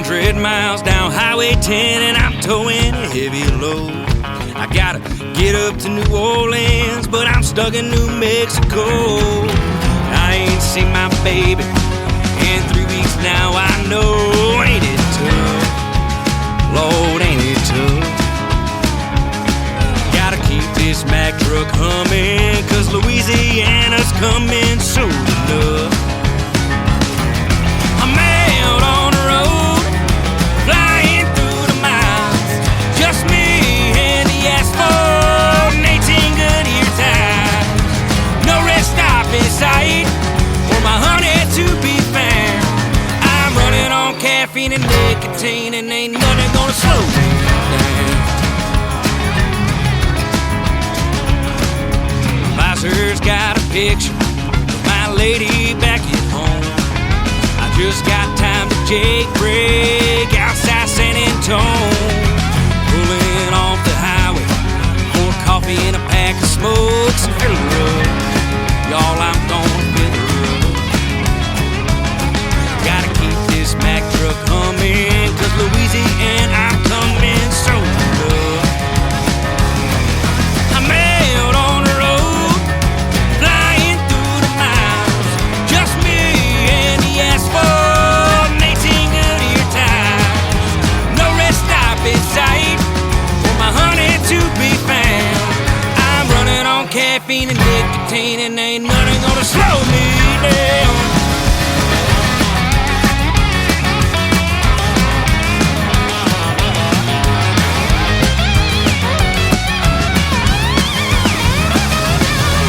100 miles down Highway 10 and I'm towing a heavy load. I gotta get up to New Orleans, but I'm stuck in New Mexico. I ain't seen my baby in 3 weeks now. I know, ain't it tough? Lord, ain't it tough? Gotta keep this Mack truck humming, 'cause Louisiana's coming soon enough. I'm out on the road, flying through the miles, just me and the asphalt and 18 Goodyear tires. No rest stop in sight, for my honey to be found. I'm running on caffeine and nicotine, and ain't nothing gonna slow me down. Visor's got a picture of my lady back at home. I just got time to jailbreak outside San Antone. Pulling off the highway, pour coffee and a pack of smokes and fill her up. Y'all, I'm gonna fill her up. Gotta keep this Mack truck humming, 'cause Louisiana, I'm coming soon enough. I'm out on the road, flying through the miles, just me and the asphalt and 18 Goodyear tires. No rest stop in sight, for my honey to be found. I'm running on caffeine and nicotine, and ain't nothing gonna slow me down.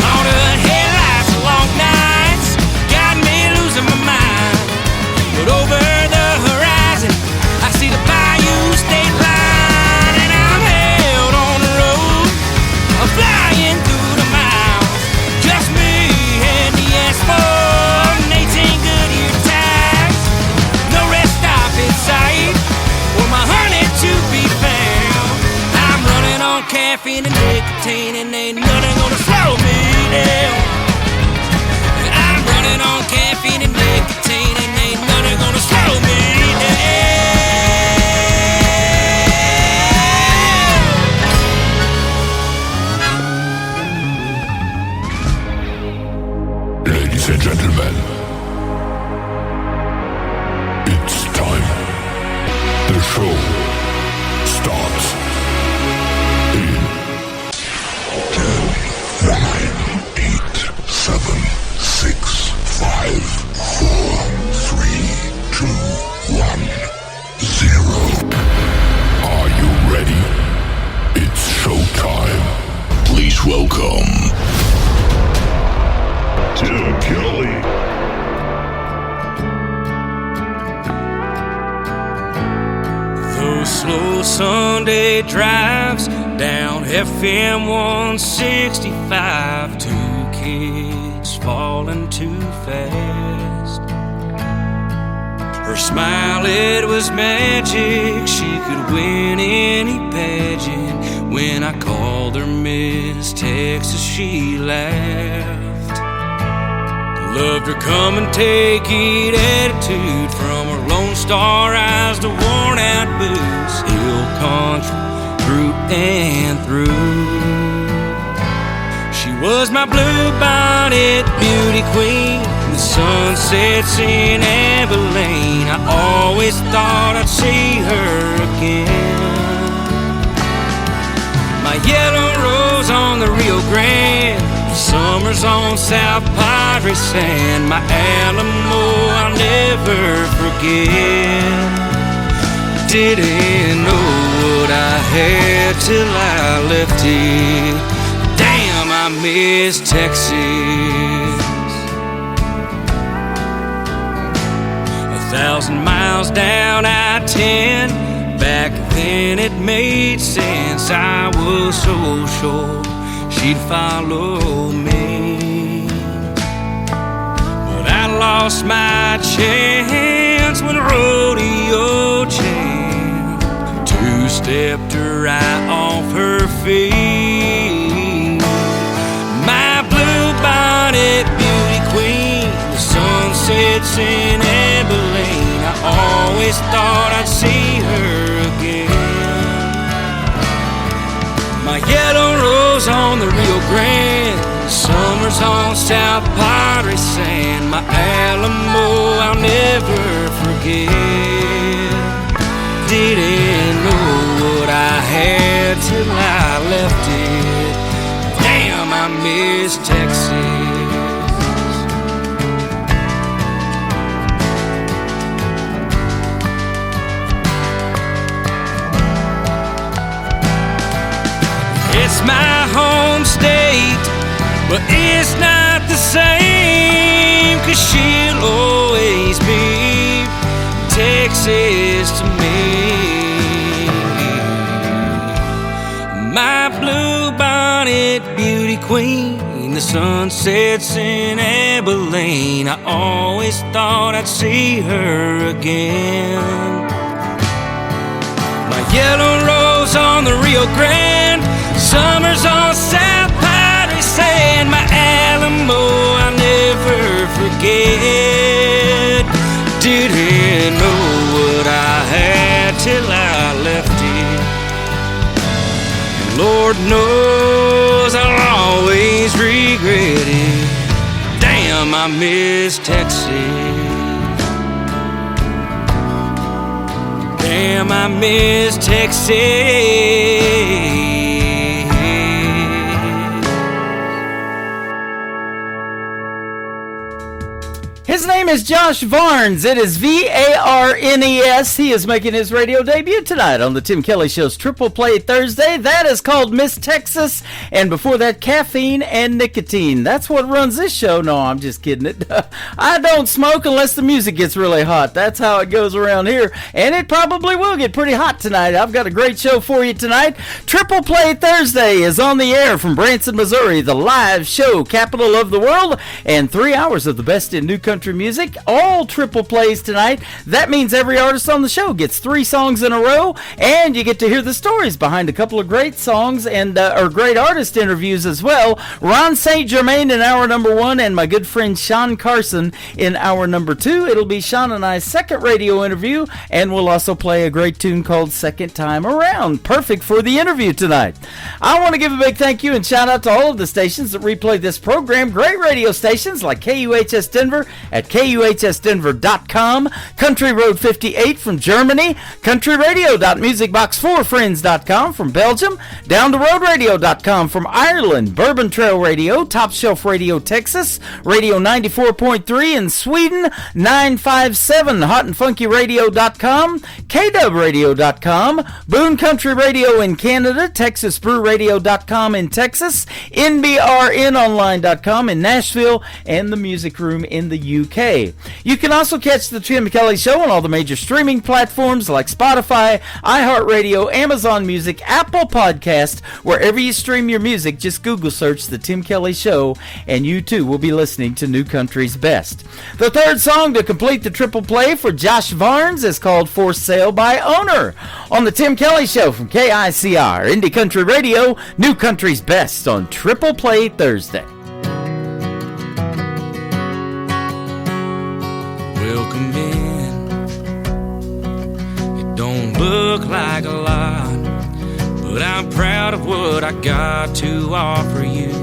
All the headlights, long nights, got me losing my mind. But over the horizon, I see the Bayou State Line, and I'm out on the road, I'm flying through the miles, just me and the asphalt and 18 Goodyear tires. No rest stop in sight, for my honey to be found. I'm running on caffeine and nicotine, and ain't nothing gonna slow me down. I'm running on caffeine and nicotine, and ain't nothing gonna slow me down. Ladies and gentlemen, it's time. The show starts in 10, 9, 8, 7, 6, 5, 4, 3, 2, 1, 0. Are you ready? It's showtime. Please welcome Tim Kelly. Those slow Sunday drives down FM 165, two kids falling too fast. Her smile, it was magic, she could win any pageant. When I called her Miss Texas, she laughed. Loved her come and take it attitude, from her Lone Star eyes to worn out boots, hill country through and through. She was my blue-bonnet beauty queen, the sunsets in Abilene. I always thought I'd see her again. My yellow rose on the Rio Grande, summers on South Padre Sand. My Alamo I'll never forget. Didn't know what I had till I left it. Damn, I miss Texas. 1,000 miles down I-10, back then it made sense. I was so sure she'd follow me, but I lost my chance when rodeo champ two-stepped her right off her feet. My blue-bonnet beauty queen, the sunsets in Abilene. I always thought I'd South Padre San, my Alamo, I'll never forget. Didn't know what I had till I left it. Damn, I miss Texas. It's my home state, but it's not the same, 'cause she'll always be Texas to me. My blue bonnet beauty queen, the sun sets in Abilene. I always thought I'd see her again. My yellow rose on the Rio Grande, summers on South Padre San, my Alamo, I'll never forget. Didn't know what I had till I left it. And Lord knows I'll always regret it. Damn, I miss Texas. Damn, I miss Texas. His name is Josh Varnes. It is Varnes. He is making his radio debut tonight on the Tim Kelly Show's Triple Play Thursday. That is called Miss Texas. And before that, Caffeine and Nicotine. That's what runs this show. No, I'm just kidding it. I don't smoke unless the music gets really hot. That's how it goes around here. And it probably will get pretty hot tonight. I've got a great show for you tonight. Triple Play Thursday is on the air from Branson, Missouri, the live show capital of the world. And 3 hours of the best in new country music, all triple plays tonight. That means every artist on the show gets 3 songs in a row, and you get to hear the stories behind a couple of great songs and or great artist interviews as well. Ron St. Germain in hour number 1, and my good friend Sean Carson in hour number 2. It'll be Sean and I's second radio interview, and we'll also play a great tune called Second Time Around. Perfect for the interview tonight. I want to give a big thank you and shout out to all of the stations that replay this program. Great radio stations like KUHS Denver at KUHSdenver.com, Country Road 58 from Germany, countryradio.musicbox4friends.com from Belgium, downtheroadradio.com from Ireland, Bourbon Trail Radio, Top Shelf Radio Texas, Radio 94.3 in Sweden, 957 hotandfunkyradio.com, KWradio.com, Boone Country Radio in Canada, TexasBrewRadio.com in Texas, NBRNonline.com in Nashville, and the Music Room in the UK. You can also catch the Tim Kelly Show on all the major streaming platforms like Spotify, iHeartRadio, Amazon Music, Apple Podcast. Wherever you stream your music, just Google search the Tim Kelly Show, and you too will be listening to New Country's Best. The third song to complete the triple play for Josh Varnes is called For Sale by Owner on the Tim Kelly Show from KICR, Indie Country Radio, New Country's Best on Triple Play Thursday. Welcome in. It don't look like a lot, but I'm proud of what I got to offer you.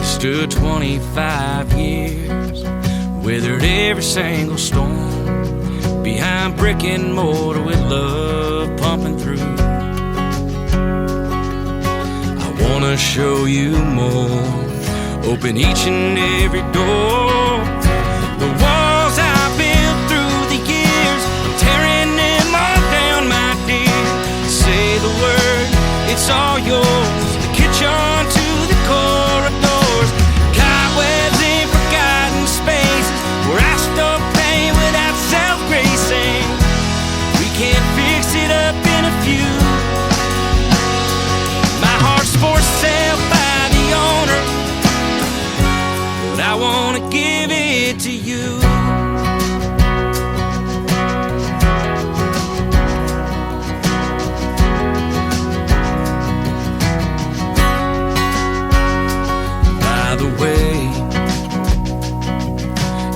Stood 25 years, weathered every single storm, behind brick and mortar with love pumping through. I wanna show you more, open each and every door. The walls I built through the years, I'm tearing them all down, my dear. Say the word, it's all yours. The kitchen to the corridors, cobwebs in forgotten spaces, where I stop pain without self-gracing. We can't fix it up in a few. My heart's for sale by the owner, I wanna give it to you. By the way,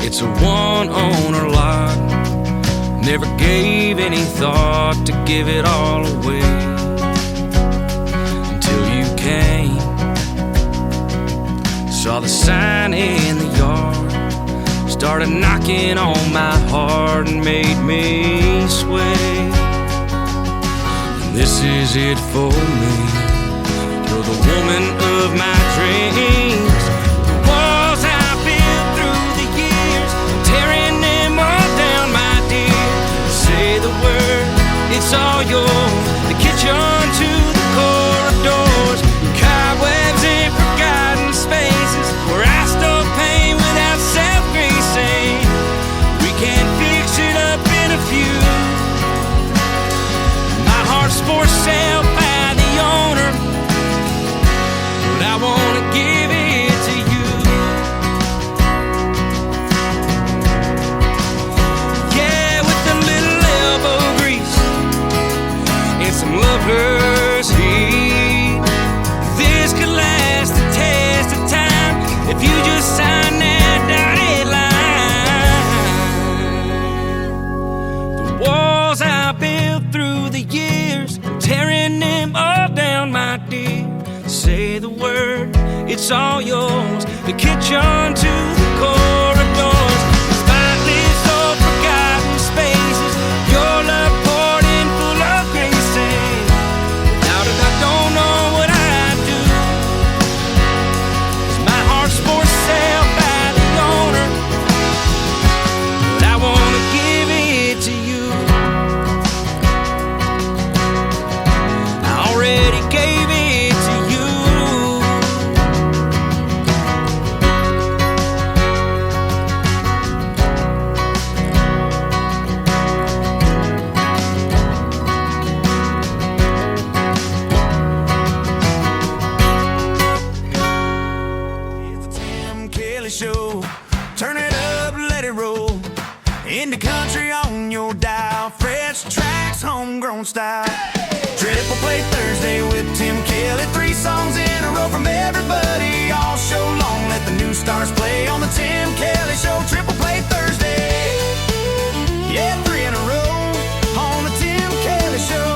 it's a one-owner lot. Never gave any thought to give it all away until you came. Saw the sign in the yard, started knocking on my heart and made me sway. And this is it for me, you're the woman of my dreams. The walls I built through the years, tearing them all down, my dear. Say the word, it's all yours. The kitchen to the corridors, cobwebs and forgotten spaces where I stole pain without self-greasing. We can fix it up in a few. My heart's for sale by the owner, but I wanna give it to you. Yeah, with a little elbow grease and some lover's heat, this could last the test of time if you just sign that dotted line. The walls I built through the years, tearing them all down, my dear. Say the word, it's all yours. The kitchen to the corridors, spotless old forgotten spaces, your love poured in full of grace. Without it, I don't know what I'd do. 'Cause my heart's for sale by the owner, but I wanna give it to you. I already gave it to you. It's the Tim Kelly Show. Turn it up, let it roll. In the country on your dial. Fresh tracks, homegrown style. Triple Play Thursday with Tim Kelly. 3 songs in a row from everybody all show long. Let the new stars play on the Tim Kelly Show. Triple Play Thursday. Yeah, 3 in a row on the Tim Kelly Show.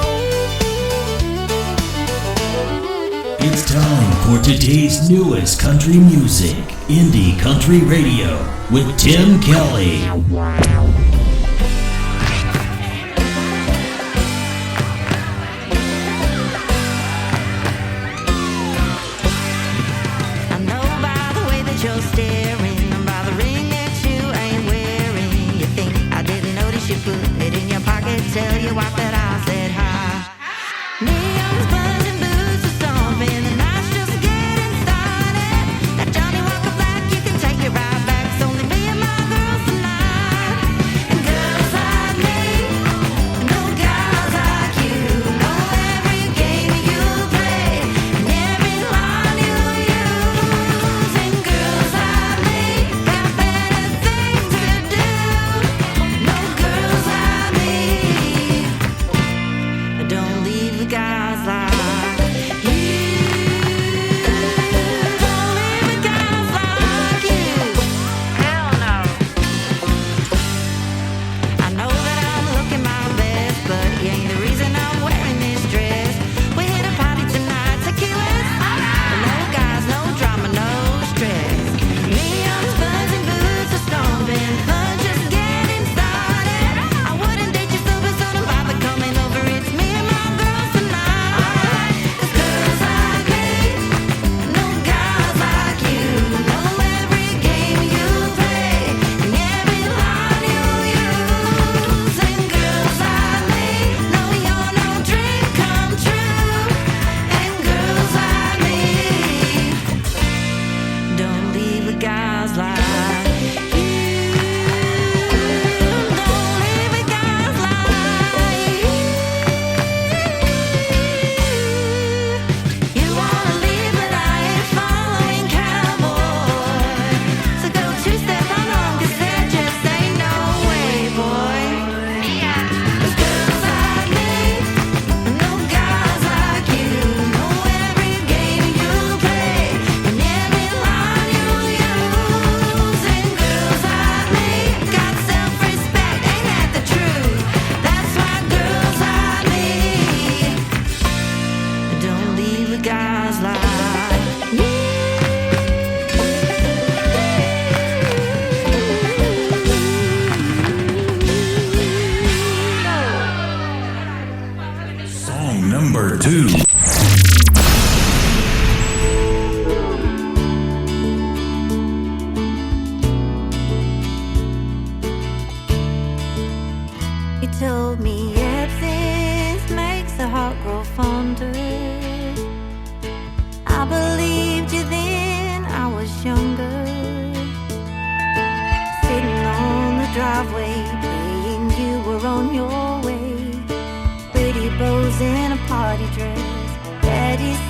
It's time for today's newest country music, Indie Country Radio, with Tim Kelly. I know by the way that you're staring, by the ring that you ain't wearing. You think I didn't notice you put it in your pocket? Tell you what that I said hi. Neon's buzzing, boots are stomping, the night's just getting started. That Johnny Walker Black, you can take it right back. It's only me and my girls tonight.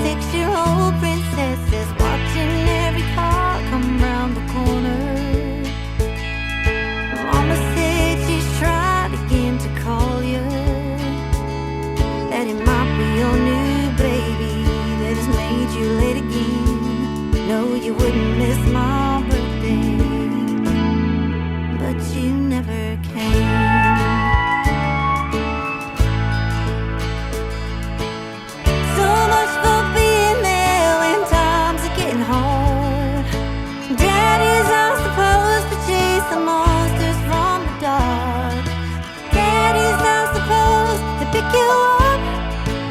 6-year-old princesses watching every car come round the corner. Mama said she's tried again to call you, that it might be your new baby that has made you late again. No, you wouldn't miss my birthday, but you never came. So much for being there when times are getting hard. Daddies are supposed to chase the monsters from the dark. Daddies are supposed to pick you up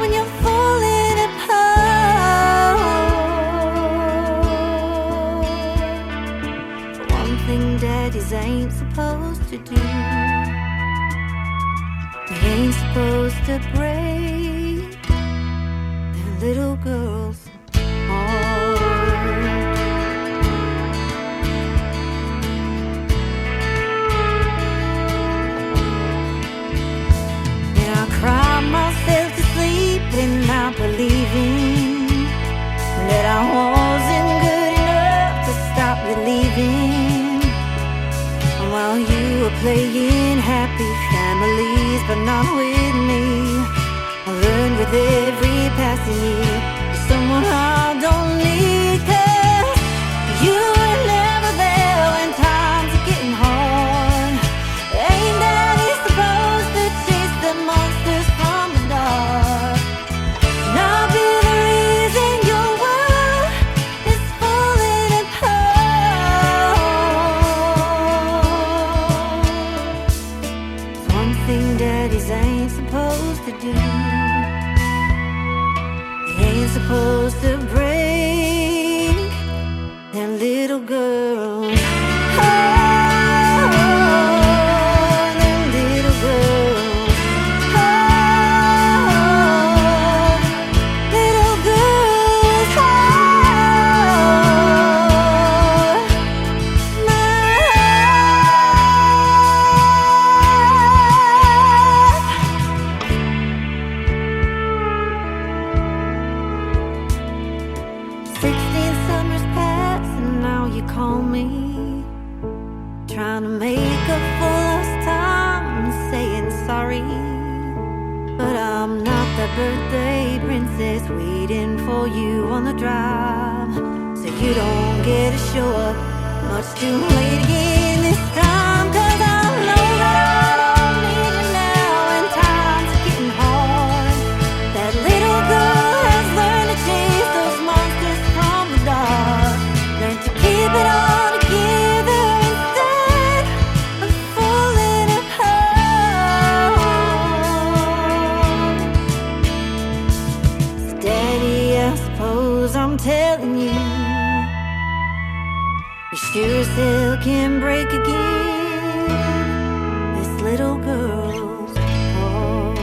when you're falling apart. One thing daddies ain't supposed to do, they ain't supposed to break their little girl's heart. And I cry myself to sleep and not believing that I wasn't good enough to stop believing. While you were playing happy families, but not with me. I learned with every passing year you're someone I don't need, 'cause you were never there when times are getting hard. Ain't daddy supposed to chase the monsters from the dark? And I'll be the reason your world is falling apart. One thing daddies ain't supposed to do, they ain't supposed to break their little girl's heart. Their little girl's heart. Little girl's heart. My heart. 16 summers pass and now you call me, trying to make up for lost time and saying sorry. But I'm not that birthday princess waiting for you on the drive, so you don't get to show up much too late again this time. 'Cause I know that I don't need you now when times are getting hard. That little girl has learned to chase those monsters from the dark. Learn to keep it all together instead of falling apart. Daddy, I suppose I'm telling you, you sure as hell can break again this little girl's heart.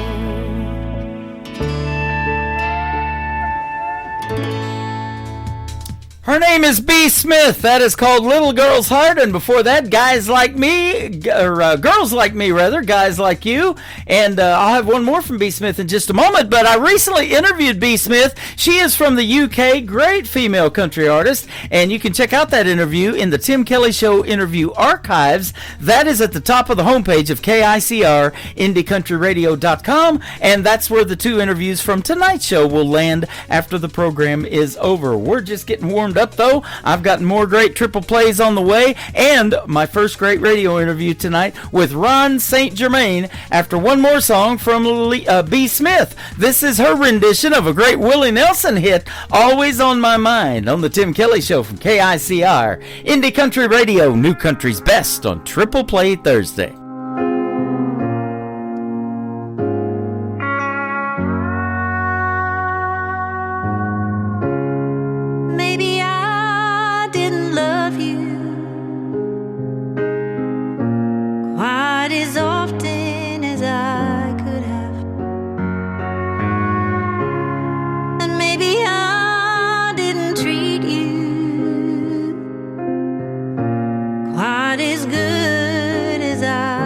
Her name is B. Smith. That is called Little Girl's Heart. And before that, Guys Like Me, or Girls Like Me, rather, Guys Like You. And I'll have one more from B. Smith in just a moment. But I recently interviewed B. Smith. She is from the UK, great female country artist. And you can check out that interview in the Tim Kelly Show interview archives. That is at the top of the homepage of KICR, IndieCountryRadio.com. And that's where the two interviews from tonight's show will land after the program is over. We're just getting warmed up, though. I've got more great triple plays on the way, and my first great radio interview tonight with Ron St. Germain after one more song from B. Smith. This is her rendition of a great Willie Nelson hit, Always on My Mind, on the Tim Kelly Show from KICR. Indie Country Radio, New Country's Best on Triple Play Thursday. Maybe I didn't love you quite as often as I could have. And maybe I didn't treat you quite as good as I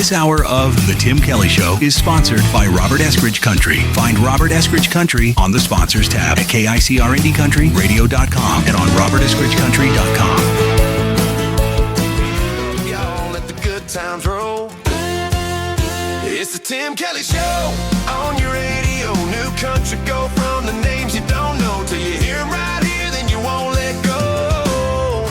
This hour of The Tim Kelly Show is sponsored by Robert Eskridge Country. Find Robert Eskridge Country on the sponsors tab at KICRNDCountryRadio.com and on RobertEskridgeCountry.com. Y'all let the good times roll. It's the Tim Kelly Show on your radio. New country, go from the names you don't know till you hear 'em right here, then you won't let go.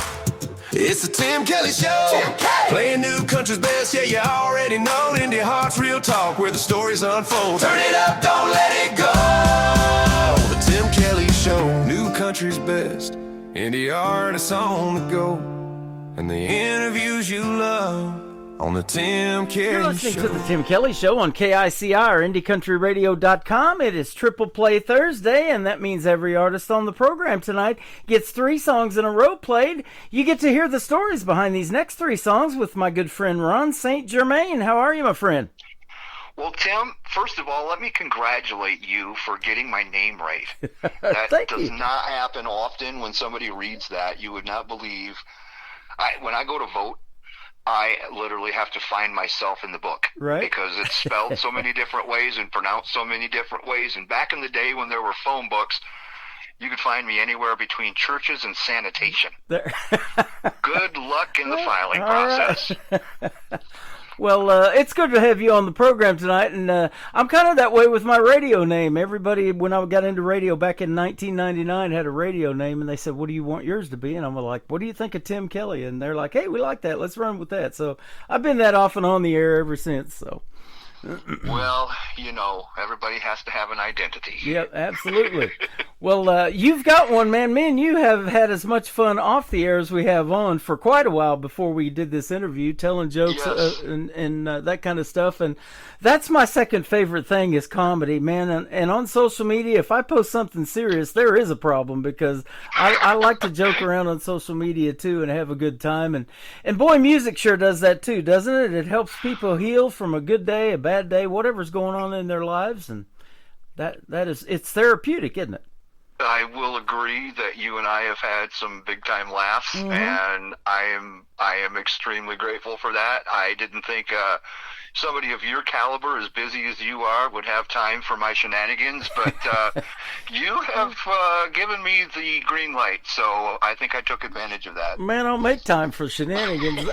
It's the Tim Kelly Show. Playing new country's best, yeah, you already know. Indie Heart's real talk, where the stories unfold. Turn it up, don't let it go. The Tim Kelly Show, new country's best. Indie artists on the go, and the interviews you love on the Tim Kelly Show. You're listening to the Tim Kelly Show on KICR, IndieCountryRadio.com. It is Triple Play Thursday, and that means every artist on the program tonight gets 3 songs in a row played. You get to hear the stories behind these next 3 songs with my good friend Ron St. Germain. How are you, my friend? Well, Tim, first of all, let me congratulate you for getting my name right. That does not happen often. When somebody reads that, you would not believe. When I go to vote, I literally have to find myself in the book, right? Because it's spelled so many different ways and pronounced so many different ways. And back in the day when there were phone books, you could find me anywhere between churches and sanitation. Good luck in the filing process. Right. Well, it's good to have you on the program tonight, and I'm kind of that way with my radio name. Everybody, when I got into radio back in 1999, had a radio name, and they said, what do you want yours to be? And I'm like, what do you think of Tim Kelly? And they're like, hey, we like that. Let's run with that. So I've been that off and on the air ever since. So. Well, you know, everybody has to have an identity. Yep, absolutely. Well, you've got one, man. Me and you have had as much fun off the air as we have on for quite a while before we did this interview, telling jokes. Yes. And that kind of stuff. And that's my second favorite thing is comedy, man. And on social media, if I post something serious, there is a problem because I like to joke around on social media too and have a good time. And boy, music sure does that too, doesn't it? It helps people heal from a good day, a bad day, whatever's going on in their lives, and it's therapeutic, isn't it? I will agree that you and I have had some big time laughs, and I am extremely grateful for that. I didn't think somebody of your caliber, as busy as you are, would have time for my shenanigans, but you have given me the green light, so I think I took advantage of that. Man, I'll make time for shenanigans.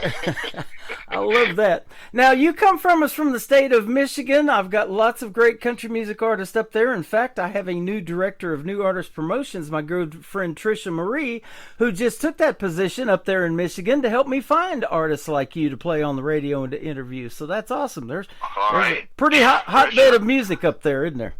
I love that. Now, you come from the state of Michigan. I've got lots of great country music artists up there. In fact, I have a new director of new artist promotions, my good friend Trisha Marie, who just took that position up there in Michigan to help me find artists like you to play on the radio and to interview. So that's awesome. There's a pretty hotbed of music up there, isn't there?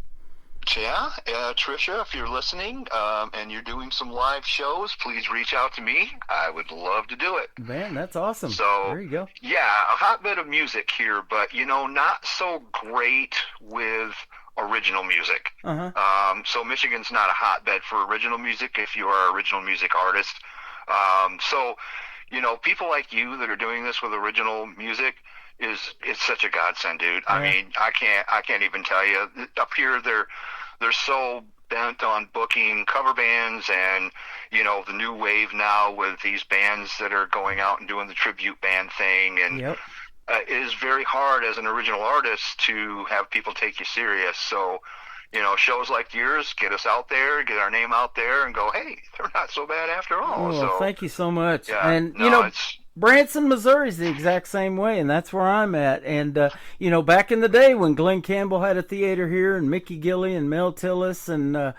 Yeah, Trisha, if you're listening and you're doing some live shows, please reach out to me. I would love to do it. Man, that's awesome. So, there you go. Yeah, a hotbed of music here, but, you know, not so great with original music. So Michigan's not a hotbed for original music if you are an original music artist. So, you know, people like you that are doing this with original music, it's such a godsend, dude. I mean, I can't even tell you. Up here, they're so bent on booking cover bands and, you know, the new wave now with these bands that are going out and doing the tribute band thing. And it is very hard as an original artist to have people take you serious. So, shows like yours get us out there, get our name out there, and go, hey, they're not so bad after all. Well, thank you so much. Yeah, And, it's Branson, Missouri's the exact same way, and that's where I'm at. And, back in the day when Glenn Campbell had a theater here, and Mickey Gilley and Mel Tillis and,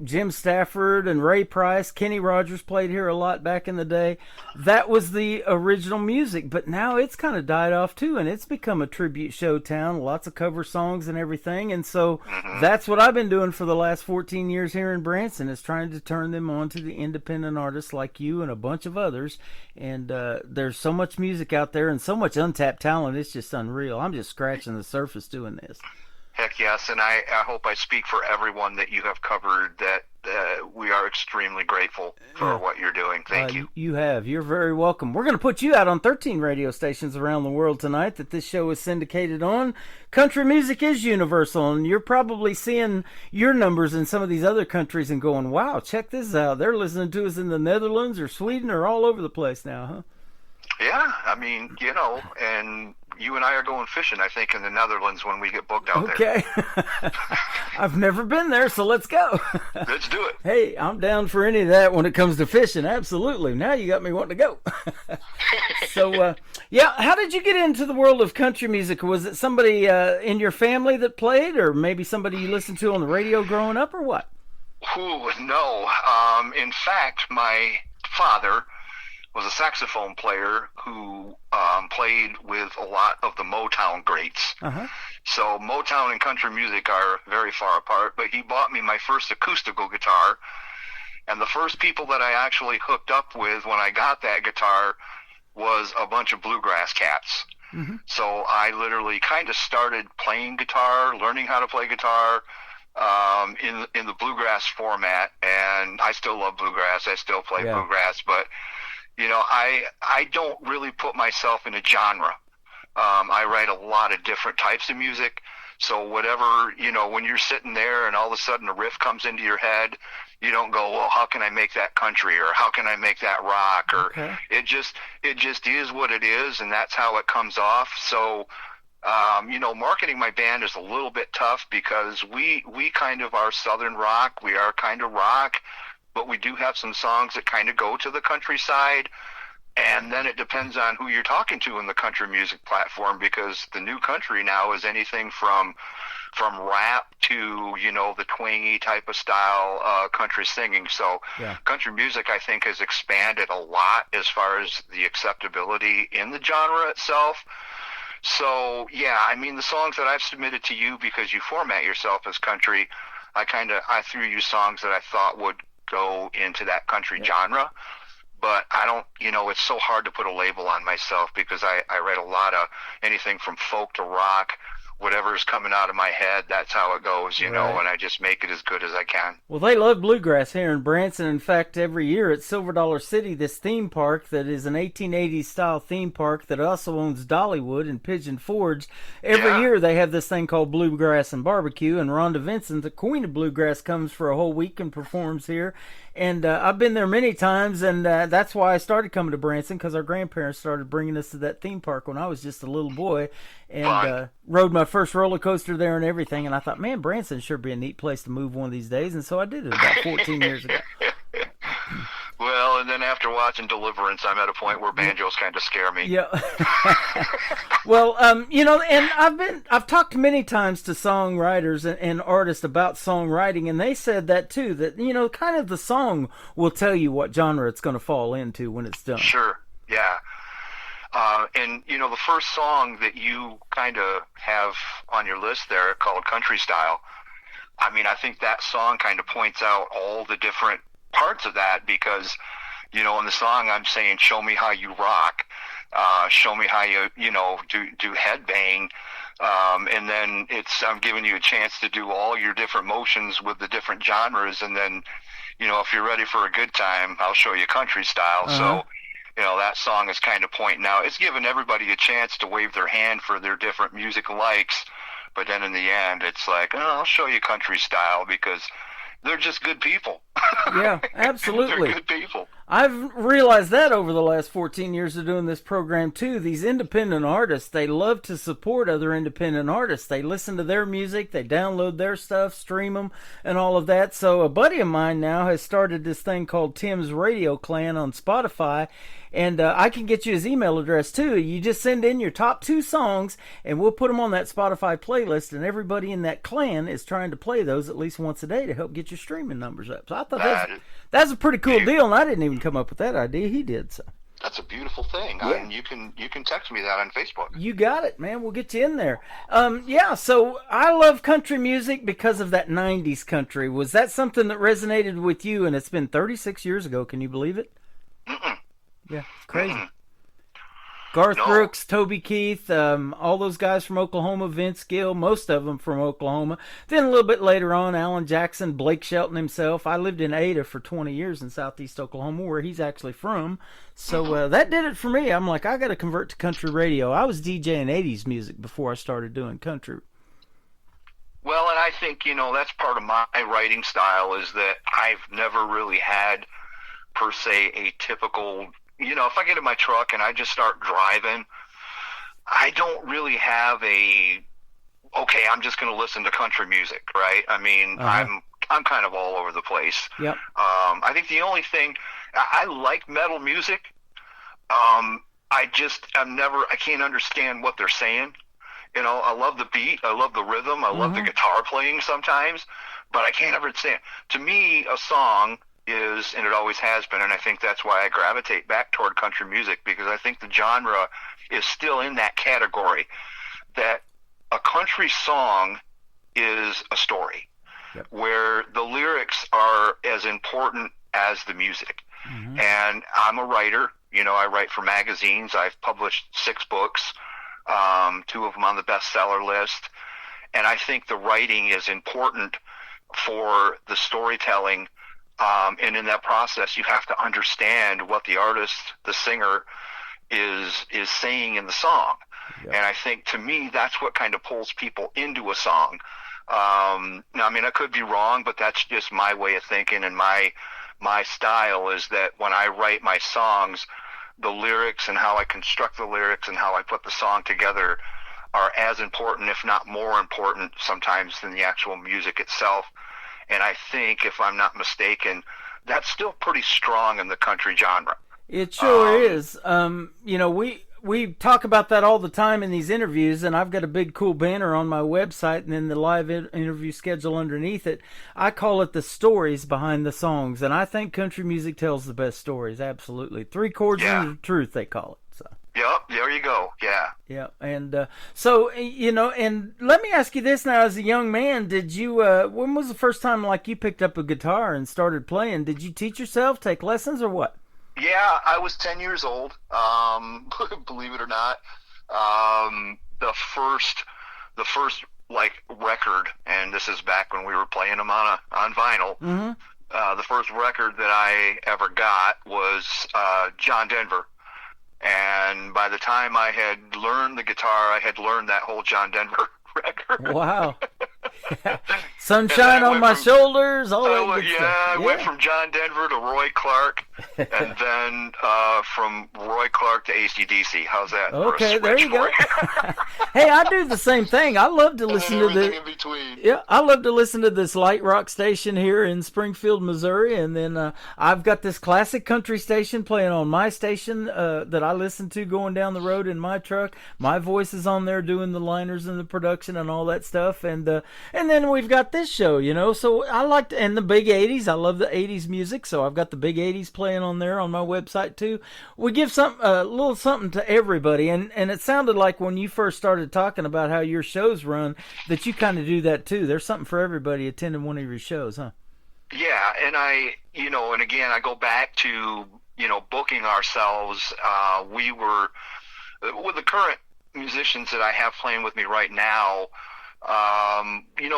Jim Stafford and Ray Price, Kenny Rogers played here a lot back in the day. That was the original music, but now it's kind of died off too, and it's become a tribute show town, lots of cover songs and everything. And so that's what I've been doing for the last 14 years here in Branson, is trying to turn them on to the independent artists like you and a bunch of others. And there's so much music out there and so much untapped talent. It's just unreal. I'm just scratching the surface doing this. Heck yes, and I hope I speak for everyone that you have covered that we are extremely grateful for what you're doing. Thank you. You have. You're very welcome. We're going to put you out on 13 radio stations around the world tonight that this show is syndicated on. Country music is universal, and you're probably seeing your numbers in some of these other countries and going, wow, check this out. They're listening to us in the Netherlands or Sweden or all over the place now, huh? Yeah, I mean, and you and I are going fishing, I think, in the Netherlands when we get booked out there. Okay. I've never been there, so let's go. Let's do it. Hey, I'm down for any of that when it comes to fishing. Absolutely. Now you got me wanting to go. So, how did you get into the world of country music? Was it somebody in your family that played, or maybe somebody you listened to on the radio growing up, or what? Ooh, no. In fact, my father was a saxophone player who played with a lot of the Motown greats. Uh-huh. So Motown and country music are very far apart, but he bought me my first acoustical guitar, and the first people that I actually hooked up with when I got that guitar was a bunch of bluegrass cats. Mm-hmm. So I literally kind of started playing guitar, learning how to play guitar in the bluegrass format, and I still love bluegrass. I still play bluegrass, but I don't really put myself in a genre. I write a lot of different types of music. So whatever, when you're sitting there and all of a sudden a riff comes into your head, you don't go, well, how can I make that country, or how can I make that rock? Or it just is what it is, and that's how it comes off. So, marketing my band is a little bit tough because we kind of are Southern rock. We are kind of rock, but we do have some songs that kind of go to the countryside. And then it depends on who you're talking to in the country music platform, because the new country now is anything from rap to, the twangy type of style country singing. So country music, I think, has expanded a lot as far as the acceptability in the genre itself. So, the songs that I've submitted to you, because you format yourself as country, I threw you songs that I thought would go into that country genre. But I don't, it's so hard to put a label on myself, because I write a lot of anything from folk to rock. Whatever's coming out of my head, that's how it goes, and I just make it as good as I can. Well, they love bluegrass here in Branson. In fact, every year at Silver Dollar City, this theme park that is an 1880s style theme park that also owns Dollywood and Pigeon Forge, every year they have this thing called Bluegrass and Barbecue, and Rhonda Vincent, the queen of bluegrass, comes for a whole week and performs here. And I've been there many times, and that's why I started coming to Branson, because our grandparents started bringing us to that theme park when I was just a little boy, and rode my first roller coaster there and everything. And I thought, man, Branson sure be a neat place to move one of these days. And so I did it about 14 years ago. Well, and then after watching Deliverance, I'm at a point where banjos kind of scare me. Yeah. Well, and I've talked many times to songwriters and artists about songwriting, and they said that too, that, kind of the song will tell you what genre it's going to fall into when it's done. Sure. Yeah. And, the first song that you kind of have on your list there, called Country Style, I think that song kind of points out all the different parts of that, because, in the song I'm saying, show me how you rock, show me how you, do headbang, and then I'm giving you a chance to do all your different motions with the different genres, and then, if you're ready for a good time, I'll show you country style. So, that song is kind of pointing out, it's giving everybody a chance to wave their hand for their different music likes, but then in the end, it's like, I'll show you country style, because they're just good people. Yeah, absolutely. They're good people. I've realized that over the last 14 years of doing this program too. These independent artists, they love to support other independent artists. They listen to their music, they download their stuff, stream them, and all of that. So a buddy of mine now has started this thing called Tim's Radio Clan on Spotify, and I can get you his email address too. You just send in your top 2 songs, and we'll put them on that Spotify playlist, and everybody in that clan is trying to play those at least once a day to help get your streaming numbers up. So I thought that's a pretty cool deal, and I didn't even come up with that idea. He did. So that's a beautiful thing. Yeah. And you can text me that on Facebook. you got it, man. We'll get you in there. Yeah, so I love country music because of that 90s country. Was that something that resonated with you? And it's been 36 years ago. Can you believe it? Mm-mm. Yeah, it's crazy. Garth Brooks, Toby Keith, all those guys from Oklahoma, Vince Gill, most of them from Oklahoma. Then a little bit later on, Alan Jackson, Blake Shelton himself. I lived in Ada for 20 years in southeast Oklahoma, where he's actually from. So that did it for me. I'm like, I got to convert to country radio. I was DJing 80s music before I started doing country. Well, and I think, that's part of my writing style is that I've never really had, per se, a typical... if I get in my truck and I just start driving, I don't really have I'm just going to listen to country music, right? I mean, I'm kind of all over the place. Yep. I think the only thing, I like metal music. I can't understand what they're saying. I love the beat. I love the rhythm. I love the guitar playing sometimes, but I can't ever understand. To me, a song is, and it always has been, and I think that's why I gravitate back toward country music, because I think the genre is still in that category, that a country song is a story, where the lyrics are as important as the music. And I'm a writer. I write for magazines. I've published 6 books, 2 of them on the bestseller list, and I think the writing is important for the storytelling. And in that process, you have to understand what the artist, the singer, is saying in the song. And I think, to me, that's what kind of pulls people into a song. Now, I mean, I could be wrong, but that's just my way of thinking, and my style is that when I write my songs, the lyrics and how I construct the lyrics and how I put the song together are as important, if not more important, sometimes than the actual music itself. And I think, if I'm not mistaken, that's still pretty strong in the country genre. It sure is. We talk about that all the time in these interviews, and I've got a big cool banner on my website and then the live interview schedule underneath it. I call it the stories behind the songs, and I think country music tells the best stories, absolutely. 3 chords of truth, they call it. So. Yep, there you go. Yeah. Yeah, and so, and let me ask you this now, as a young man, did you, when was the first time, you picked up a guitar and started playing? Did you teach yourself, take lessons, or what? Yeah, I was 10 years old, believe it or not. The first record, and this is back when we were playing them on vinyl, the first record that I ever got was John Denver. And by the time I had learned the guitar, I had learned that whole John Denver record. Wow. Sunshine on my shoulders, all that good stuff. I went from John Denver to Roy Clark, and then from Roy Clark to AC/DC. How's that? Okay, there you go. Hey, I do the same thing. I love to listen to the in between. Yeah, I love to listen to this light rock station here in Springfield, Missouri, and then I've got this classic country station playing on my station that I listen to going down the road in my truck. My voice is on there doing the liners and the production and all that stuff, and then we've got this show, so I like to, and the big 80s. I love the 80s music, so I've got the big 80s playing on there on my website too. We give a little something to everybody, and it sounded like when you first started talking about how your shows run that you kind of do that too. There's something for everybody attending one of your shows, huh? Yeah, and and again, I go back to, booking ourselves. We were, with the current musicians that I have playing with me right now,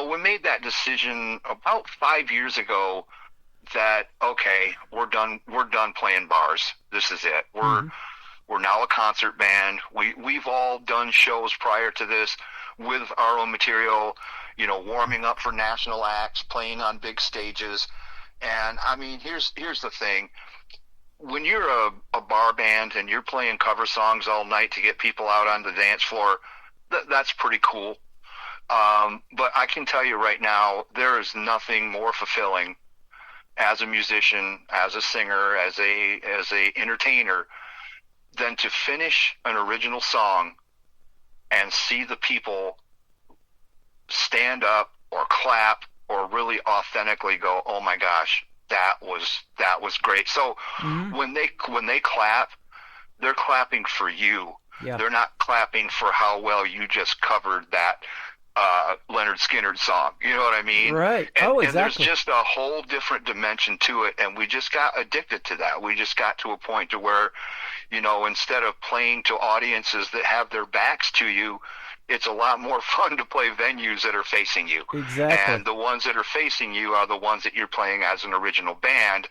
we made that decision about 5 years ago that, okay, we're done playing bars. This is it. We're now a concert band. We've all done shows prior to this with our own material, warming up for national acts, playing on big stages. And I mean, here's the thing. When you're a bar band and you're playing cover songs all night to get people out on the dance floor, that's pretty cool. But I can tell you right now, there is nothing more fulfilling as a musician, as a singer, as a entertainer, than to finish an original song and see the people stand up or clap or really authentically go, "Oh my gosh, that was great." So when they clap, they're clapping for you. Yeah. They're not clapping for how well you just covered that Leonard Skinner song. You know what I mean? Right. And, exactly. And there's just a whole different dimension to it, and we just got addicted to that. We just got to a point to where, instead of playing to audiences that have their backs to you, it's a lot more fun to play venues that are facing you. Exactly. And the ones that are facing you are the ones that you're playing as an original band,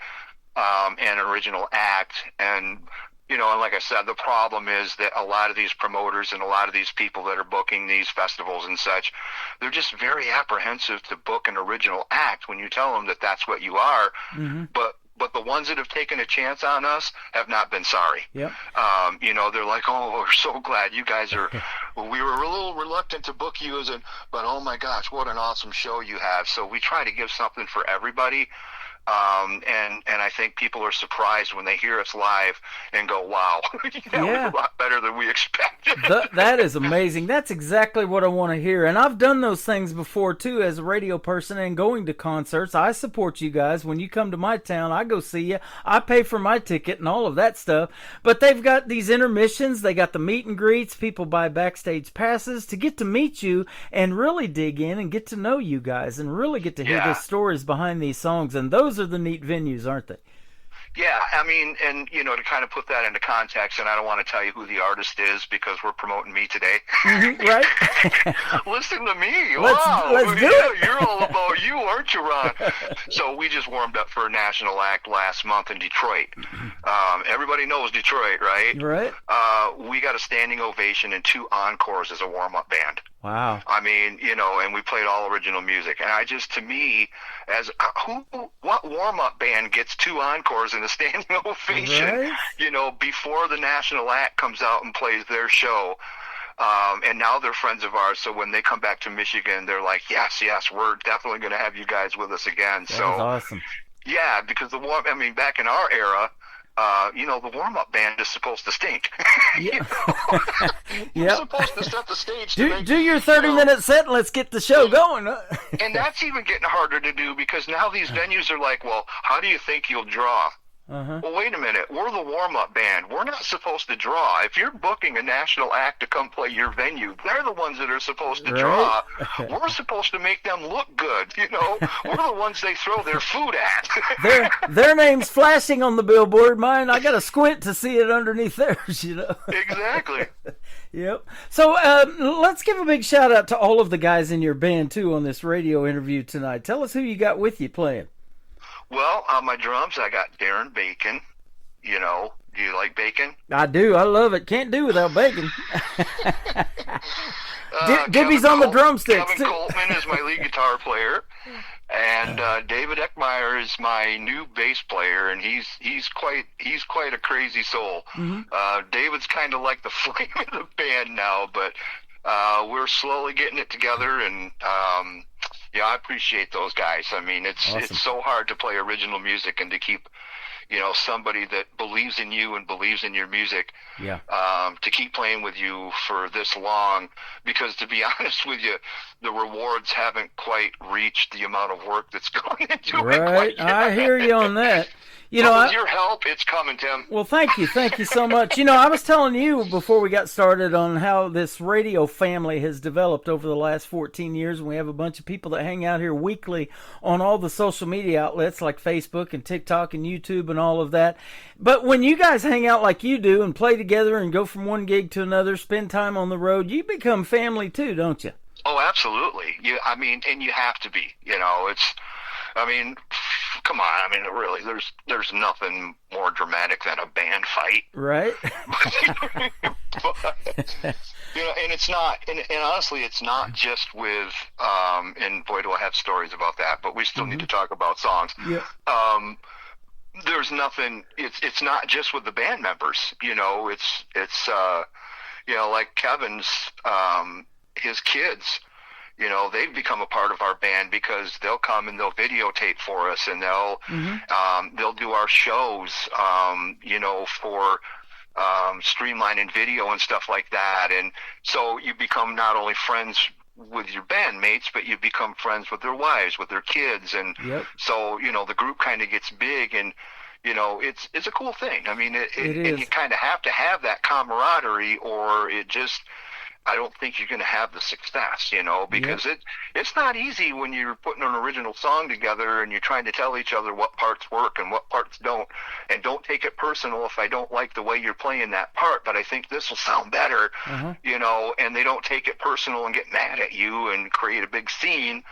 and an original act. And and like I said, the problem is that a lot of these promoters and a lot of these people that are booking these festivals and such, they're just very apprehensive to book an original act when you tell them that that's what you are. Mm-hmm. But the ones that have taken a chance on us have not been sorry. Yep. They're like, "Oh, we're so glad you guys are." We were a little reluctant to book you but oh my gosh, what an awesome show you have. So we try to give something for everybody. And I think people are surprised when they hear us live and go, "Wow, that was a lot better than we expected." That is amazing. That's exactly what I want to hear. And I've done those things before, too, as a radio person and going to concerts. I support you guys. When you come to my town, I go see you. I pay for my ticket and all of that stuff. But they've got these intermissions. They got the meet and greets. People buy backstage passes to get to meet you and really dig in and get to know you guys and really get to hear the stories behind these songs. And those are the neat venues, aren't they? Yeah, I mean, and to kind of put that into context, and I don't want to tell you who the artist is because we're promoting me today. Right? Listen to me. Let's do it. You're all about you, aren't you, Ron? So we just warmed up for a national act last month in Detroit. Everybody knows Detroit, right? Right. We got a standing ovation and 2 encores as a warm-up band. Wow. I mean, and we played all original music. And to me, as what warm-up band gets 2 encores and a standing ovation, right? Before the national act comes out and plays their show? And now they're friends of ours, so when they come back to Michigan, they're like, yes, we're definitely going to have you guys with us again. That's awesome. Yeah, because back in our era, the warm-up band is supposed to stink. Yeah. You're supposed to set the stage. Do your 30-minute set and let's get the show going. And that's even getting harder to do because now these venues are like, well, how do you think you'll draw? Uh-huh. Well, wait a minute. We're the warm-up band. We're not supposed to draw. If you're booking a national act to come play your venue, they're the ones that are supposed to draw. We're supposed to make them look good. We're the ones they throw their food at. their name's flashing on the billboard. Mine, I got to squint to see it underneath theirs. Exactly. Yep. So let's give a big shout out to all of the guys in your band too on this radio interview tonight. Tell us who you got with you playing. Well, on my drums, I got Darren Bacon. Do you like bacon? I do. I love it. Can't do without bacon. Dibby's on the drumsticks. Kevin Coltman is my lead guitar player, and David Eckmeyer is my new bass player, and he's quite a crazy soul. Mm-hmm. David's kind of like the flame of the band now, but we're slowly getting it together, and I appreciate those guys. I mean, it's so hard to play original music and to keep, somebody that believes in you and believes in your music, to keep playing with you for this long. Because to be honest with you, the rewards haven't quite reached the amount of work that's going into it. Right, I hear you on that. With your help, it's coming, Tim. Well, thank you so much. I was telling you before we got started on how this radio family has developed over the last 14 years, and we have a bunch of people that hang out here weekly on all the social media outlets like Facebook and TikTok and YouTube and all of that. But when you guys hang out like you do and play together and go from one gig to another, spend time on the road, you become family too, don't you? Oh, absolutely. And you have to be. Come on. Really, there's nothing more dramatic than a band fight. Right. You know, and it's not, and honestly, it's not just with, and boy, do I have stories about that, but we still need to talk about songs. Yeah. There's nothing, it's not just with the band members, you know, it's you know, like Kevin's, his kids, you know, they've become a part of our band because they'll come and they'll videotape for us, and they'll do our shows, you know, for streamlining video and stuff like that. And so you become not only friends with your bandmates, but you become friends with their wives, with their kids. And so, you know, the group kind of gets big, and, you know, it's a cool thing. I mean, it is. And you kind of have to have that camaraderie, or it just, I don't think you're going to have the success, you know, because it's not easy when you're putting an original song together and you're trying to tell each other what parts work and what parts don't. And don't take it personal if I don't like the way you're playing that part, but I think this will sound better, you know, and they don't take it personal and get mad at you and create a big scene.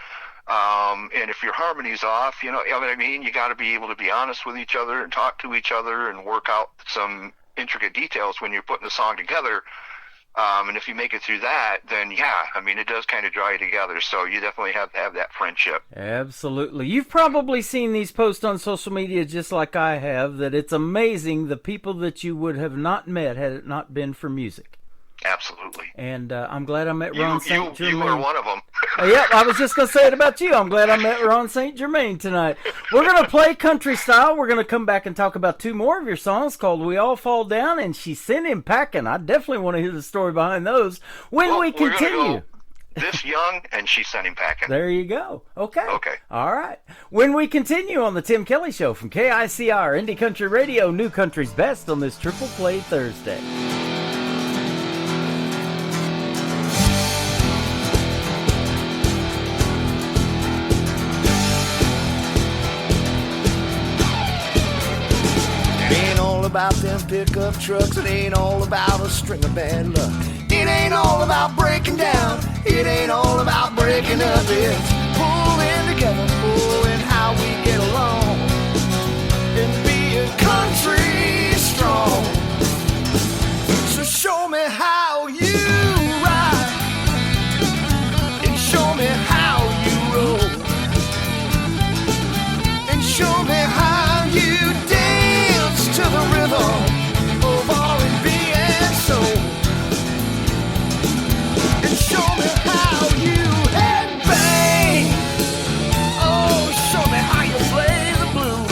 And if your harmony's off, you know what I mean? You got to be able to be honest with each other and talk to each other and work out some intricate details when you're putting the song together. And if you make it through that, then I mean, it does kind of draw you together. So you definitely have to have that friendship. Absolutely. You've probably seen these posts on social media just like I have, that it's amazing the people that you would have not met had it not been for music. Absolutely. And I'm glad I met Ron St. Germain. You are one of them. Yeah, I was just going to say it about you. I'm glad I met Ron St. Germain tonight. We're going to play country style. We're going to come back and talk about two more of your songs called We All Fall Down and She Sent Him Packing. I definitely want to hear the story behind those when we continue. This Young and She Sent Him Packing. There you go. Okay. Okay. All right. When we continue on the Tim Kelly Show from KICR, Indie Country Radio, New Country's Best on this Triple Play Thursday. About them pickup trucks, it ain't all about a string of bad luck. It ain't all about breaking down, it ain't all about breaking up. It's pulling together, and how we get along, and being country strong. So show me how you ride, and show me how you roll, and show me how you dance to the rhythm of R&B and soul, and show me how you headbang. Oh, show me how you play the blues.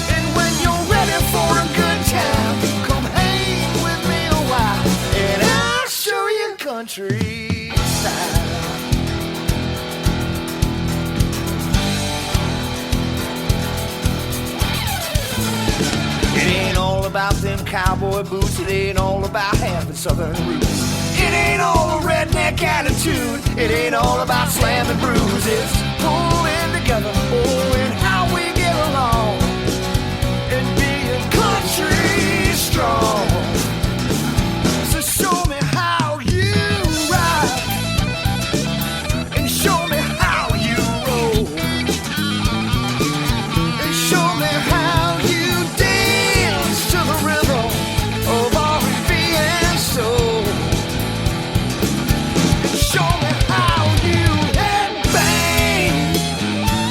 And when you're ready for a good time, come hang with me a while, and I'll show you country style. It ain't all about them cowboy boots, it ain't all about having southern roots. It ain't all a redneck attitude, it ain't all about slamming brews. It's pulling together, and how we get along, and being country strong. So show me how you ride, and show me how you roll, and show me how you dance to the rhythm of R&B and soul, and show me how you headbang.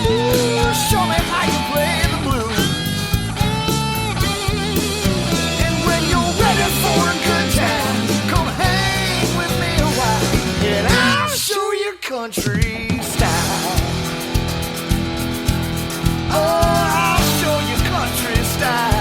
Ooh, show me how you play the blues. And when you're ready for a good time, come hang with me a while, and I'll show you country style. Oh, I'll show you country style.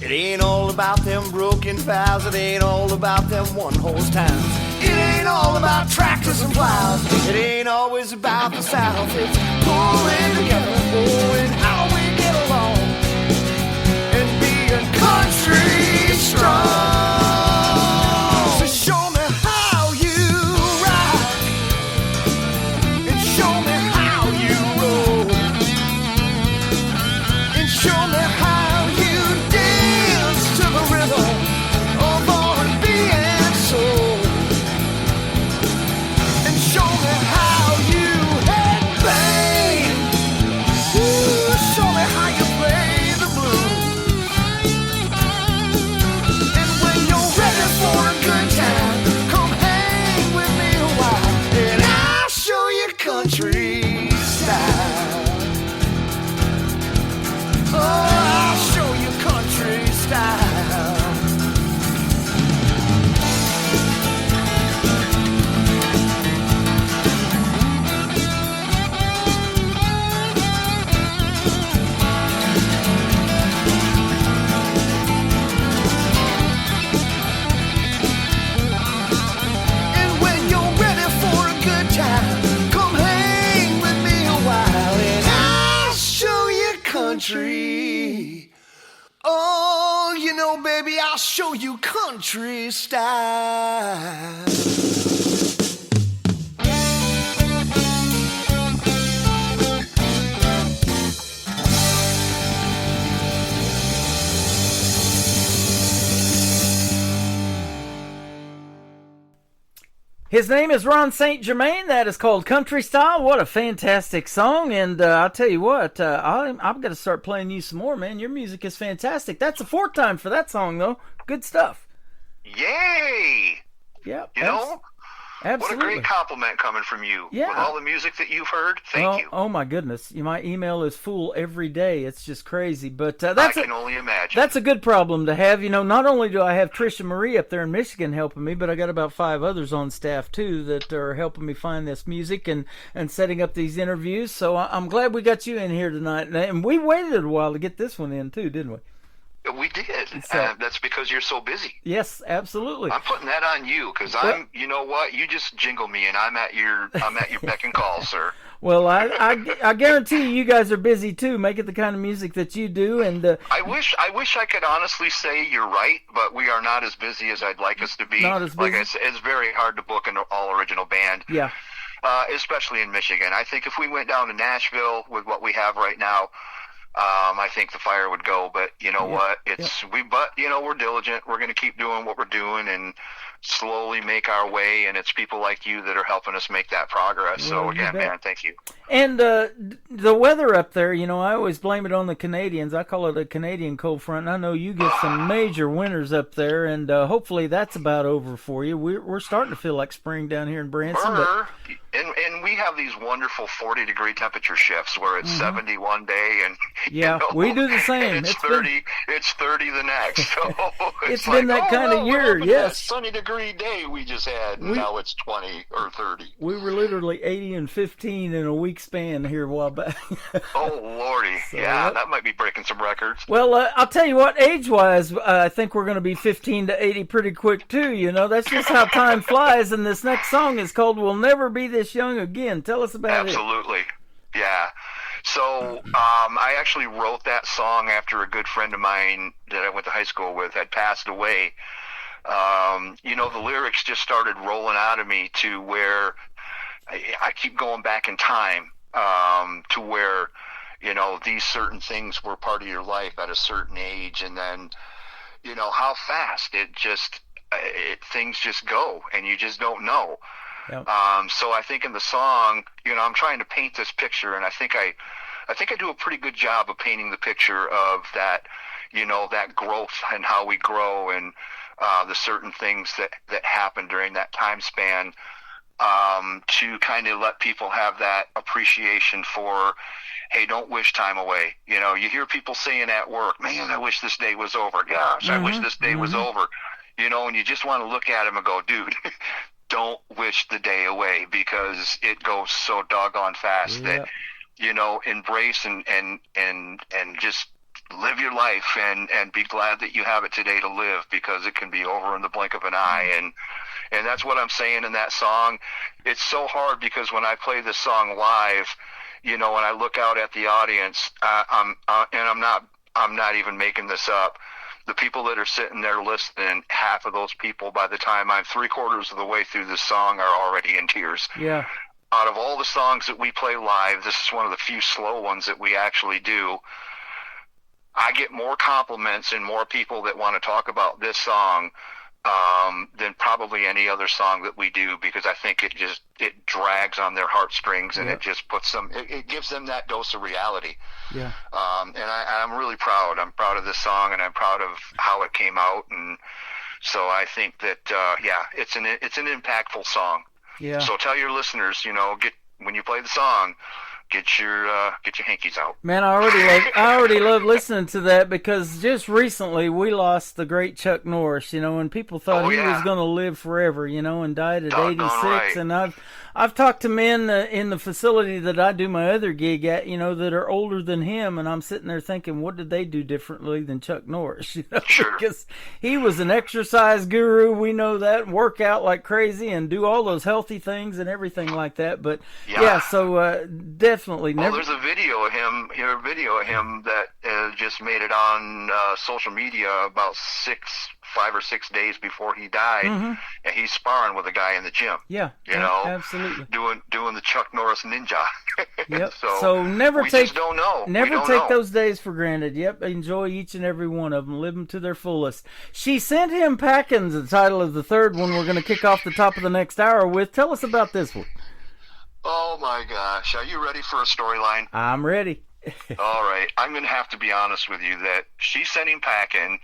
It ain't all about them broken vows, it ain't all about them one-horse towns. It ain't all about tractors and plows, it ain't always about the South. It's pulling together, and how we get along, and being country strong. So show me how you ride, country style. Oh, I'll show you country style. And when you're ready for a good time, come hang with me a while and I'll show you country. Oh, you know, baby, I'll show you country style. His name is Ron St. Germain. That is called Country Style. What a fantastic song. And I'll tell you what, I'm going to start playing you some more, man. Your music is fantastic. That's the fourth time for that song, though. Good stuff. Yay! Yep. You know? Absolutely. What a great compliment coming from you. Yeah. With all the music that you've heard, thank you. Oh, my goodness. My email is full every day. It's just crazy. But I can only imagine. That's a good problem to have. You know, not only do I have Trisha Marie up there in Michigan helping me, but I got about 5 others on staff, too, that are helping me find this music and setting up these interviews. So I'm glad we got you in here tonight. And we waited a while to get this one in, too, didn't we? We did. So, that's because you're so busy. Yes, absolutely. I'm putting that on you because you know what? You just jingle me and I'm at your beck and call, sir. Well, I guarantee you guys are busy too, making the kind of music that you do. And I wish I could honestly say you're right, but we are not as busy as I'd like us to be. Not as busy. Like I said, it's very hard to book an all original band. Yeah. Especially in Michigan. I think if we went down to Nashville with what we have right now, I think the fire would go, but you know what? But you know, we're diligent. We're going to keep doing what we're doing and slowly make our way. And it's people like you that are helping us make that progress. So again, man, thank you. And the weather up there, you know, I always blame it on the Canadians. I call it a Canadian cold front. And I know you get some major winters up there, and hopefully that's about over for you. We're starting to feel like spring down here in Branson. And we have these wonderful 40-degree temperature shifts where it's 70 one day and we do the same. It's 30 the next. So it's been like, that kind of year. Yes, sunny degree day we just had. And now it's 20 or 30. We were literally 80 and 15 in a week span here a while back. Oh lordy, so, that might be breaking some records. Well, I'll tell you what, age-wise, I think we're going to be 15 to 80 pretty quick too. You know, that's just how time flies. And this next song is called "We'll Never Be This Young Again." Tell us about it. Absolutely, yeah. So I actually wrote that song after a good friend of mine that I went to high school with had passed away. You know, the lyrics just started rolling out of me to where I keep going back in time to where, you know, these certain things were part of your life at a certain age, and then, you know, how fast things just go, and you just don't know. Yep. So I think in the song, you know, I'm trying to paint this picture, and I think I do a pretty good job of painting the picture of that, you know, that growth and how we grow, and the certain things that happen during that time span, to kind of let people have that appreciation for, hey, don't wish time away. You know, you hear people saying at work, man, I wish this day was over. Gosh, I wish this day was over. You know, and you just want to look at them and go, dude, don't wish the day away, because it goes so doggone fast that, you know, embrace and just live your life and be glad that you have it today to live, because it can be over in the blink of an eye. And that's what I'm saying in that song. It's so hard because when I play this song live, you know, when I look out at the audience, I'm not even making this up. The people that are sitting there listening, half of those people, by the time I'm 3/4 of the way through this song, are already in tears. Yeah. Out of all the songs that we play live, this is one of the few slow ones that we actually do. I get more compliments and more people that want to talk about this song than probably any other song that we do, because I think it drags on their heartstrings, and it just puts them, it gives them that dose of reality. Yeah. And I'm really proud. I'm proud of this song, and I'm proud of how it came out. And so I think that, it's an impactful song. Yeah. So tell your listeners, you know, when you play the song, get your hankies out. Man, I already love listening to that, because just recently we lost the great Chuck Norris, and people thought he was going to live forever, and died at 86. Right. And I've talked to men in the facility that I do my other gig at, that are older than him, and I'm sitting there thinking, what did they do differently than Chuck Norris? Sure. Because he was an exercise guru, we know that, and work out like crazy and do all those healthy things and everything like that. But so definitely. Well, there's a video of him that just made it on social media about 5 or 6 days before he died, and he's sparring with a guy in the gym. Yeah, absolutely. Doing the Chuck Norris ninja. Yep. So never we take just don't know. Never take those days for granted. Yep. Enjoy each and every one of them. Live them to their fullest. She Sent Him Packin's the title of the third one we're going to kick off the top of the next hour with. Tell us about this one. Oh my gosh, are you ready for a storyline? I'm ready. All right, I'm going to have to be honest with you that She Sent Him Packin'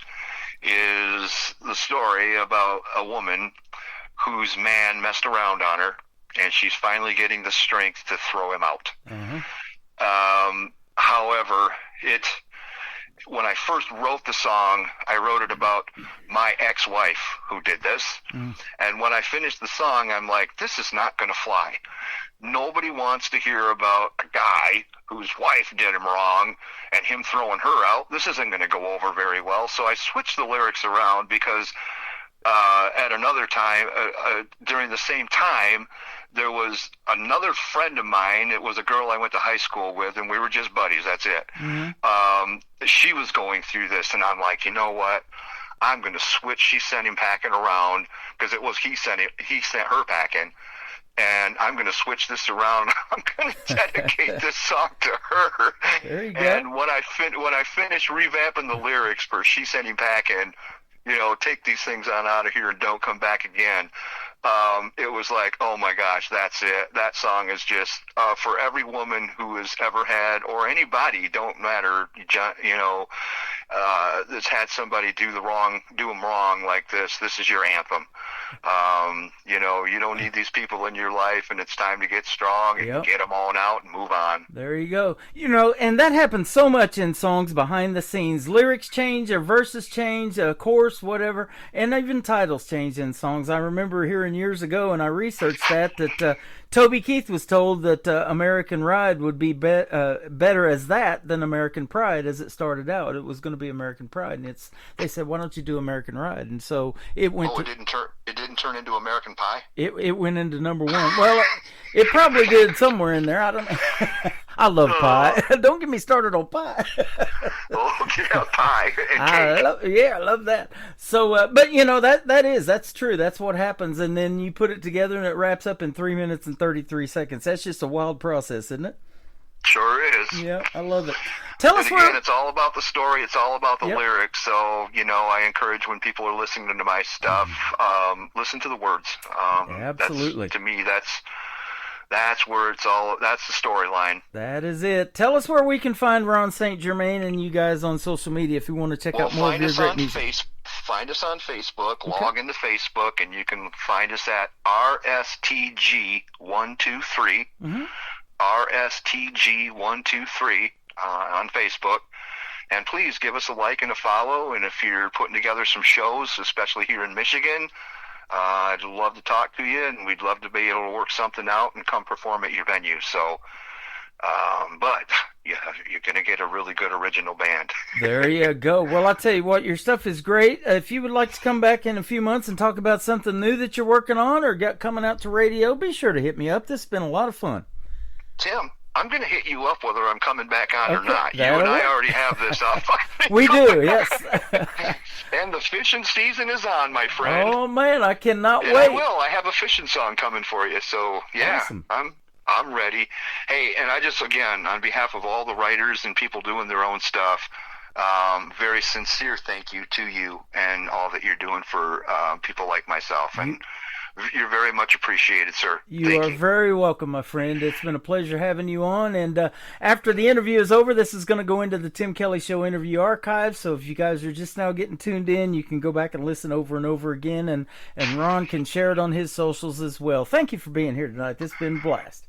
is the story about a woman whose man messed around on her, and she's finally getting the strength to throw him out. However, when I first wrote the song, I wrote it about my ex-wife who did this. And when I finished the song, I'm like, this is not going to fly. Nobody wants to hear about a guy whose wife did him wrong and him throwing her out. This isn't going to go over very well. So I switched the lyrics around because at another time, during the same time, there was another friend of mine. It was a girl I went to high school with, and we were just buddies. That's it. She was going through this, and I'm like, you know what? I'm going to switch She Sent Him Packin' around, because it was he sent her packing. And I'm going to switch this around. I'm going to dedicate this song to her. There you go. And when I finish revamping the lyrics for She Sent Him Packin', take these things on out of here and don't come back again. It was like, oh my gosh, that's it. That song is just for every woman who has ever had, or anybody, don't matter, that's had somebody do them wrong like this. This is your anthem. You don't need these people in your life, and it's time to get strong and get them on out and move on. There you go. And that happens so much in songs behind the scenes. Lyrics change, or verses change, a chorus, whatever, and even titles change in songs. I remember hearing years ago, and I researched that Toby Keith was told that American Ride would be better as that than American Pride as it started out. It was going to be American Pride, and they said, why don't you do American Ride? And so it went. It didn't turn into American Pie. It went into number one. Well, it probably did somewhere in there. I don't know. I love pie. Don't get me started on pie. Pie and cake. I love that. So, but that's true. That's what happens, and then you put it together, and it wraps up in 3 minutes and 33 seconds. That's just a wild process, isn't it? Sure is. Yeah, I love it. Tell us again, it's all about the story. It's all about the lyrics. So, I encourage when people are listening to my stuff, listen to the words. Absolutely. To me, that's where it's all. That's the storyline. That is it. Tell us where we can find Ron St. Germain and you guys on social media if you want to check out more of your great music. Find us on Facebook. Okay. Log into Facebook, and you can find us at RSTG123. RSTG123 on Facebook. And please give us a like and a follow. And if you're putting together some shows, especially here in Michigan, I'd love to talk to you, and we'd love to be able to work something out and come perform at your venue. So, but you're going to get a really good original band. There you go. Well, I'll tell you what, your stuff is great. If you would like to come back in a few months and talk about something new that you're working on or got coming out to radio, be sure to hit me up. This has been a lot of fun. Tim, I'm going to hit you up whether I'm coming back on or not. You and I already have this up. We do, yes. And the fishing season is on, my friend. Oh, man, I cannot wait. I will. I have a fishing song coming for you. So, yeah, awesome. I'm ready. Hey, and I just, again, on behalf of all the writers and people doing their own stuff, very sincere thank you to you and all that you're doing for people like myself. And you're very much appreciated, sir. You are very welcome, my friend. It's been a pleasure having you on. And after the interview is over, this is going to go into the Tim Kelly Show interview archive. So if you guys are just now getting tuned in, you can go back and listen over and over again. And Ron can share it on his socials as well. Thank you for being here tonight. This has been a blast.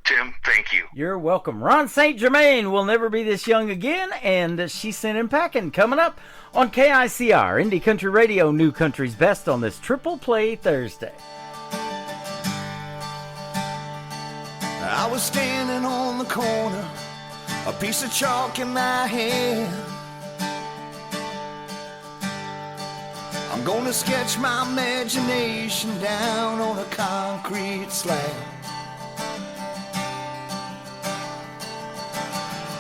Tim, thank you. You're welcome. Ron St. Germain will never be this young again, and she sent him packing. Coming up on KICR, Indie Country Radio, New Country's Best on this Triple Play Thursday. I was standing on the corner, a piece of chalk in my hand. I'm gonna sketch my imagination down on a concrete slab.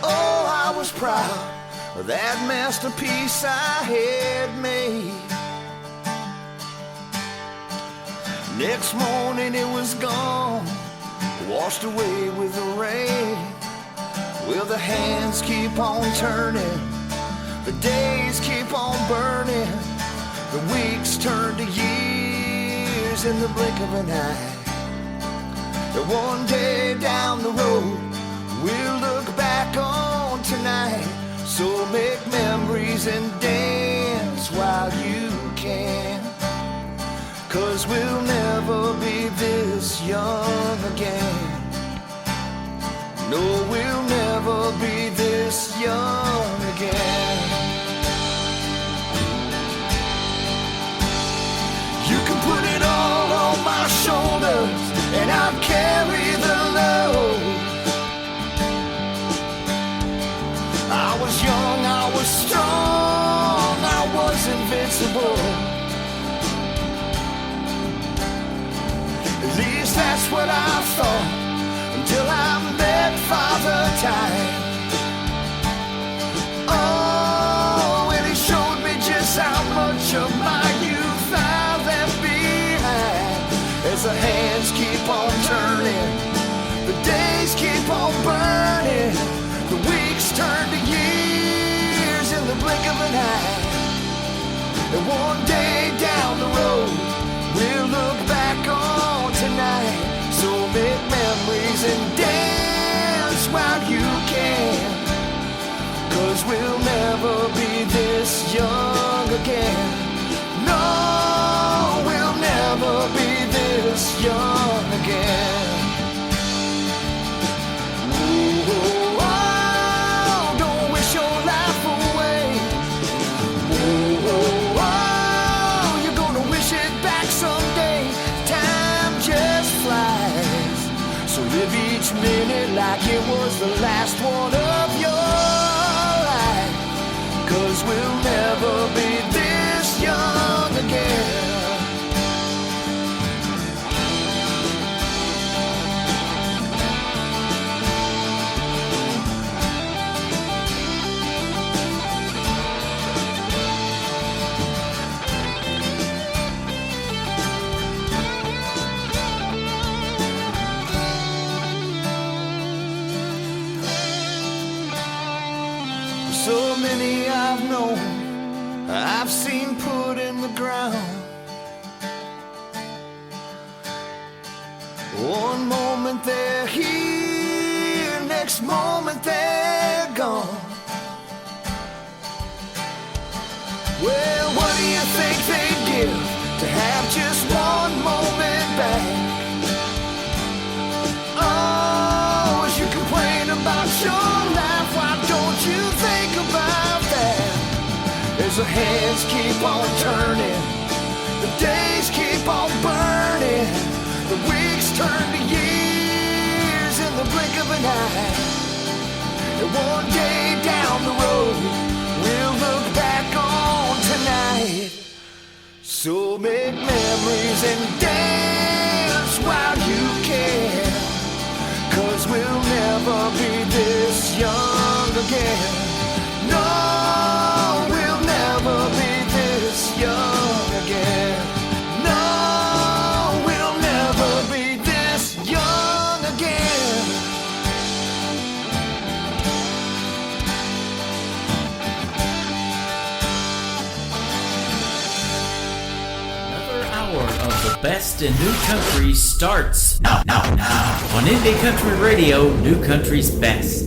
Oh, I was proud of that masterpiece I had made. Next morning it was gone, washed away with the rain. Will the hands keep on turning? The days keep on burning. The weeks turn to years in the blink of an eye. And one day down the road, we'll look back on tonight. So make memories and dance while you can. 'Cause we'll never be this young again. No, we'll never be this young again. You can put it all on my shoulders, and I'll carry the load. I was young, I was strong, I was invincible. At least that's what I thought, until I met Father Time. Oh, and he showed me just how much of my youth I left behind. As the hands keep on turning, the days keep on burning, the weeks turn to years in the blink of an eye. And one day down the road, we'll look back on tonight. So make memories and dance while you can. 'Cause we'll never be this young again. No, we'll never be this young again. Ooh, oh, don't wish your life away. Ooh, oh, you're gonna wish it back someday. Time just flies, so live each minute like it was the last one of your life. 'Cause we'll never be this young again. So many I've known, I've seen put in the ground. One moment they're here, next moment they're gone. Well, what do you think they'd give to have just one moment back? Oh, as you complain about your life, why don't you think about that? As the hands keep on turning, the days keep on burning, the weeks turn to years in the blink of an eye. And one day down the road, we'll look back on tonight. So make memories and dance while you can. 'Cause we'll never be this young again. No, we'll never be this young again. No, we'll never be this young again. Another hour of the best in new country starts now on Indie Country Radio, New Country's Best.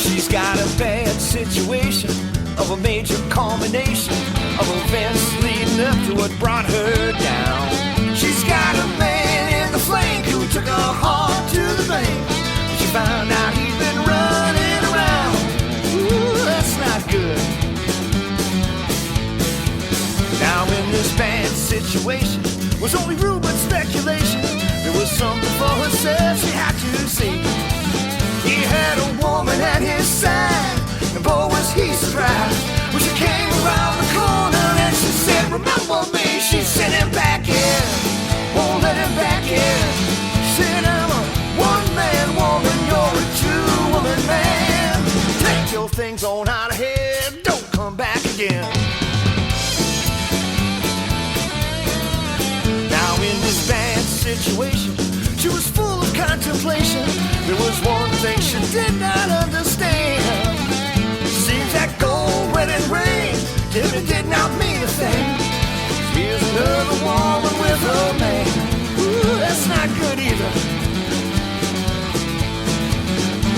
She She's got a bad situation of a major culmination of events leading up to what brought her down. She's got a man in the flank who took her heart to the bank. She found out he'd been running around. Ooh, that's not good. Now in this bad situation was only rumor and speculation. There was something for herself she had to see. He had a woman at his side, and boy was he surprised when she came around the corner and she said, remember me. She sent him back in, won't let him back in. She said, I'm a one-man woman, you're a two-woman man. Take your things on out of here, don't come back again. Now in this bad situation, she was full of contemplation. There was one thing she did not understand. Seems that gold, wedding ring, it did not mean a thing. Here's another woman with a man. Ooh, that's not good either.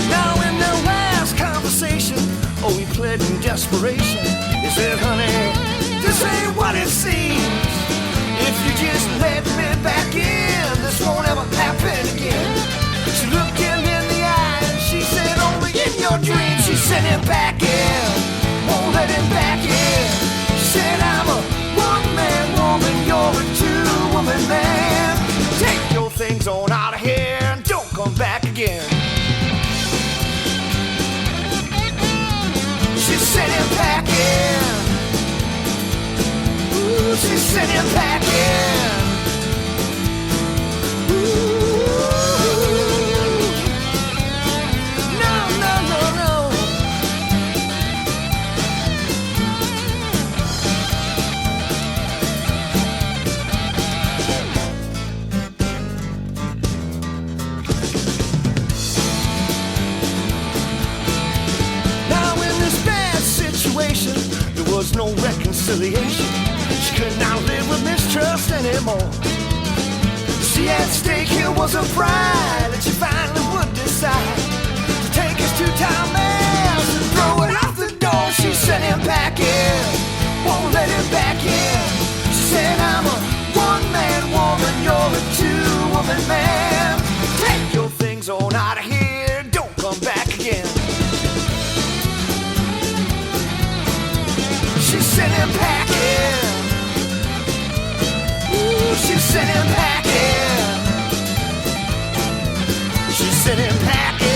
Now in their last conversation, oh, he pled in desperation. He said, honey, this ain't what it seems. If you just let me back in, this won't ever happen again. She looked him in the eye and she said, only in your dreams. She sent him back in, won't let him back in. She said, I'm a one-man woman, you're a two-woman man. Take your things on out of here and don't come back again. She sent him back in. Ooh, she sent him back in. There was no reconciliation. She could not live with mistrust anymore. See, at stake here was her pride, and she finally would decide to take his two-time ass and throw it out the door. She sent him back in, won't let him back in. She said, I'm a one-man woman, you're a two-woman man. Take your things on out of here, don't come back again. She sent him back in. Ooh, she sent him back in. She sent him back in.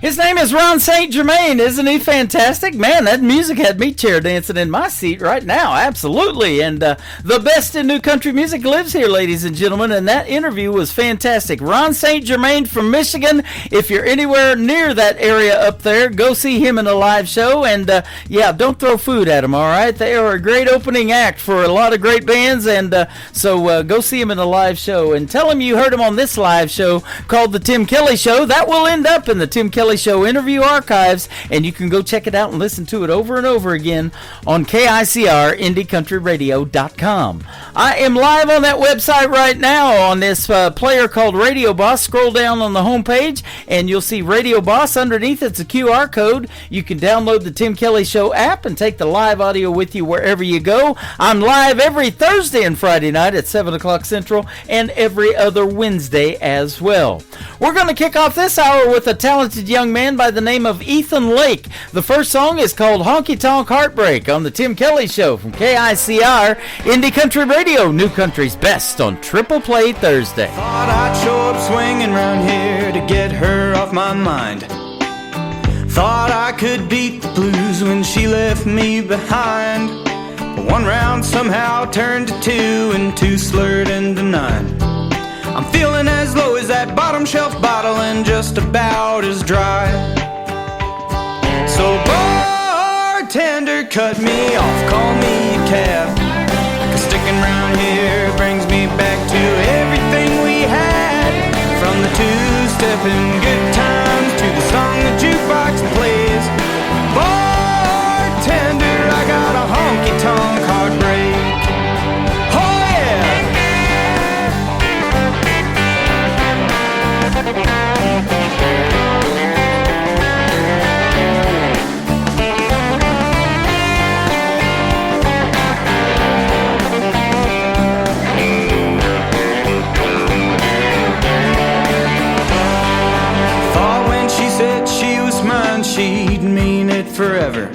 His name is Ron St. Germain. Isn't he fantastic? Man, that music had me chair dancing in my seat right now. Absolutely. And the best in new country music lives here, ladies and gentlemen. And that interview was fantastic. Ron St. Germain from Michigan. If you're anywhere near that area up there, go see him in a live show. And yeah, don't throw food at him, all right? They are a great opening act for a lot of great bands. And so go see him in a live show. And tell him you heard him on this live show called The Tim Kelly Show. That will end up in the Tim Kelly Show interview archives, and you can go check it out and listen to it over and over again on KICR IndieCountryRadio.com. I am live on that website right now on this player called Radio Boss. Scroll down on the homepage and you'll see Radio Boss. Underneath it's a QR code. You can download the Tim Kelly Show app and take the live audio with you wherever you go. I'm live every Thursday and Friday night at 7 o'clock Central and every other Wednesday as well. We're going to kick off this hour with a talented young man by the name of Ethan Lake. The first song is called Honky Tonk Heartbreak on the Tim Kelly Show from KICR Indie Country Radio, New Country's best on Triple Play Thursday. Thought I'd show up swinging round here to get her off my mind. Thought I could beat the blues when she left me behind. But one round somehow turned to two, and two slurred into nine. I'm feeling as low as that bottom shelf bottle and just about as dry. So bartender, cut me off, call me a cab. 'Cause sticking around here brings me back to everything we had. From the two-step and good times to the song the jukebox plays. Bartender, forever.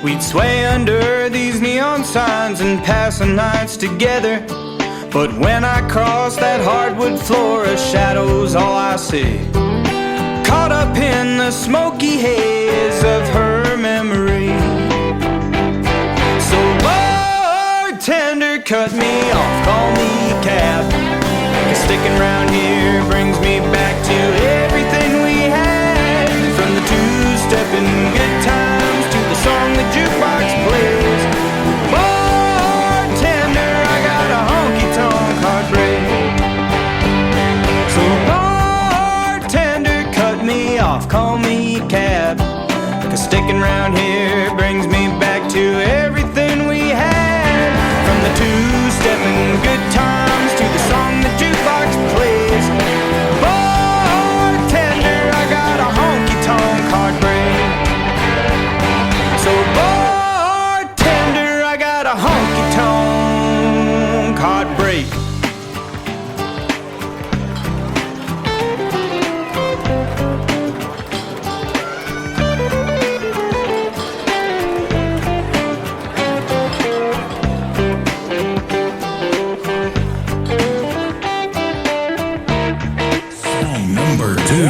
We'd sway under these neon signs and pass the nights together. But when I cross that hardwood floor, a shadow's all I see. Caught up in the smoky haze of her memory. So bartender, cut me off, call me a cab. 'Cause sticking around here brings me back to everything we had. From the two-stepping good times to the song the jukebox plays. Bartender, I got a honky-tonk heartbreak. So bartender, cut me off, call me a cab. 'Cause sticking around here brings me back to everything we had. From the two-stepping good times to the song the jukebox plays. Bartender, I got a honky-tonk heartbreak. So bartender, I got a honky-tonk heartbreak. Song number 2.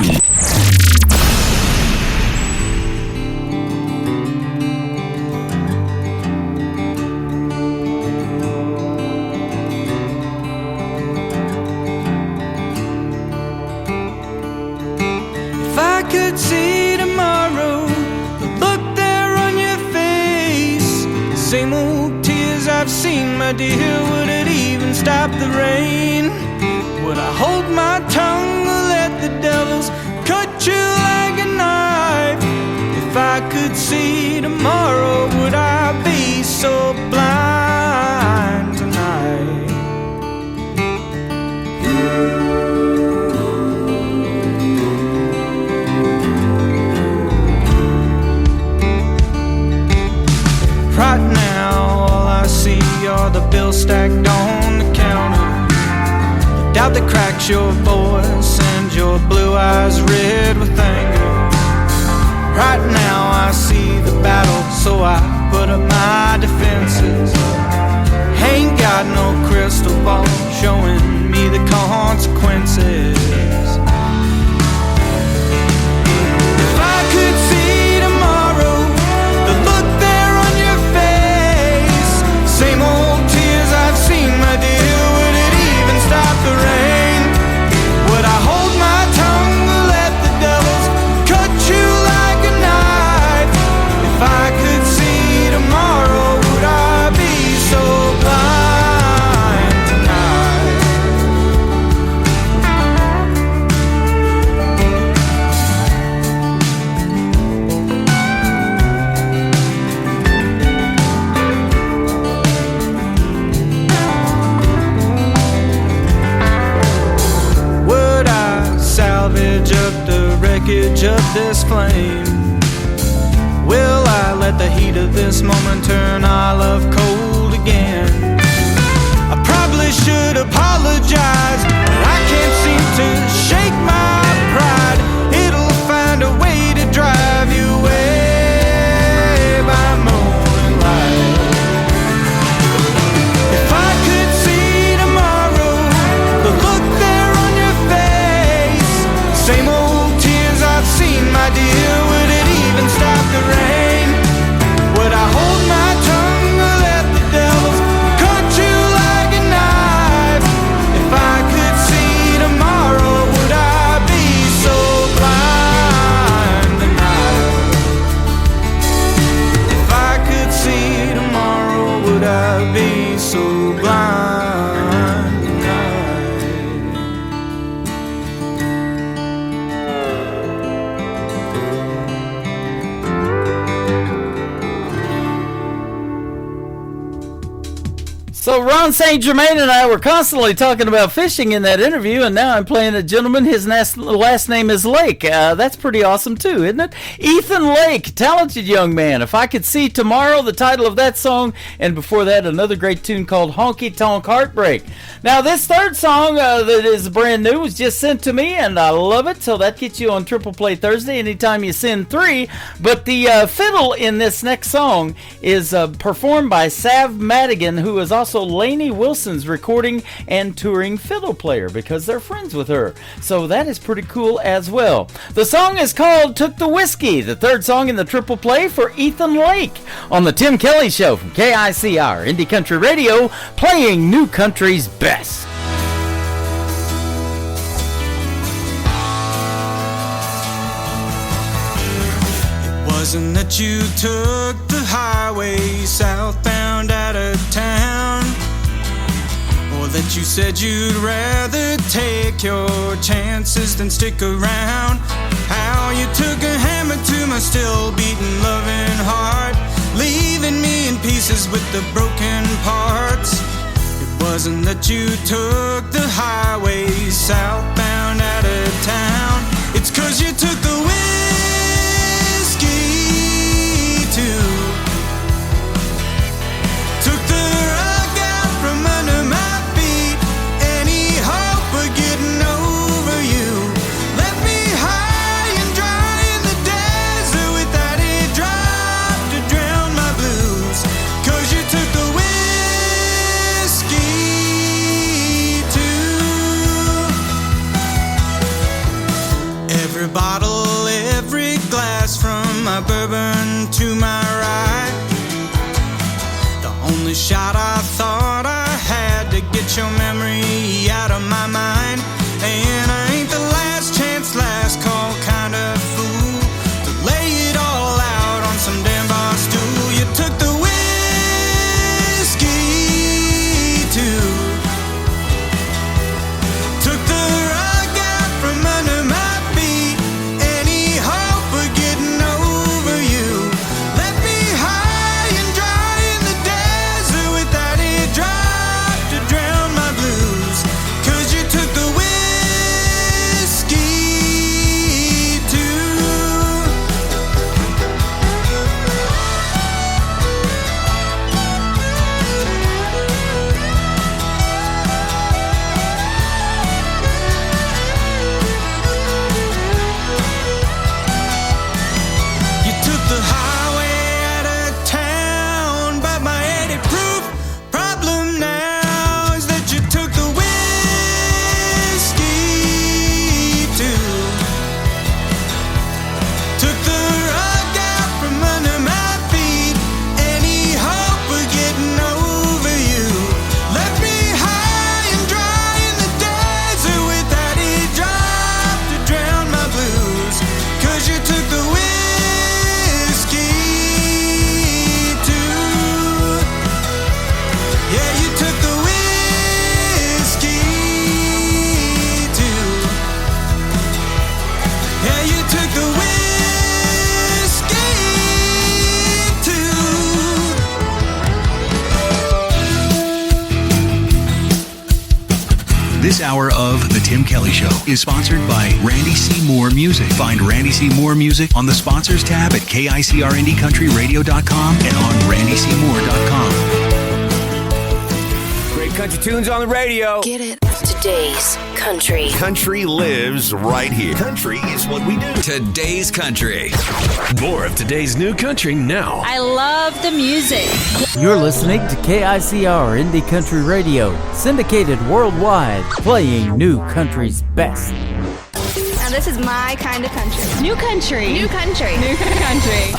If I could see tomorrow, the look there on your face, same old tears I've seen, my dear, would it even stop the rain? Would I hold my tongue or let the devils cut you like a knife? If I could see tomorrow, would I be so blind tonight? Right now, all I see are the bills stacked on the counter. Doubt that cracks your voice and your blue eyes red with anger. Right now, I see the battle, so I put up my defenses. Ain't got no crystal ball showing me the consequences. If I could see tomorrow, the look there on your face, same old tears I've seen, my dear, would it even stop the rain? Would I hold my tongue or let the devils cut you like a knife? If I could see tomorrow, would I be so blind tonight? Would I salvage up the wreckage of this flame? Will I let the heat of this moment turn our love cold again? I probably should apologize, but I can't seem to shake my pride. It'll find a way to drive you away by moonlight. If I could see tomorrow, the look there on your face, same old tears I've seen, my dear, would it even stop the rain? Would I hold my tongue or let So Ron St. Germain and I were constantly talking about fishing in that interview, and now I'm playing a gentleman. His last name is Lake. That's pretty awesome too, isn't it? Ethan Lake, talented young man. If I Could See Tomorrow, the title of that song, and before that, another great tune called Honky Tonk Heartbreak. Now this third song that is brand new was just sent to me, and I love it. So that gets you on Triple Play Thursday anytime you send 3. But the fiddle in this next song is performed by Sav Madigan, who is also Lainey Wilson's recording and touring fiddle player because they're friends with her. So that is pretty cool as well. The song is called Took the Whiskey, the third song in the Triple Play for Ethan Lake on the Tim Kelly Show from KICR Indie Country Radio, playing new country's best. Wasn't that you took the highway southbound out of town, or that you said you'd rather take your chances than stick around? How you took a hammer to my still beating loving heart, leaving me in pieces with the broken parts. It wasn't that you took the highway southbound out of town, it's 'cause you took the took the rug out from under my feet, any hope of getting over you. Left me high and dry in the desert without a drop to drown my blues. 'Cause you took the whiskey too. Every bottle, every glass, from my bourbon to my rye. Only shot I thought I had to get your memory out of my mind. And I ain't the last chance, last call kind of fool to lay it all out on some damn bar stool. You took the whiskey too. Took the rug out from under my feet, any hope of getting over you. Left me high and dry in the without a drop to drown my blues. 'Cause you took the whiskey too. You took the highway out of town, but my 80 proof problem now is that you took the whiskey too. Took the rug out from under my feet, any hope of getting over you. Left me high and dry in the desert without a drop to drown my blues. 'Cause you took the whiskey too. Yeah, you took the whiskey too. Yeah, you took the whiskey too. This hour of The Tim Kelly Show is sponsored by Randy C. Moore Music. Find Randy C. Moore Music on the Sponsors tab at KICRIndieCountryRadio.com and on RandyCMoore.com. Great country tunes on the radio. Get it. Today's country. Country lives right here. Country is what we do. Today's country. More of today's new country now. I love the music. You're listening to KICR Indie Country Radio, syndicated worldwide, playing new country's best. Now this is my kind of country. New country. New country. New country.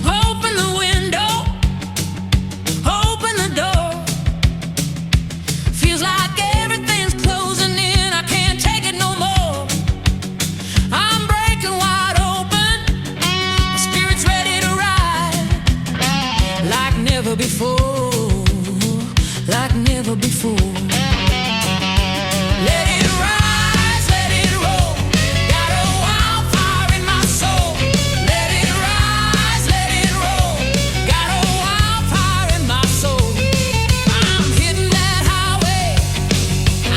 Open the window, open the door. Feels like everything's closing in. I can't never before. Let it rise, let it roll. Got a wildfire in my soul. Let it rise, let it roll. Got a wildfire in my soul. I'm hitting that highway.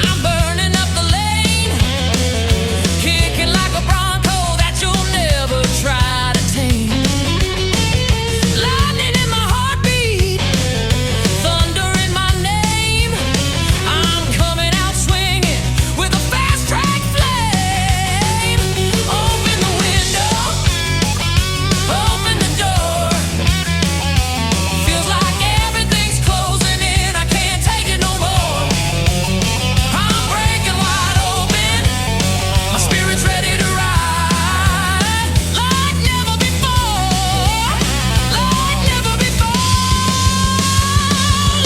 I'm burning up the lane. Kicking like a bronco that you'll never try to tame. Lightning in my heartbeat. Thunder in my name. I'm coming out swinging with a fast track flame. Open the window, open the door. Feels like everything's closing in. I can't take it no more. I'm breaking wide open. My spirit's ready to ride like never before. Like never before.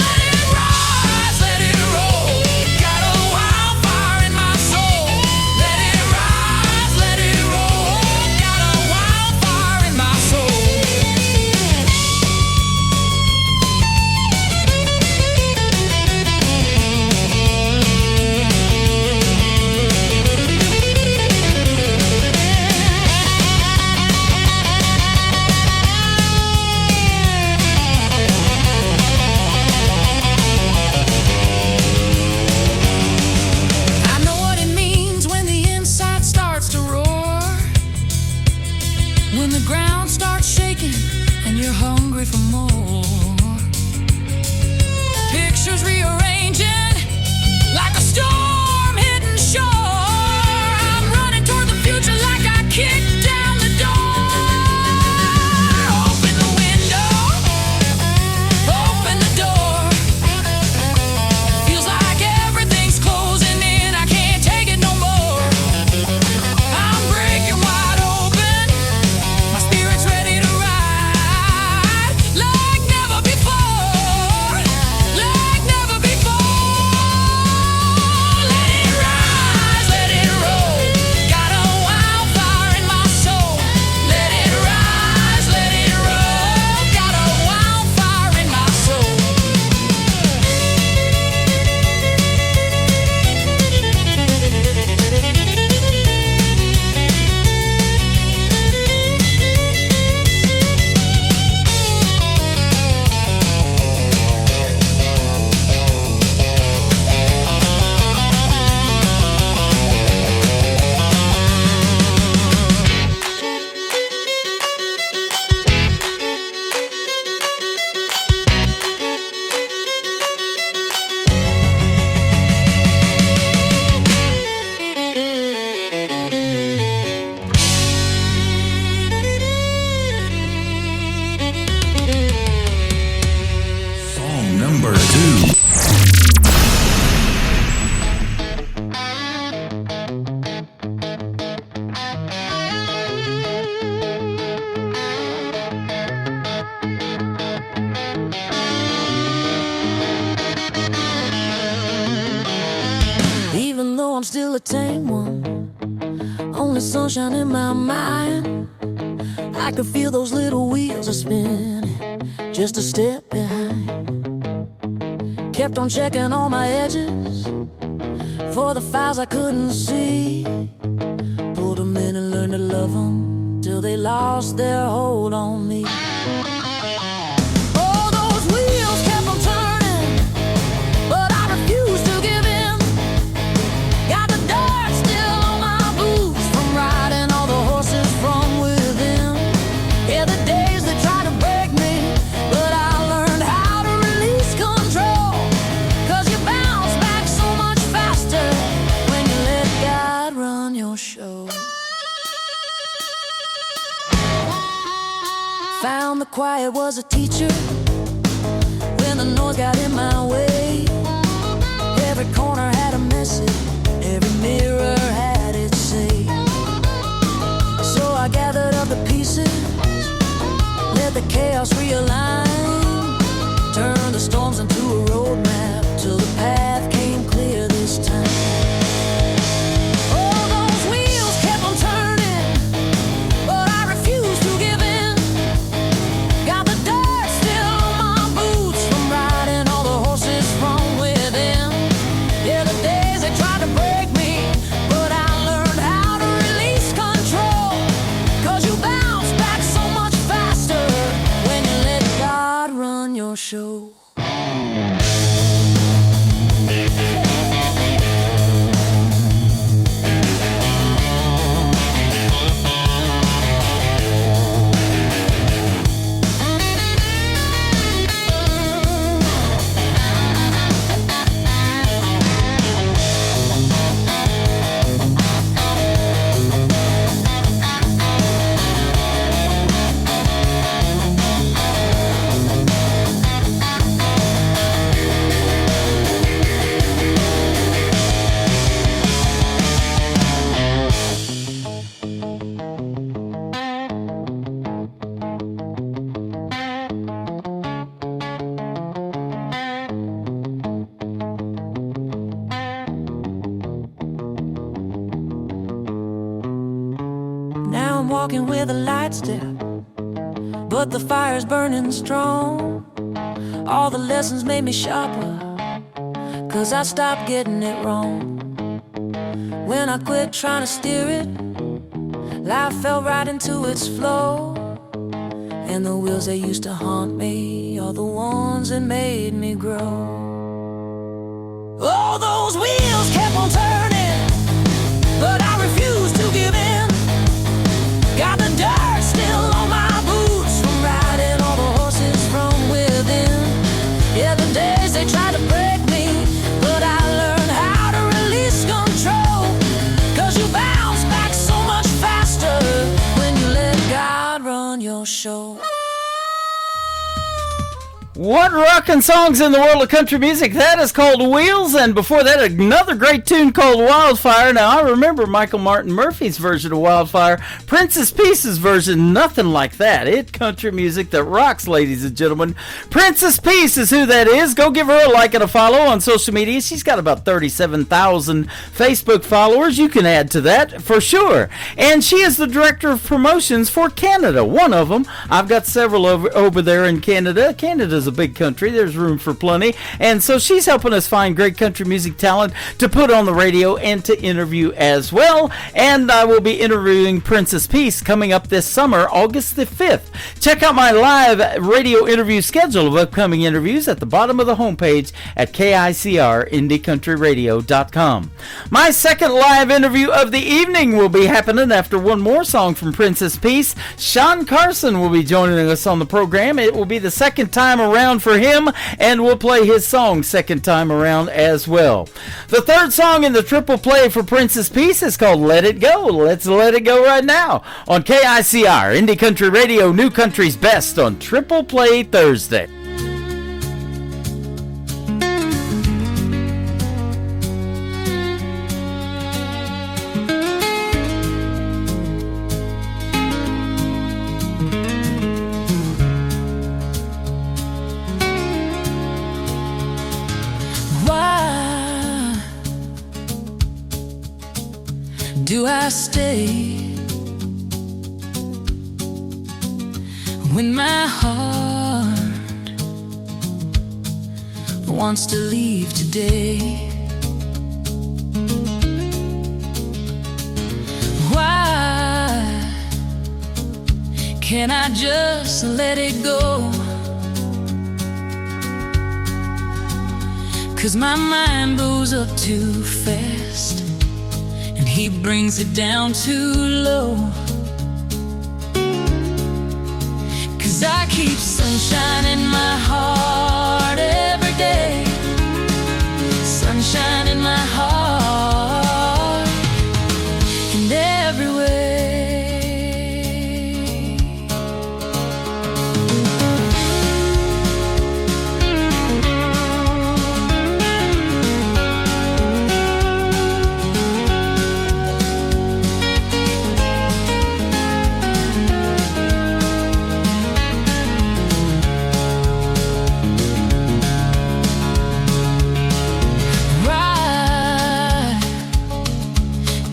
Let it rise, let it roll. Got a wildfire in my soul. Let it rise, let it roll. Got a wildfire in my soul. I know what it means when the inside starts to roar. When the ground starts shaking and you're hungry for more. Pictures rearranging like a storm hitting shore. I'm running toward the future like I kicked down the door. Open the window, open the door. Feels like everything's closing in. I can't take it no more. I'm breaking wide open. My spirit's ready to ride like never before. Like never before. Let it rise, let it roll. Got a wildfire in my soul. Let it rise, let it roll. Got a wildfire in my soul. Song number 2. Even though I'm still a tame one, only sunshine in my mind. I can feel those little wheels are spinning, just a step behind. Kept on checking all my edges for the files I couldn't see. Pulled them in and learned to love them till they lost their hold on me. Oh, those wheels kept on turning, but I refused to give in. Got the dirt still on my boots from riding all the horses from within. Yeah, the days they tried to break me, but I learned how to release control. 'Cause you bounce back so much faster when you let God run your show. Found the quiet was a teacher when the noise got in my way. Every corner had a message, every mirror had its say. So I gathered up the pieces, let the chaos realign, turned the storms into a roadmap till the path came clear this time. Oh, those wheels kept on turning, but I refused to give in. Got the dirt still on my boots from riding all the horses Now I'm walking with a light step, but the fire's burning strong. All the lessons made me sharper, 'cause I stopped getting it wrong. When I quit trying to steer it, life fell right into its flow. And the wheels that used to haunt me are the ones that made me grow. Oh, those wheels kept on turning, but I refused to give in. Got the dirt still on my boots from riding all the horses from within. Yeah, the days they tried to break me, but I learned how to release control. 'Cause you bounce back so much faster when you let God run your show. What rockin' songs in the world of country music? That is called Wheels, and before that, another great tune called Wildfire. Now, I remember Michael Martin Murphey's version of Wildfire. Princess Peace's version, nothing like that. It's country music that rocks, ladies and gentlemen. Princess Peace is who that is. Go give her a like and a follow on social media. She's got about 37,000 Facebook followers. You can add to that for sure. And she is the director of promotions for Canada, one of them. I've got several over there in Canada. Canada's a big country. There's room for plenty. And so she's helping us find great country music talent to put on the radio and to interview as well. And I will be interviewing Princess Peace coming up this summer, August the 5th. Check out my live radio interview schedule of upcoming interviews at the bottom of the homepage at KICRIndieCountryRadio.com. My second live interview of the evening will be happening after one more song from Princess Peace. Sean Carson will be joining us on the program. It will be the second time around for him, and we'll play his song second time around as well. The third song in the triple play for Princess Peace is called Let It Go. Let's let it go right now on KICR, Indie Country Radio, New Country's Best on Triple Play Thursday. Do I stay when my heart wants to leave today? Why can't I just let it go? 'Cause my mind blows up too fast, he brings it down too low. 'Cause I keep sunshine in my heart every day, sunshine in my heart in every way.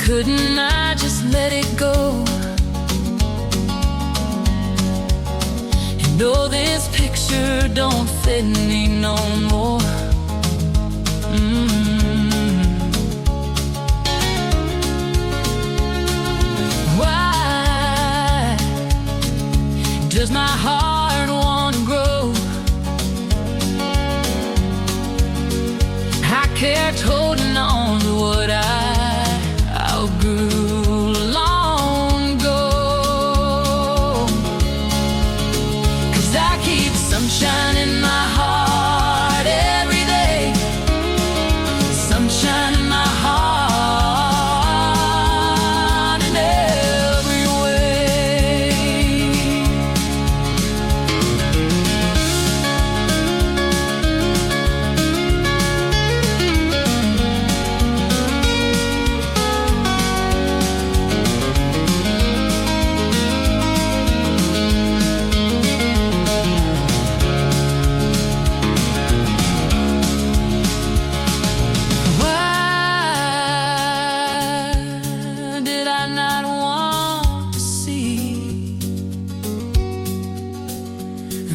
Couldn't I just let it go? And know this picture don't fit me no more. Why does my heart want to grow? I kept holding on to what I grew long ago. 'Cause I keep sunshine in my heart every day, sunshine in my heart in every way.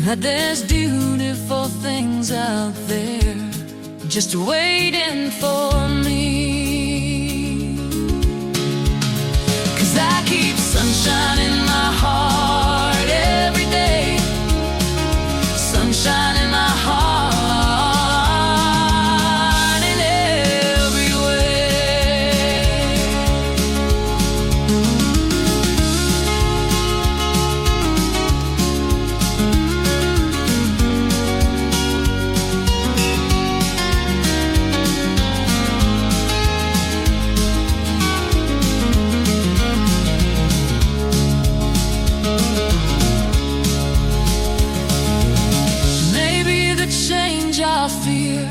that there's beautiful things out there just waiting for me. 'Cause I keep sunshine in my heart every day, sunshine in my heart in every way. Maybe the change I feared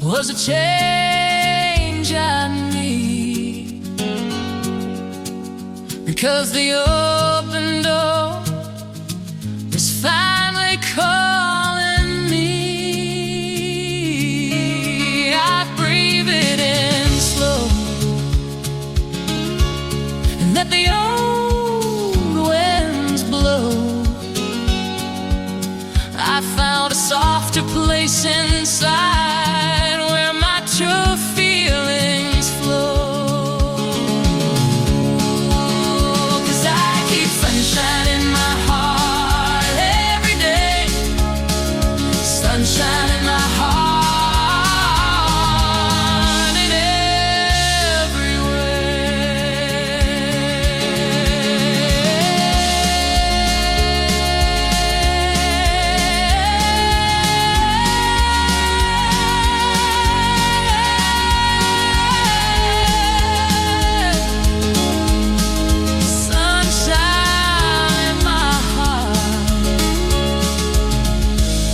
was a change I need, because the open door is finally calling me. I breathe it in slow and let the old winds blow. I found a softer place inside where my true feelings flow. 'Cause I keep sunshine in my heart every day, sunshine in my heart in every sunshine in my heart,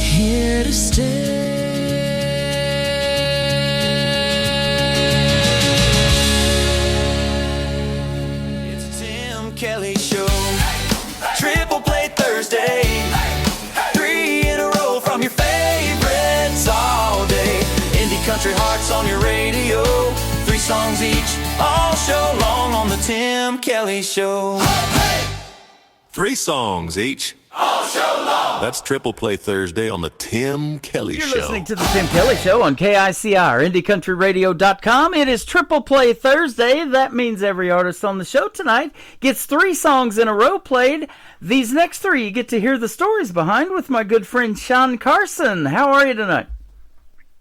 here to stay. It's a Tim Kelly Show. Triple Play Thursday. 3 in a row from your favorites all day. Indie country hearts on your radio. 3 songs each, all show long on the Tim Kelly Show. 3 songs each. All show long. That's Triple Play Thursday on the Tim Kelly You're Show. listening to the Tim Kelly Show on KICR, IndieCountryRadio.com. It is Triple Play Thursday. That means every artist on the show tonight gets 3 songs in a row played. These next 3 you get to hear the stories behind with my good friend Sean Carson. How are you tonight?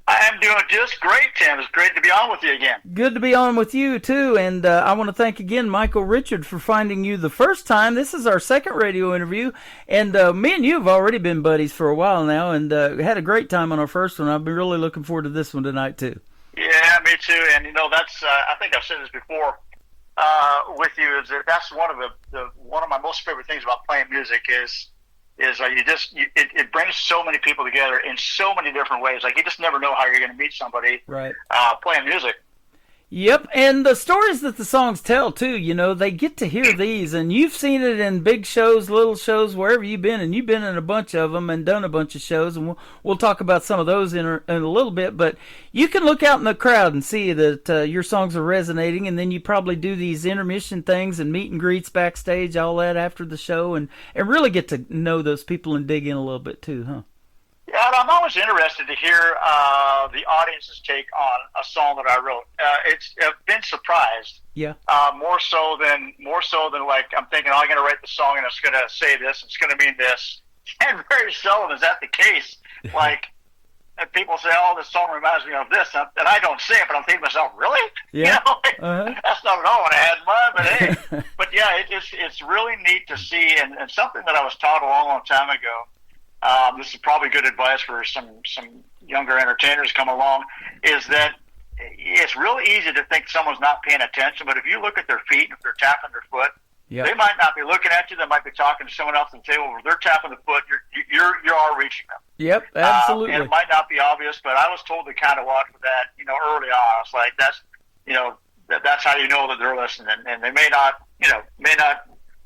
I am doing just great, Tim. It's great to be on with you again. Good to be on with you, too. And I want to thank again Michael Richard for finding you the first time. This is our second radio interview. And me and you have already been buddies for a while now and had a great time on our first one. I've been really looking forward to this one tonight, too. Yeah, me too. And, you know, that's I think I've said this before with you, is that that's one of one of my most favorite things about playing music is it brings so many people together in so many different ways. Like, you just never know how you're going to meet somebody right playing music. Yep, and the stories that the songs tell, too, you know, they get to hear these, and you've seen it in big shows, little shows, wherever you've been, and you've been in a bunch of them and done a bunch of shows, and we'll talk about some of those in a little bit, but you can look out in the crowd and see that your songs are resonating, and then you probably do these intermission things and meet and greets backstage, all that after the show, and really get to know those people and dig in a little bit, too, huh? Yeah, I'm always interested to hear the audience's take on a song that I wrote. I've been surprised. Yeah. More so than like I'm thinking, I'm going to write the song and it's going to say this, it's going to mean this, and very seldom is that the case. Like, people say, "Oh, this song reminds me of this," and I don't say it, but I'm thinking to myself, "Really? Yeah. You know, that's not at all what I had in mind." But hey, but yeah, it's really neat to see, and something that I was taught a long time ago. This is probably good advice for some younger entertainers come along, is that it's really easy to think someone's not paying attention, but if you look at their feet, if they're tapping their foot, yep. They might not be looking at you. They might be talking to someone else and say, well, they're tapping the foot. You are reaching them. Yep, absolutely. And it might not be obvious, but I was told to kind of watch for that, early on. I was like, that's how you know that they're listening, and they may not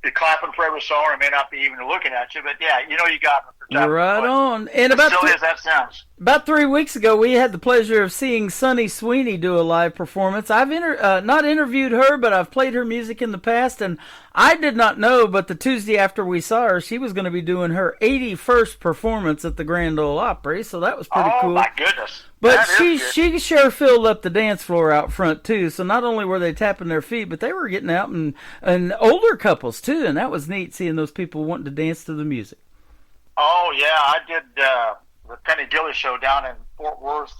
be clapping for every song, or may not be even looking at you, but yeah, you got them if Right on. And as silly as that sounds. About 3 weeks ago, we had the pleasure of seeing Sunny Sweeney do a live performance. I've not interviewed her, but I've played her music in the past, and I did not know, but the Tuesday after we saw her, she was going to be doing her 81st performance at the Grand Ole Opry, so that was pretty cool. Oh, my goodness. But she sure filled up the dance floor out front, too, so not only were they tapping their feet, but they were getting out, and older couples, too, and that was neat, seeing those people wanting to dance to the music. Oh, yeah, I did the Penny Gilly show down in Fort Worth,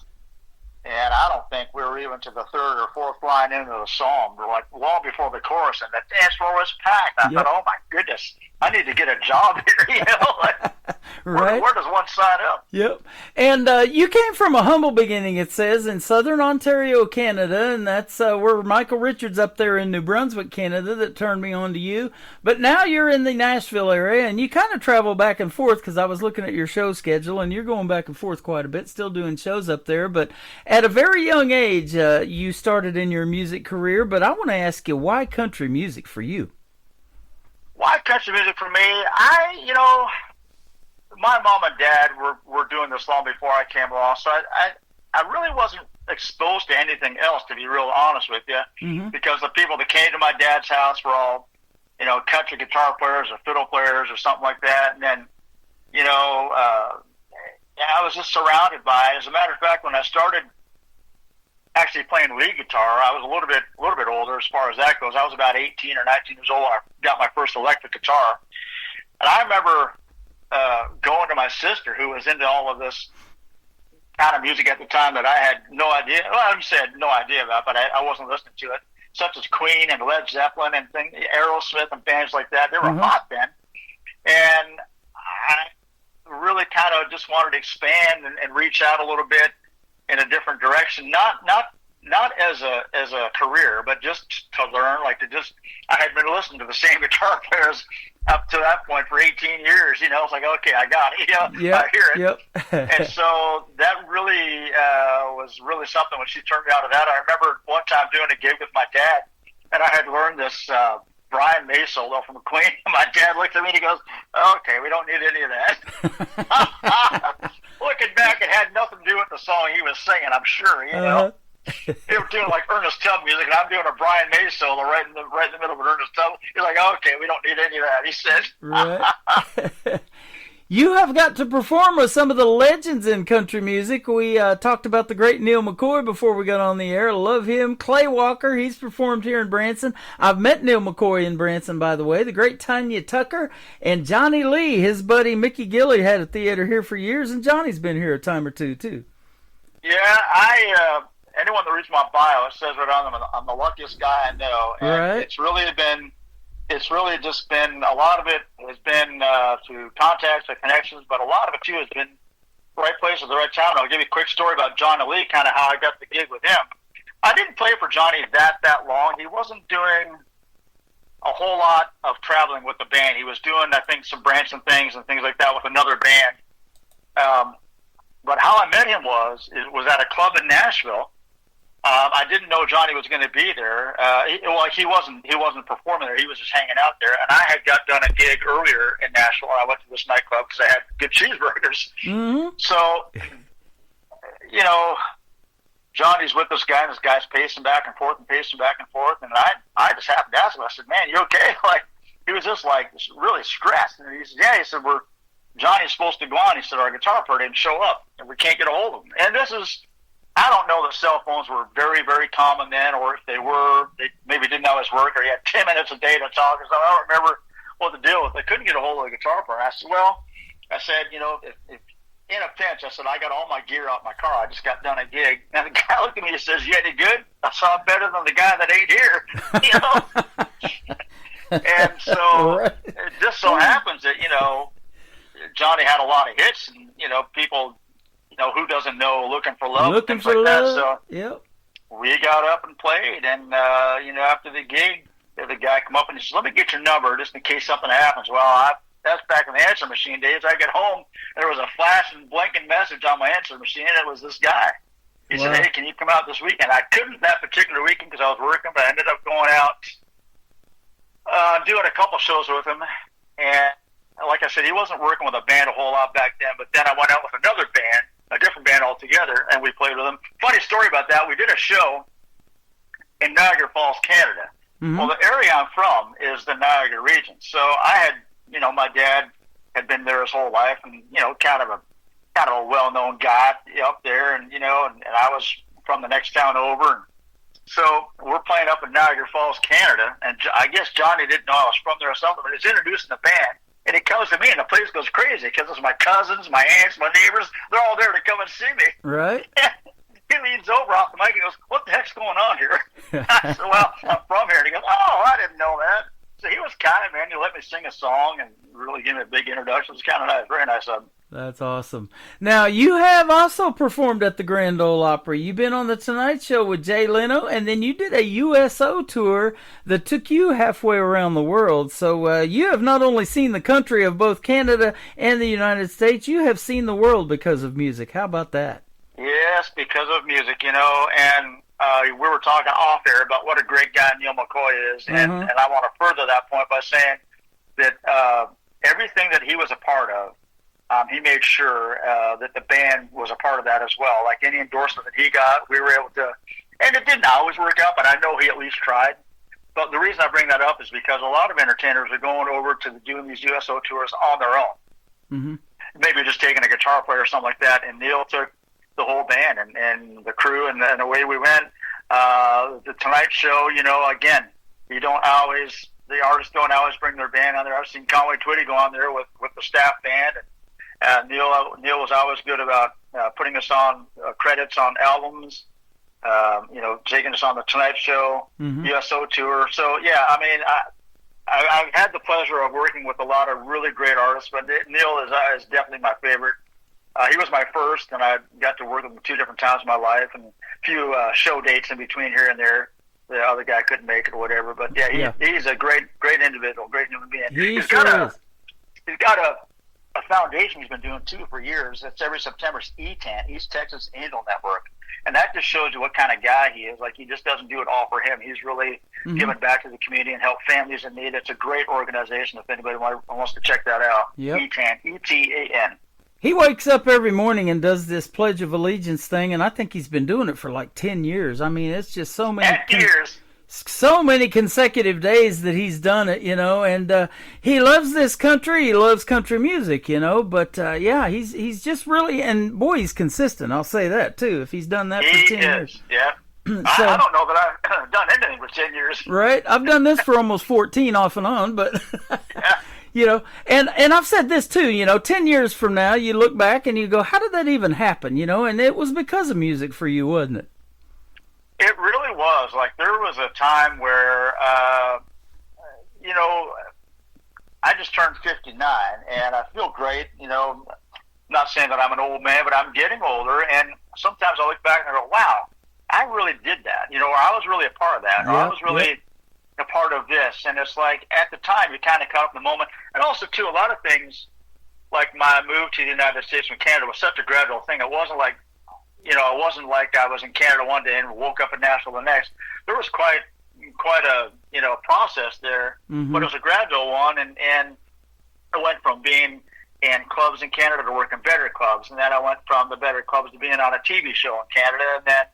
and I don't think we were even to the third or fourth line into the song. We're like long before the chorus, and the dance floor was packed. I thought, oh my goodness, I need to get a job here. You know, like, right? Where does one sign up? Yep. And you came from a humble beginning, it says, in southern Ontario, Canada, and that's where Michael Richards up there in New Brunswick, Canada, that turned me on to you. But now you're in the Nashville area, and you kind of travel back and forth, because I was looking at your show schedule, and you're going back and forth quite a bit, still doing shows up there. But at a very young age, you started in your music career, but I want to ask you, why country music for you? Why country music for me? My mom and dad were doing this long before I came along, so I really wasn't exposed to anything else, to be real honest with you, because the people that came to my dad's house were all, country guitar players or fiddle players or something like that, and then, I was just surrounded by it. As a matter of fact, when I started actually playing lead guitar, I was a little bit older as far as that goes. I was about 18 or 19 years old when I got my first electric guitar. And I remember going to my sister, who was into all of this kind of music at the time that I had no idea. Well, I wouldn't say I had no idea about, but I wasn't listening to it, such as Queen and Led Zeppelin and things, Aerosmith and bands like that. They were hot then. And I really kind of just wanted to expand and reach out a little bit in a different direction, not as a career, but just to learn. I had been listening to the same guitar players up to that point for 18 years. It's like, okay, I got it. I hear it. Yep. And so that really was really something when she turned me out of that. I remember one time doing a gig with my dad, and I had learned this Brian May solo from Queen. My dad looked at me and he goes, okay, we don't need any of that. Looking back, it had nothing to do with the song he was singing, I'm sure, They were doing like Ernest Tubb music, and I'm doing a Brian May solo right in the middle of an Ernest Tubb. He's like, okay, we don't need any of that, he said. Right. You have got to perform with some of the legends in country music. We talked about the great Neil McCoy before we got on the air. Love him. Clay Walker, he's performed here in Branson. I've met Neil McCoy in Branson, by the way. The great Tanya Tucker and Johnny Lee. His buddy Mickey Gilly had a theater here for years, and Johnny's been here a time or two, too. Yeah, anyone that reads my bio, it says right on them, I'm the luckiest guy I know. And right. It's really just been, a lot of it has been through contacts and connections, but a lot of it too has been the right place at the right time. I'll give you a quick story about Johnny Lee, kind of how I got the gig with him. I didn't play for Johnny that long. He wasn't doing a whole lot of traveling with the band. He was doing, I think, some Branson things and things like that with another band. But how I met him was at a club in Nashville. I didn't know Johnny was going to be there. He wasn't performing there. He was just hanging out there. And I had done a gig earlier in Nashville. I went to this nightclub because I had good cheeseburgers. Mm-hmm. So, Johnny's with this guy, and this guy's pacing back and forth. And I just happened to ask him. I said, "Man, you okay?" Like, he was just like really stressed. And he said, "Yeah." He said, Johnny's supposed to go on. He said, "Our guitar player didn't show up, and we can't get a hold of him." And this is, I don't know that cell phones were very, very common then, or if they were, they maybe didn't always work, or he had 10 minutes a day to talk. So I don't remember what the deal was. They couldn't get a hold of the guitar player. I said, if in a pinch, I said, I got all my gear out in my car. I just got done a gig. And the guy looked at me and says, "You any good?" I said, "I'm better than the guy that ain't here." And so it just so happens that, Johnny had a lot of hits, and, people, who doesn't know Looking for Love, Looking things for like love. that. So yep. We got up and played, and, after the gig, the guy come up and he said, "Let me get your number just in case something happens." Well, that's back in the answer machine days. I get home, there was a flashing, blinking message on my answer machine, and it was this guy. He said, "Hey, can you come out this weekend?" I couldn't that particular weekend because I was working, but I ended up going out doing a couple shows with him. And like I said, he wasn't working with a band a whole lot back then, but then I went out with another band, a different band altogether, and we played with them. Funny story about that, we did a show in Niagara Falls, Canada. Mm-hmm. Well, the area I'm from is the Niagara region. So I had, my dad had been there his whole life, and, kind of a well-known guy up there, and, and I was from the next town over. And so we're playing up in Niagara Falls, Canada, and I guess Johnny didn't know I was from there or something, but he's introducing the band. And he comes to me, and the place goes crazy because it's my cousins, my aunts, my neighbors. They're all there to come and see me. Right. He leans over off the mic and goes, "What the heck's going on here?" I said, "Well, I'm from here." And he goes, "Oh, I didn't know that." So he was kind of, man, he let me sing a song and really give me a big introduction. It was kind of nice, very nice of him. That's awesome. Now, you have also performed at the Grand Ole Opry. You've been on The Tonight Show with Jay Leno, and then you did a USO tour that took you halfway around the world. So you have not only seen the country of both Canada and the United States, you have seen the world because of music. How about that? Yes, because of music, and we were talking off air about what a great guy Neil McCoy is, and I want to further that point by saying that everything that he was a part of, he made sure that the band was a part of that as well. Like any endorsement that he got, we were able to, and it didn't always work out, but I know he at least tried. But the reason I bring that up is because a lot of entertainers are going over to doing these USO tours on their own. Mm-hmm. Maybe just taking a guitar player or something like that, and Neil took the whole band and the crew, and away we went. The Tonight Show, again, the artists don't always bring their band on there. I've seen Conway Twitty go on there with the staff band, and Neil was always good about putting us on credits on albums, taking us on the Tonight Show, USO tour. So, yeah, I mean, I've had the pleasure of working with a lot of really great artists, but Neil is definitely my favorite. He was my first, and I got to work with him 2 different times in my life, and a few show dates in between here and there. The other guy couldn't make it or whatever, but he's a great individual, great human being. He's got a foundation he's been doing too for years. It's every September. It's ETAN, East Texas Angel Network, and that just shows you what kind of guy he is. Like, he just doesn't do it all for him. He's really giving back to the community and help families in need. It's a great organization. If anybody wants to check that out, ETAN, ETAN. He wakes up every morning and does this Pledge of Allegiance thing, and I think he's been doing it for like 10 years. I mean, it's just so many consecutive days that he's done it, and he loves this country. He loves country music, but he's just really, and boy, he's consistent. I'll say that too. If he's done that for 10 years. Yeah. So, I don't know that I've done anything for 10 years. Right. I've done this for almost 14 off and on, but and I've said this too, 10 years from now, you look back and you go, how did that even happen? And it was because of music for you, wasn't it? It really was. Like, there was a time where, I just turned 59 and I feel great, not saying that I'm an old man, but I'm getting older, and sometimes I look back and I go, wow, I really did that, or I was really a part of that, or I was really a part of this. And it's like, at the time, you kind of caught up in the moment. And also, too, a lot of things, like my move to the United States from Canada was such a gradual thing. It wasn't like, it wasn't like I was in Canada one day and woke up in Nashville the next. There was quite a, process there, but it was a gradual one. And I went from being in clubs in Canada to working better clubs. And then I went from the better clubs to being on a TV show in Canada. And then,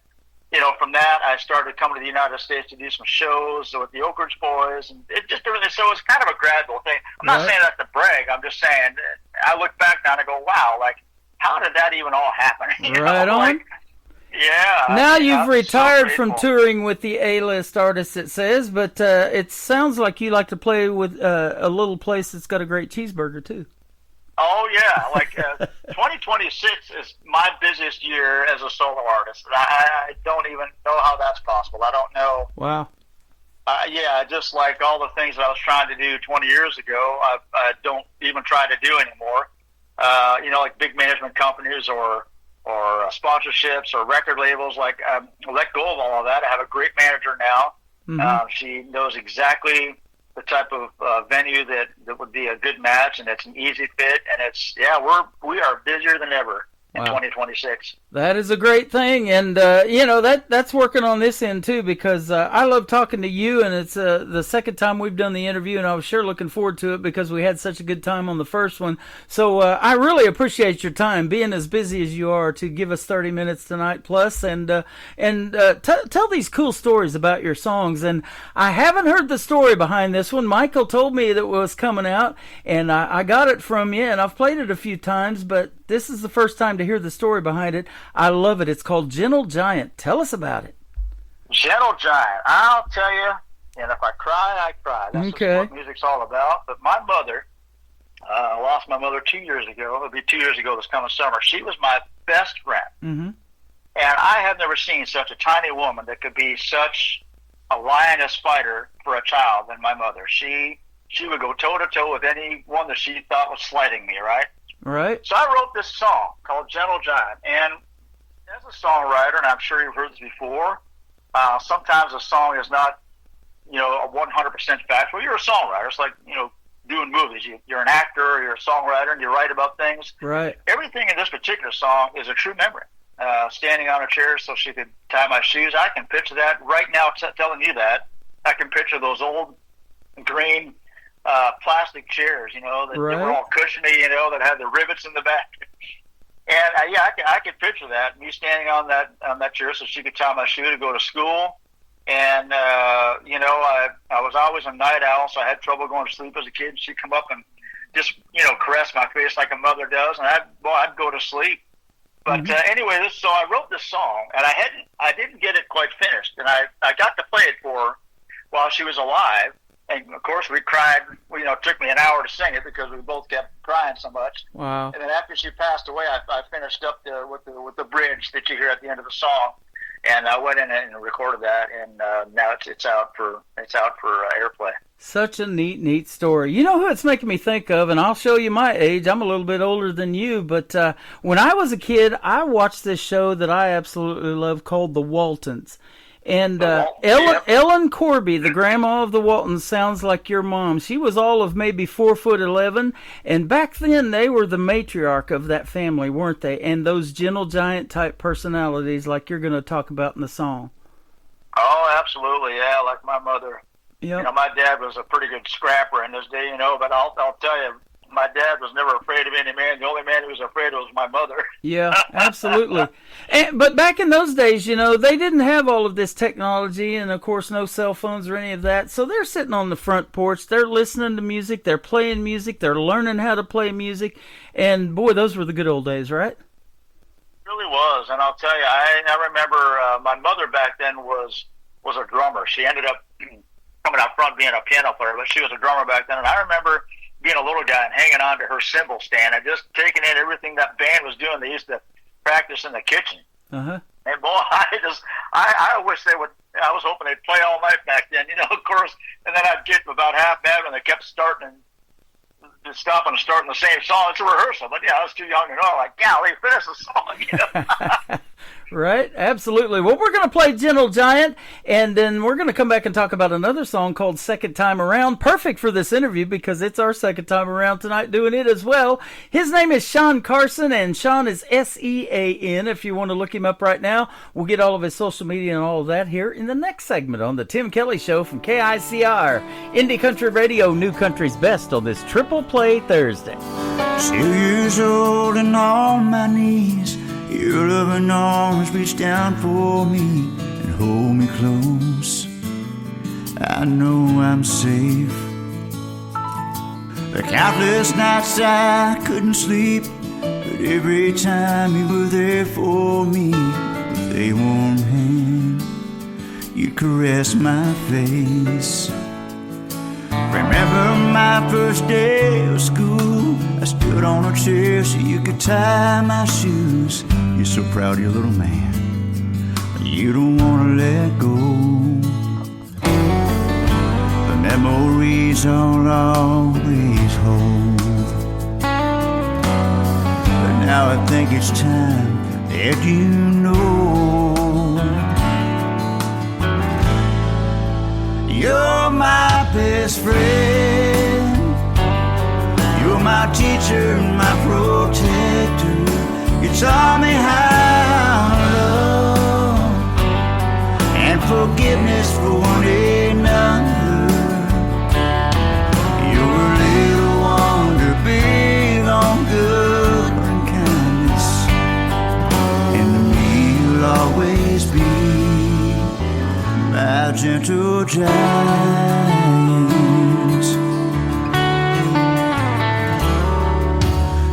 from that, I started coming to the United States to do some shows with the Oak Ridge Boys, and it just really, so it was kind of a gradual thing. I'm not saying that to brag. I'm just saying, I look back now and I go, wow, like, how did that even all happen? Right on. Like, yeah. Now you've retired from touring with the A-list artists, it says, but it sounds like you like to play with a little place that's got a great cheeseburger, too. Oh, yeah. Like, 2026 is my busiest year as a solo artist. I don't even know how that's possible. I don't know. Wow. Just like all the things that I was trying to do 20 years ago, I don't even try to do anymore. Like big management companies or sponsorships or record labels. Like, I let go of all of that. I have a great manager now. She knows exactly the type of venue that would be a good match, and it's an easy fit, and we are busier than ever in 2026. That is a great thing, and that's working on this end too, because I love talking to you, and it's the second time we've done the interview, and I was sure looking forward to it because we had such a good time on the first one. So I really appreciate your time, being as busy as you are, to give us 30 minutes tonight plus, and tell these cool stories about your songs. And I haven't heard the story behind this one. Michael told me that it was coming out, and I got it from you, and I've played it a few times, but this is the first time to hear the story behind it. I love it. It's called Gentle Giant. Tell us about it. Gentle Giant. I'll tell you, and if I cry, I cry. That's Okay. what music's all about. But my mother, I lost my mother 2 years ago. It'll be 2 years ago this coming summer. She was my best friend. Mm-hmm. And I have never seen such a tiny woman that could be such a lioness fighter for a child than my mother. She would go toe-to-toe with anyone that she thought was slighting me, right? Right. So I wrote this song called Gentle Giant. And as a songwriter, and I'm sure you've heard this before, sometimes a song is not, a 100% factual. You're a songwriter. It's like, doing movies. You're an actor, you're a songwriter, and you write about things. Right. Everything in this particular song is a true memory. Standing on a chair so she could tie my shoes. I can picture that right now, telling you that. I can picture those old green plastic chairs, that they were all cushiony, that had the rivets in the back. And I could picture that, me standing on that chair so she could tie my shoe to go to school. And I was always a night owl, so I had trouble going to sleep as a kid. She'd come up and just caress my face like a mother does, and I'd go to sleep. But anyway, so I wrote this song, and I didn't get it quite finished, and I got to play it for her while she was alive. And of course, we cried. It took me an hour to sing it because we both kept crying so much. Wow! And then after she passed away, I finished up with the bridge that you hear at the end of the song, and I went in and recorded that, and now it's out for airplay. Such a neat story. You know who it's making me think of, and I'll show you my age. I'm a little bit older than you, but when I was a kid, I watched this show that I absolutely love called The Waltons. And Ellen Corby, the grandma of the Waltons, sounds like your mom. She was all of maybe 4'11", and back then they were the matriarch of that family, weren't they? And those Gentle Giant type personalities, like you're going to talk about in the song. Oh, absolutely, yeah. Like my mother. Yep. My dad was a pretty good scrapper in his day, but I'll tell you, my dad was never afraid of any man. The only man who was afraid was my mother. Yeah, absolutely. But back in those days, they didn't have all of this technology and, of course, no cell phones or any of that. So they're sitting on the front porch. They're listening to music. They're playing music. They're learning how to play music. And, boy, those were the good old days, right? It really was. And I'll tell you, I remember my mother back then was a drummer. She ended up coming out front being a piano player, but she was a drummer back then. And I remember being a little guy and hanging on to her cymbal stand and just taking in everything that band was doing. They used to practice in the kitchen. Uh-huh. And boy, I wish they would. I was hoping they'd play all night back then, of course. And then I'd get about half bad when they kept stopping and starting the same song. It's a rehearsal, but I was too young to know. Like, golly, finish the song. Right, absolutely. Well, we're going to play Gentle Giant, and then we're going to come back and talk about another song called Second Time Around. Perfect for this interview because it's our second time around tonight doing it as well. His name is Sean Carson, and Sean is S-E-A-N if you want to look him up right now. We'll get all of his social media and all of that here in the next segment on The Tim Kelly Show from KICR. Indie Country Radio, New Country's Best on this Triple Play Thursday. 2 years old and on my knees, your loving arms reach down for me and hold me close. I know I'm safe. The countless nights I couldn't sleep, but every time you were there for me, with a warm hand, you caressed my face. Remember my first day of school, I stood on a chair so you could tie my shoes. You're so proud of your little man, you don't want to let go. The memories I'll always hold, but now I think it's time that you know. You're my best friend, you're my teacher and my protector. You taught me how forgiveness for one another. You're a little wonder, big on good and kindness, and to me you'll always be my gentle giant.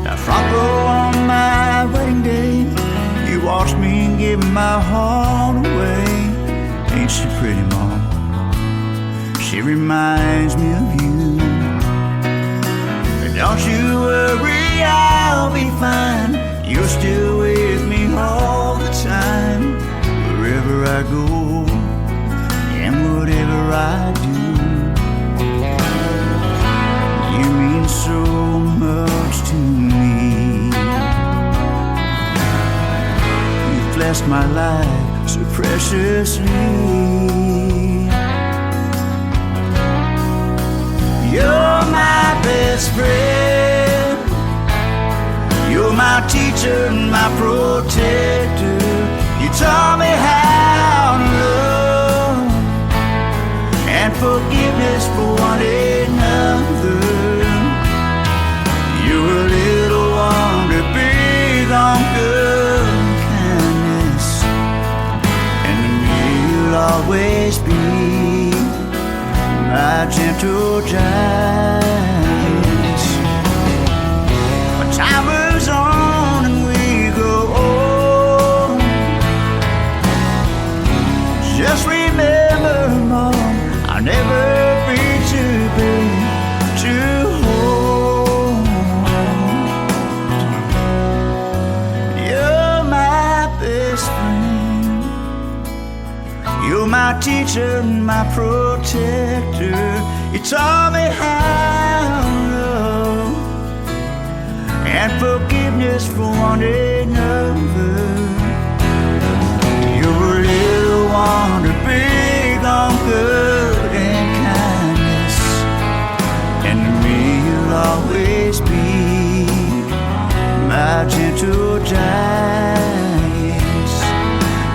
Now front row on my wedding day, you watched me give my heart away. Ain't she pretty, Mom? She reminds me of you. But don't you worry, I'll be fine. You're still with me all the time. Wherever I go and whatever I do, you mean so much to me. You've blessed my life so preciously. You're my best friend. You're my teacher and my protector. You taught me how to love and forgiveness for one another. You're a little wonder, big on good kindness, and to me you'll always be my gentle giant. When time moves on and we grow old, just remember, Mom, I'll never be too big to hold. You're my best friend. You're my teacher and my protector. You taught me how to love and forgiveness for one another. You're a little wonder, big on good and kindness, and to me you'll always be my gentle giant.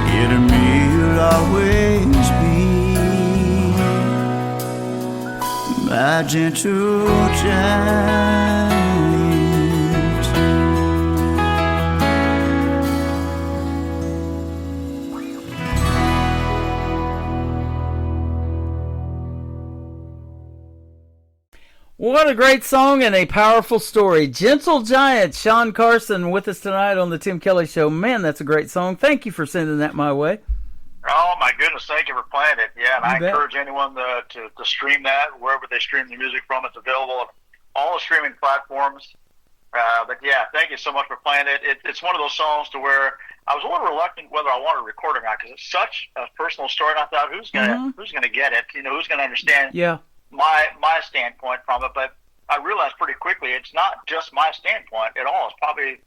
Yeah, to me you'll always be my gentle giant. What a great song and a powerful story. Gentle Giant, Sean Carson with us tonight on the Tim Kelly Show. Man, that's a great song. Thank you for sending that my way. Oh, my goodness, thank you for playing it. Yeah, and You I bet. encourage anyone to stream that, wherever they stream the music from. It's available on all the streaming platforms. But, yeah, thank you so much for playing it. It's one of those songs to where I was a little reluctant whether I wanted to record it or not, because it's such a personal story, and I thought, who's gonna get it? You know, who's going to understand Yeah. my standpoint from it? But I realized pretty quickly it's not just my standpoint at all. It's probably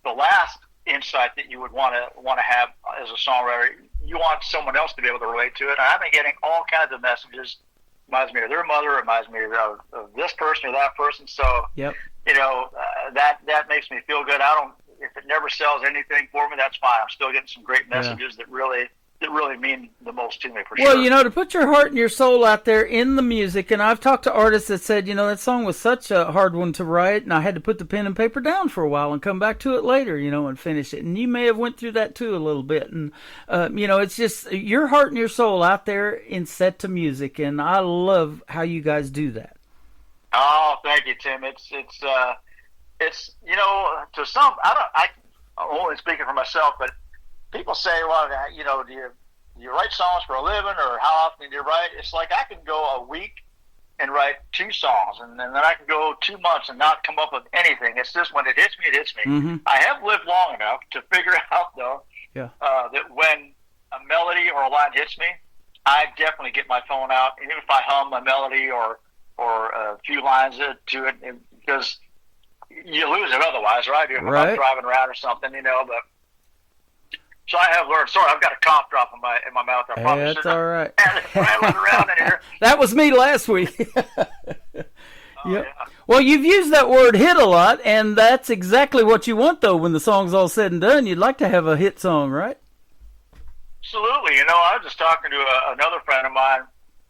the last insight that you would want to have as a songwriter. You want someone else to be able to relate to it. And I've been getting all kinds of messages. Reminds me of their mother. Reminds me of this person or that person. So Yep. you know, that makes me feel good. If it never sells anything for me, that's fine. I'm still getting some great messages that really mean the most to me, for Well, sure. you know, to put your heart and your soul out there in the music, and I've talked to artists that said, you know, that song was such a hard one to write, and I had to put the pen and paper down for a while and come back to it later, you know, and finish it. And you may have went through that too a little bit. And, you know, it's just your heart and your soul out there in set to music, and I love how you guys do that. Oh, thank you, Tim. It's you know, to some, I'm only speaking for myself, but people say, well, you know, do you write songs for a living, or how often do you write? It's like I can go a week and write 2 songs, and then I can go 2 months and not come up with anything. It's just when it hits me, it hits me. Mm-hmm. I have lived long enough to figure out, though, that when a melody or a line hits me, I definitely get my phone out, even if I hum a melody or a few lines to it, because you lose it otherwise, right? If I'm driving around or something, you know. But so I have learned. Sorry, I've got a cough drop in my mouth. I promise. That's all right. Rattling around in here. That was me last week. Yep. Well, you've used that word hit a lot, and that's exactly what you want, though, when the song's all said and done. You'd like to have a hit song, right? Absolutely. You know, I was just talking to another friend of mine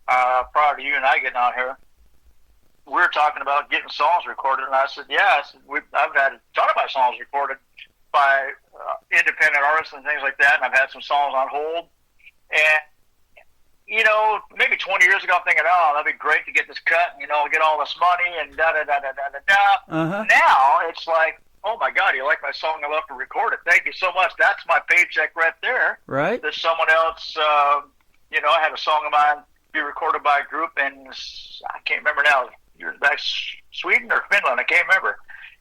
prior to you and I getting on here. We were talking about getting songs recorded, and I said, yeah, I've had a ton of my songs recorded by independent artists and things like that, and I've had some songs on hold. And, you know, maybe 20 years ago, I'm thinking, oh, that'd be great to get this cut, and, you know, get all this money, and da-da-da-da-da-da-da. Now it's like, oh, my God, you like my song? I love to record it. Thank you so much. That's my paycheck right there. Right. There's someone else, you know, I had a song of mine be recorded by a group in, I can't remember now, back Sweden or Finland, I can't remember.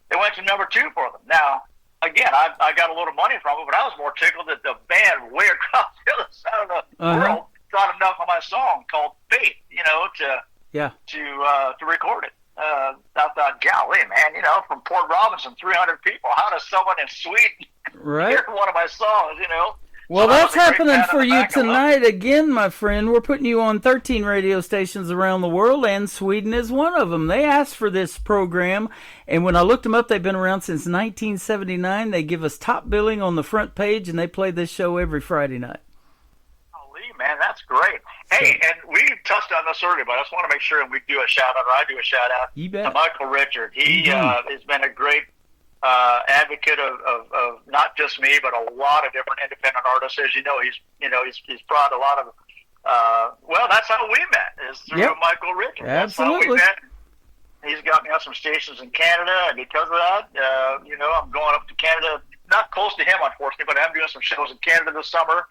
It went to number 2 for them. Now, again, I got a little money from it, but I was more tickled that the band way across the other side of the world thought enough of my song called Faith, you know, to record it. I thought, golly, man, you know, from Port Robinson, 300 people, how does someone in Sweden hear one of my songs, you know? Well, So that's that was a great happening pat for on the you back. I love tonight again, my friend. We're putting you on 13 radio stations around the world, and Sweden is one of them. They asked for this program, and when I looked them up, they've been around since 1979. They give us top billing on the front page, and they play this show every Friday night. Lee, man, that's great. Hey, and we touched on this earlier, but I just want to make sure and we do a shout out, or I do a shout out You bet. to Michael Richard. He has been a great advocate of not just me, but a lot of different independent artists. As you know, he's brought a lot of. Well, that's how we met, is through Michael Richard. That's how Absolutely. we met. He's got me on some stations in Canada, and because of that, you know, I'm going up to Canada. Not close to him, unfortunately, but I'm doing some shows in Canada this summer.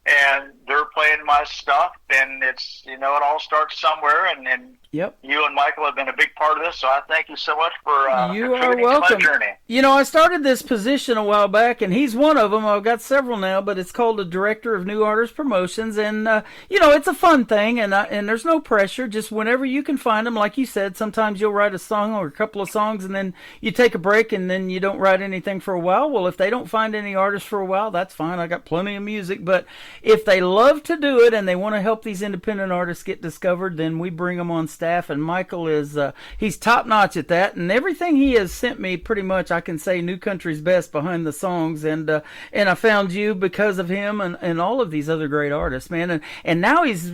And they're playing my stuff, and it's, you know, it all starts somewhere, and you and Michael have been a big part of this, so I thank you so much for You are contributing welcome. to my journey. You know, I started this position a while back, and he's one of them. I've got several now, but it's called the Director of New Artist Promotions, and you know, it's a fun thing, and there's no pressure. Just whenever you can find them, like you said, sometimes you'll write a song or a couple of songs, and then you take a break, and then you don't write anything for a while. Well, if they don't find any artists for a while, that's fine. I got plenty of music, but if they love to do it and they want to help these independent artists get discovered, then we bring them on staff, and Michael is he's top notch at that, and everything he has sent me, pretty much I can say New Country's best behind the songs, and I found you because of him, and all of these other great artists, man, and now he's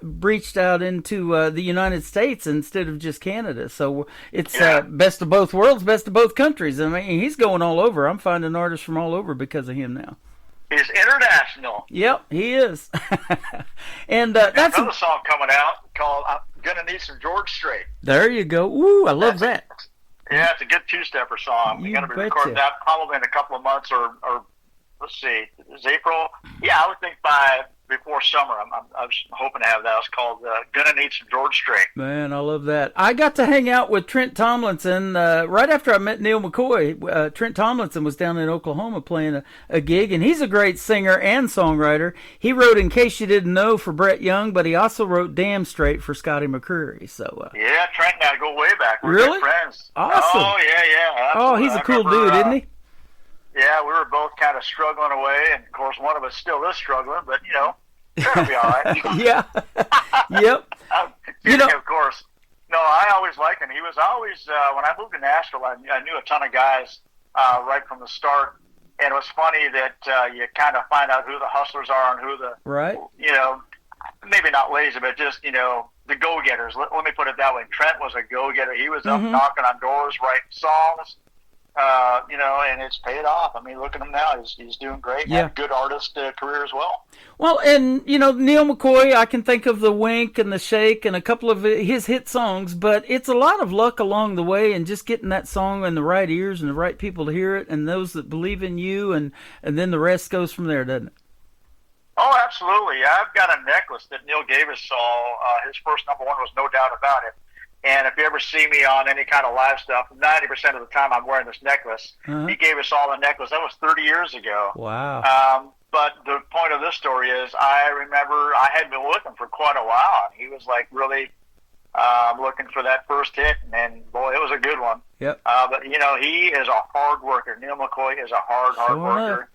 breached out into the United States instead of just Canada, so it's best of both worlds, best of both countries. I mean, he's going all over. I'm finding artists from all over because of him now. He's international. Yep, he is. And that's another song coming out called "I'm Gonna Need Some George Strait." There you go. Ooh, I love that. Yeah, it's a good two-stepper song. We're going to be recording that probably in a couple of months, or let's see, is April? Yeah, I would think before summer. I'm hoping to have that. It's called "Gonna Need Some George Strait." Man, I love that. I got to hang out with Trent Tomlinson right after I met Neil McCoy. Trent Tomlinson was down in Oklahoma playing a gig, and he's a great singer and songwriter. He wrote "In Case You Didn't Know" for Brett Young, but he also wrote "Damn Straight" for Scotty McCreery. So yeah, Trent and I go way back. We're really good friends. awesome. Oh yeah. Oh, Absolutely. he's a cool dude, isn't he? Yeah, we were both kind of struggling away, and of course one of us still is struggling, but you know, it'll be all right. Yeah. Yep. You know, of course. No, I always liked him. He was always when I moved to Nashville, I knew a ton of guys right from the start, and it was funny that you kind of find out who the hustlers are and who the you know, maybe not lazy, but just, you know, the go-getters. Let me put it that way. Trent was a go-getter. He was up knocking on doors, writing songs. You know, and it's paid off. I mean, look at him now. He's doing great. Yeah. Had a good artist career as well. Well, and, you know, Neil McCoy, I can think of the Wink and the Shake and a couple of his hit songs, but it's a lot of luck along the way and just getting that song in the right ears and the right people to hear it and those that believe in you, and then the rest goes from there, doesn't it? Oh, absolutely. I've got a necklace that Neil gave us all. His first number one was No Doubt About It. And if you ever see me on any kind of live stuff, 90% of the time I'm wearing this necklace. He gave us all a necklace. That was 30 years ago. Wow. But the point of this story is I remember I had been with him for quite a while. He was like really looking for that first hit, and boy, it was a good one. Yep. But, you know, he is a hard worker. Neil McCoy is a hard worker.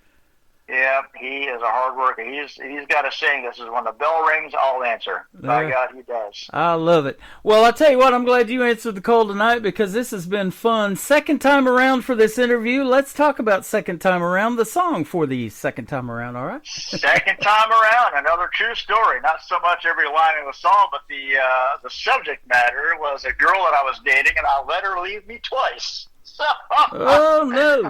Yeah, he is a hard worker. He's got a saying. This is when the bell rings, I'll answer. By God, he does. I love it. Well, I'll tell you what, I'm glad you answered the call tonight because this has been fun. Second time around for this interview. Let's talk about second time around, the song for the second time around, all right? Second time around, another true story. Not so much every line of the song, but the subject matter was a girl that I was dating, and I let her leave me twice. Oh, no.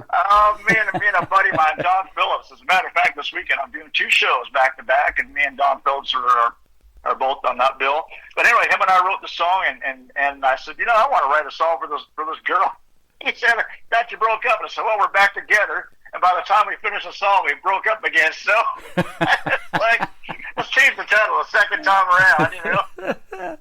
Me and a buddy of mine, Don Phillips. As a matter of fact, this weekend I'm doing 2 shows back to back, and me and Don Phillips are both on that bill. But anyway, him and I wrote the song, and I said, I want to write a song for this girl. He said, "That you broke up." And I said, "Well, we're back together." And by the time we finished the song, we broke up again. So like, let's change the title the second time around.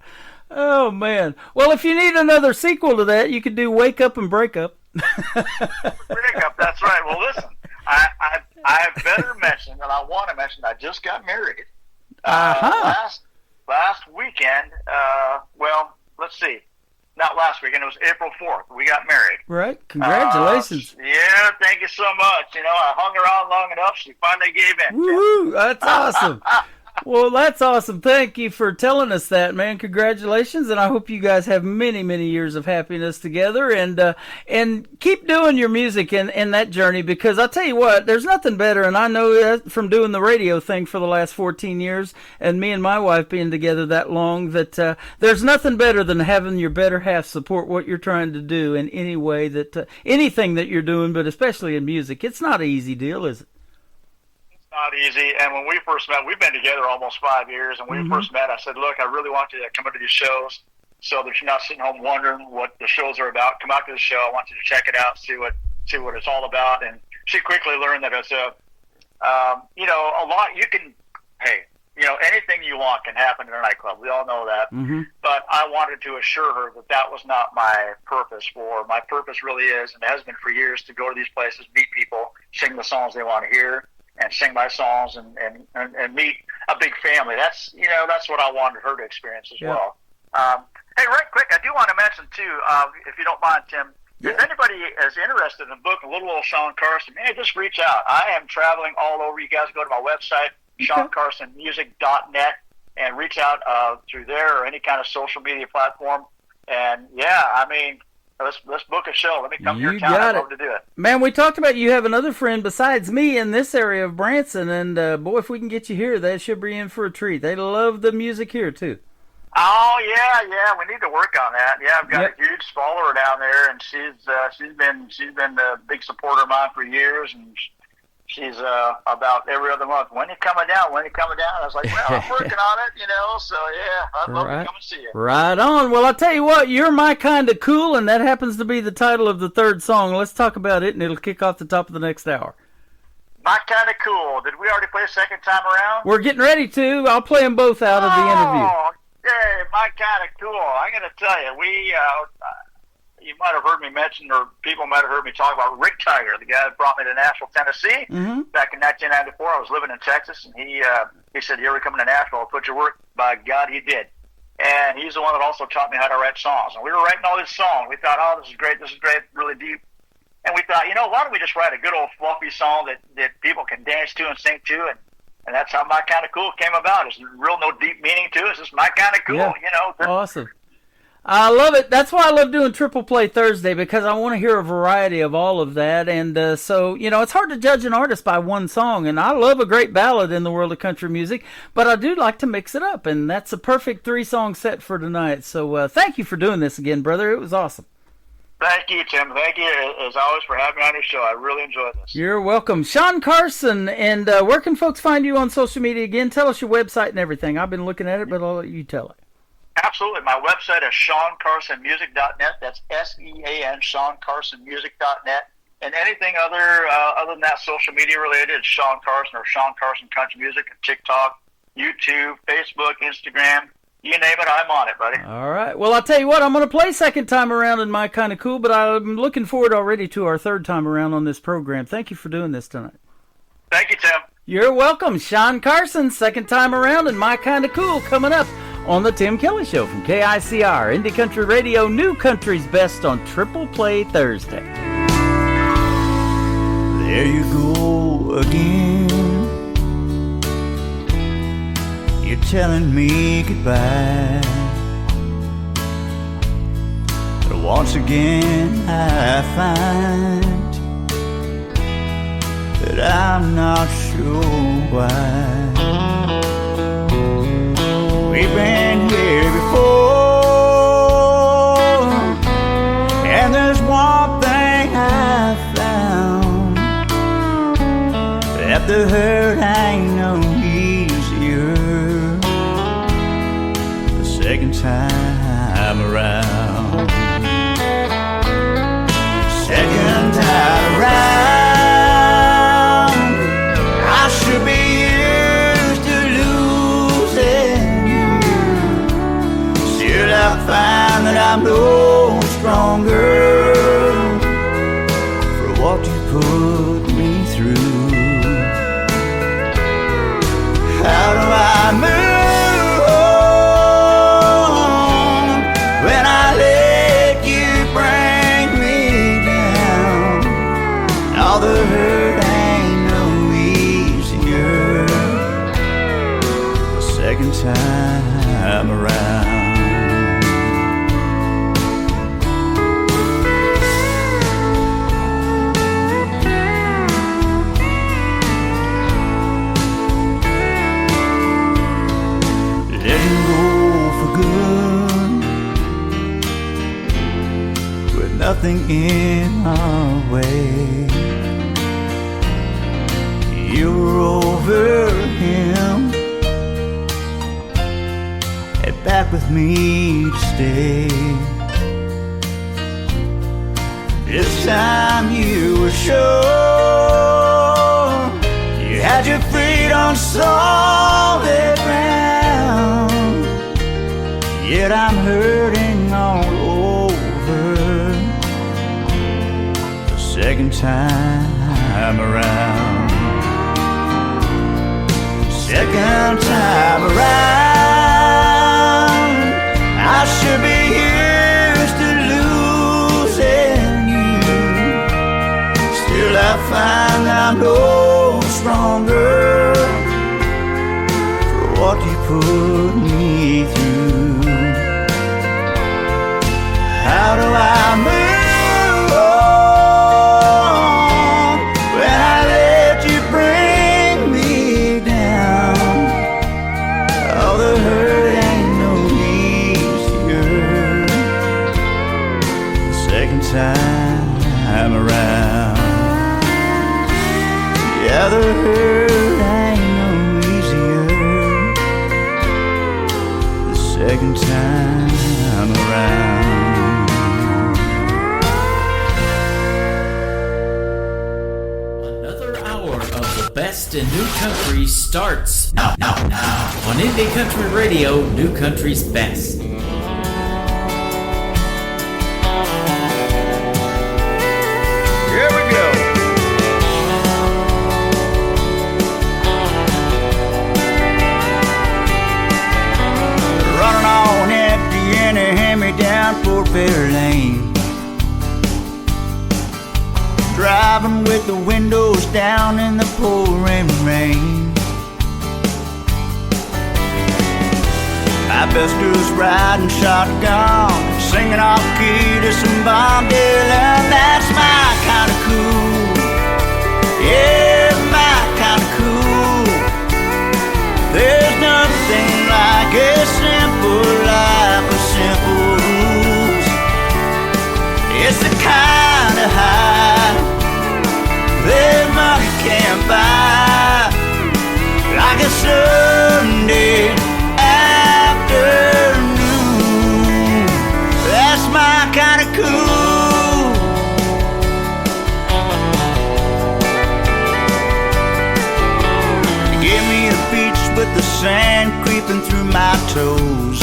Oh, man. Well, if you need another sequel to that, you could do Wake Up and Break Up. Break Up, that's right. Well, listen, I better mention, and I want to mention, I just got married. Last weekend, well, let's see. Not last weekend, it was April 4th. We got married. Right. Congratulations. Yeah, thank you so much. I hung around long enough, she finally gave in. Woohoo, that's awesome. Well, that's awesome. Thank you for telling us that, man. Congratulations, and I hope you guys have many, many years of happiness together, and keep doing your music in that journey, because I'll tell you what, there's nothing better, and I know that from doing the radio thing for the last 14 years, and me and my wife being together that long, that there's nothing better than having your better half support what you're trying to do in any way, that anything that you're doing, but especially in music. It's not an easy deal, is it? Not easy. And when we first met, we've been together almost 5 years, and when we first met, I said, "Look, I really want you to come into these shows so that you're not sitting home wondering what the shows are about. Come out to the show. I want you to check it out, see what it's all about." And she quickly learned that it's a lot. You can, anything you want can happen in a nightclub. We all know that. Mm-hmm. But I wanted to assure her that was not my purpose. My purpose really is, and has been for years, to go to these places, meet people, sing the songs they want to hear, and sing my songs, and meet a big family. That's what I wanted her to experience as well. Hey, right quick, I do want to mention too, if you don't mind, Tim, if anybody is interested in booking little old Sean Carson, just reach out. I am traveling all over. You guys go to my website, SeanCarsonMusic.net, and reach out through there or any kind of social media platform. And let's book a show. Let me come to your town. I'd love to do it. Man, we talked about you have another friend besides me in this area of Branson, and boy, if we can get you here, they should be in for a treat. They love the music here too. Oh yeah, we need to work on that. Yeah, I've got a huge follower down there, and she's been a big supporter of mine for years, and she's about every other month. When you coming down? I was like, well, I'm working on it, so yeah, I'd love to come and see you. Right on. Well, I'll tell you what, You're My Kind of Cool, and that happens to be the title of the third song. Let's talk about it, and it'll kick off the top of the next hour. My Kind of Cool. Did we already play second time around? We're getting ready to. I'll play them both out of the interview. Yeah, My Kind of Cool. I'm going to tell you, you might have heard me mention, or people might have heard me talk about Rick Tiger, the guy that brought me to Nashville, Tennessee. Mm-hmm. Back in 1994, I was living in Texas, and he said, "You ever coming to Nashville? I'll put your work." By God, he did. And he's the one that also taught me how to write songs. And we were writing all these songs. We thought, oh, this is great, really deep. And we thought, why don't we just write a good old fluffy song that people can dance to and sing to, and that's how My Kind of Cool came about. There's no deep meaning to it. It's just My Kind of Cool, Yeah. Awesome. I love it. That's why I love doing Triple Play Thursday, because I want to hear a variety of all of that. And so, it's hard to judge an artist by one song. And I love a great ballad in the world of country music, but I do like to mix it up. And that's a perfect 3-song set for tonight. So thank you for doing this again, brother. It was awesome. Thank you, Tim. Thank you, as always, for having me on your show. I really enjoyed this. You're welcome. Sean Carson, and where can folks find you on social media again? Tell us your website and everything. I've been looking at it, but I'll let you tell it. Absolutely. My website is SeanCarsonMusic.net. That's SEAN, SeanCarsonMusic.net. And anything other than that social media related is Sean Carson or Sean Carson Country Music, TikTok, YouTube, Facebook, Instagram. You name it, I'm on it, buddy. All right. Well, I'll tell you what, I'm going to play second time around in My Kind of Cool, but I'm looking forward already to our third time around on this program. Thank you for doing this tonight. Thank you, Tim. You're welcome. Sean Carson, second time around in My Kind of Cool, coming up on the Tim Kelly Show from KICR, Indie Country Radio, New Country's Best on Triple Play Thursday. There you go again. You're telling me goodbye. But once again I find that I'm not sure why. We've been here before, and there's one thing I found, that the hurt ain't no easier the second time around. Second time around, I should be used to losing you. Still I find that I'm no stronger for what you put me through. How do I move on when I let you bring me down? All the hurt ain't no easier the second time around. Letting go for good, with nothing in our way. You were over him and back with me to stay. This time you were sure you had your feet on solid ground. Yet I'm hurting all over the second time around. Second time around, I should be used to losing you. Still I find I'm no stronger for what you put me through. How do I move on when I let you bring me down? Oh, the hurt ain't no easier the second time around. Yeah, the hurt ain't no easier the second time around. Best in New Country starts now on Indie Country Radio, New Country's Best. Here we go. Running on empty and a hand-me-down Fort Fair Lane. Driving with the windows down in the pouring rain. My besters riding shotgun, singing off key to some Bob Dylan. That's my kind of cool. Yeah, my kind of cool. There's nothing like a simple life with simple rules. It's the kind of high that money can't buy, like a Sunday afternoon. That's my kind of cool. Give me a beach with the sand creeping through my toes,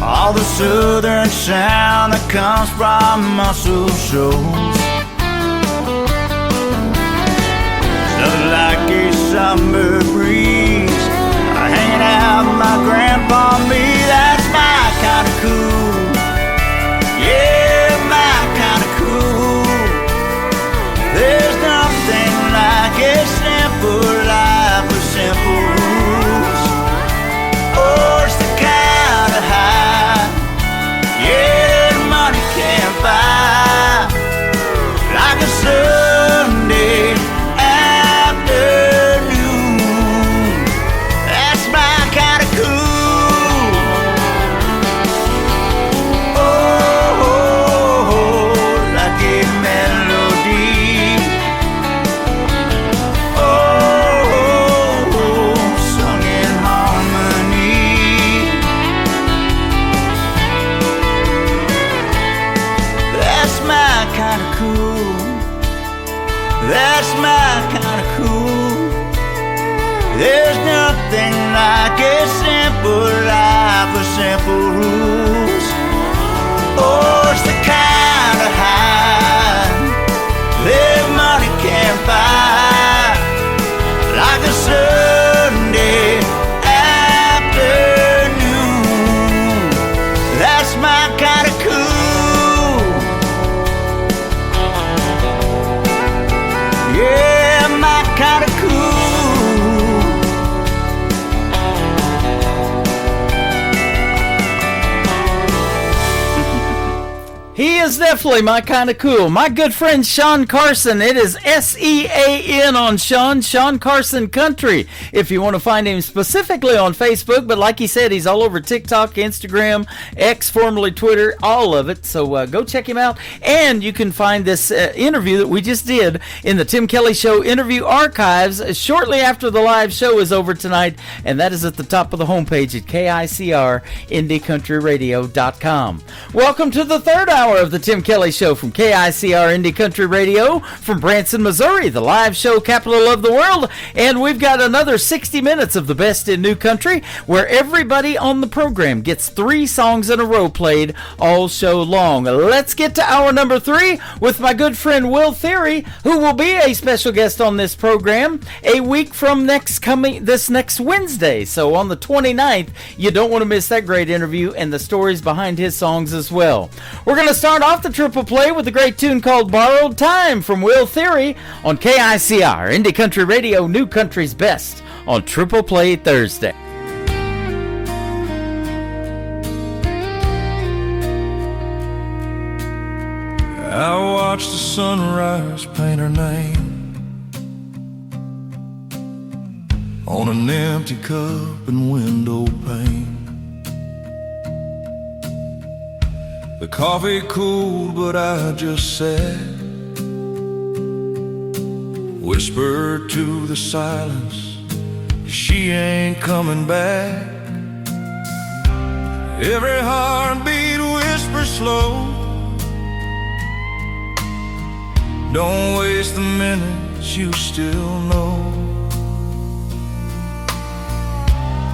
all the southern sound that comes from muscle shoals. Nothing like a summer breeze hanging out with my grandpa and me. That's my kind of cool. Yeah, my kind of cool. That's my kind of cool. There's nothing like a simple life with simple rules. Oh, it's the kind of high that money can't buy, like a Sunday afternoon. That's my kind of cool. Yeah, my kind of cool. He is definitely my kind of cool. My good friend Sean Carson. It is SEAN on Sean Carson Country. If you want to find him specifically on Facebook, but like he said, he's all over TikTok, Instagram, X, formerly Twitter, all of it. So go check him out. And you can find this interview that we just did in the Tim Kelly Show interview archives shortly after the live show is over tonight. And that is at the top of the homepage at KICRIndieCountryRadio.com. Welcome to the third hour of the Tim Kelly Show from KICR Indie Country Radio from Branson, Missouri, the live show capital of the world. And we've got another 60 minutes of the best in new country, where everybody on the program gets 3 songs in a row played all show long. Let's get to hour number 3 with my good friend Will Theory, who will be a special guest on this program a week from this next Wednesday. So on the 29th, you don't want to miss that great interview and the stories behind his songs as well. We're going to start off the triple play with a great tune called Borrowed Time from Will Theory on KICR Indie Country Radio, New Country's Best on Triple Play Thursday. I watched the sunrise paint her name on an empty cup and window pane. The coffee cooled, but I just sat, whispered to the silence, she ain't coming back. Every heartbeat whispers slow, don't waste the minutes you still know.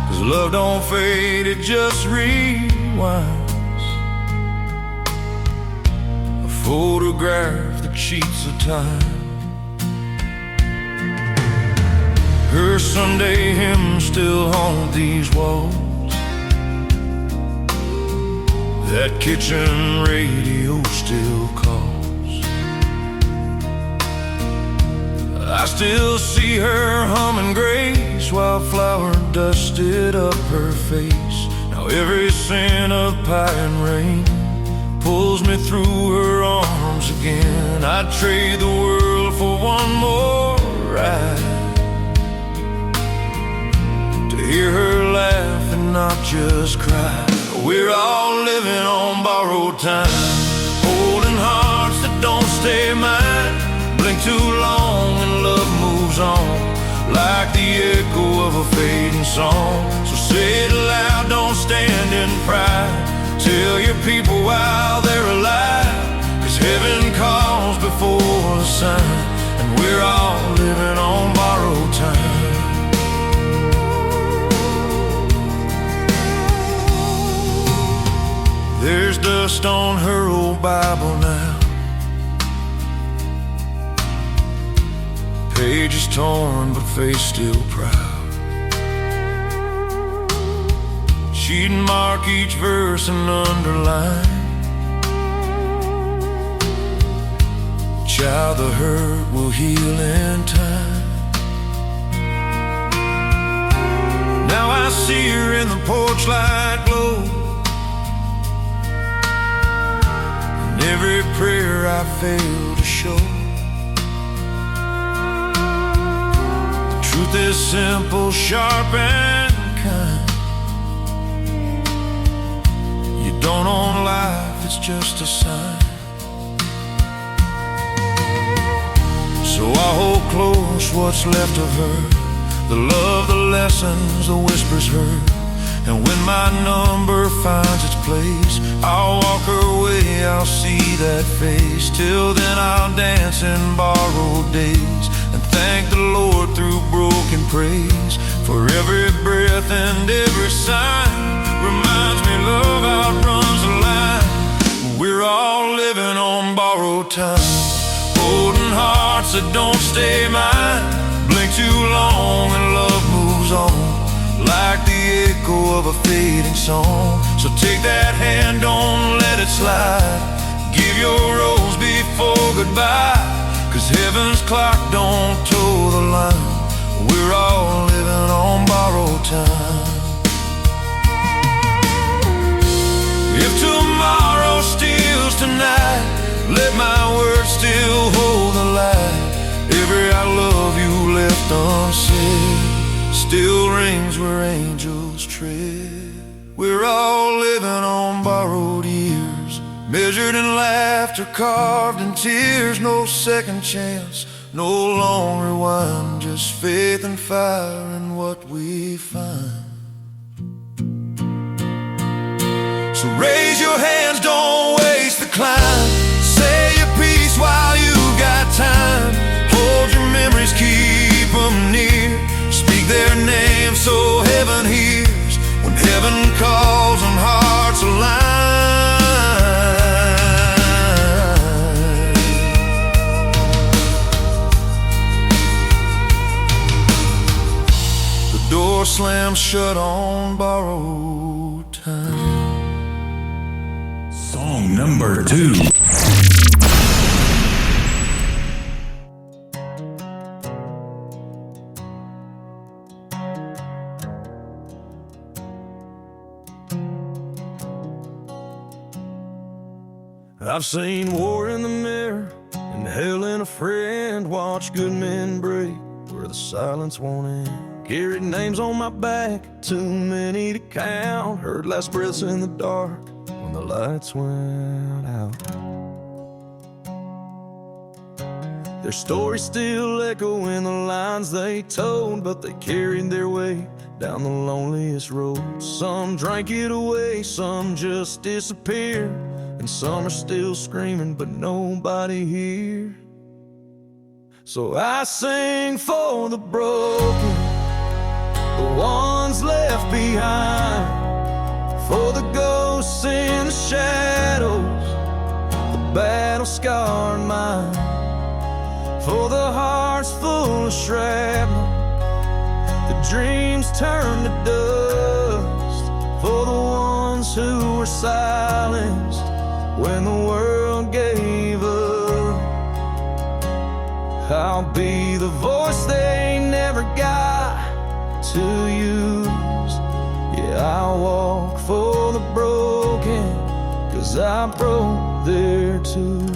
'Cause love don't fade, it just rewinds. Photograph that cheats the time. Her Sunday hymn still haunt these walls. That kitchen radio still calls. I still see her humming Grace while flour dusted up her face. Now every scent of pie and rain pulls me through her arms again. I'd trade the world for one more ride, to hear her laugh and not just cry. We're all living on borrowed time, holding hearts that don't stay mine. Blink too long and love moves on, like the echo of a fading song. So say it loud, don't stand in pride. Tell your people while they're alive, 'cause heaven calls before the sun, and we're all living on borrowed time. There's dust on her old Bible now, pages torn but face still proud. She'd mark each verse and underline, child, the hurt will heal in time. Now I see her in the porch light glow, and every prayer I failed to show. The truth is simple, sharp and kind. Don't own life, it's just a sign. So I hold close what's left of her, the love, the lessons, the whispers heard. And when my number finds its place, I'll walk her way I'll see that face. Till then I'll dance in borrowed days and thank the Lord through broken praise for every breath and every sign. Reminds me love outruns the line. We're all living on borrowed time, holding hearts that don't stay mine. Blink too long and love moves on, like the echo of a fading song. So take that hand, don't let it slide. Give your rose before goodbye, 'cause heaven's clock don't toe the line. We're all living on borrowed time. If tomorrow steals tonight, let my words still hold the light. Every I love you left unsaid still rings where angels tread. We're all living on borrowed years, measured in laughter, carved in tears. No second chance, no long rewind, just faith and fire in what we find. So raise your hands, don't waste the climb. Say your piece while you got time. Hold your memories, keep them near. Speak their name so heaven hears. When heaven calls and hearts align. The door slams shut on borrowed time. Song number 2. I've seen war in the mirror and hell in a friend. Watch good men break where the silence won't end. Carried names on my back, too many to count. Heard last breaths in the dark when the lights went out. Their stories still echo in the lines they told, but they carried their weight down the loneliest road. Some drank it away, some just disappeared, and some are still screaming, but nobody here. So I sing for the broken, the ones left behind, for the ghosts in the shadows, the battle-scarred mind, for the hearts full of shrapnel, the dreams turned to dust, for the ones who were silenced when the world gave up. I'll be the voice they never got to use. Yeah, I'll walk for the broken, 'cause I broke there too.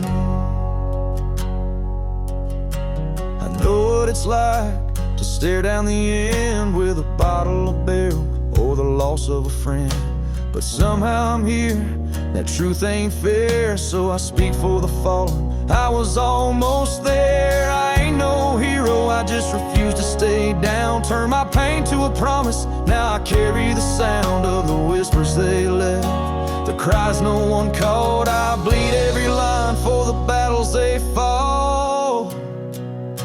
I know what it's like to stare down the end with a bottle of barrel or the loss of a friend, but somehow I'm here. That truth ain't fair, so I speak for the fallen. I was almost there. I ain't no hero, I just refuse to stay down. Turn my pain to a promise. Now I carry the sound of the whispers they left, the cries no one caught. I bleed every line for the battles they fought.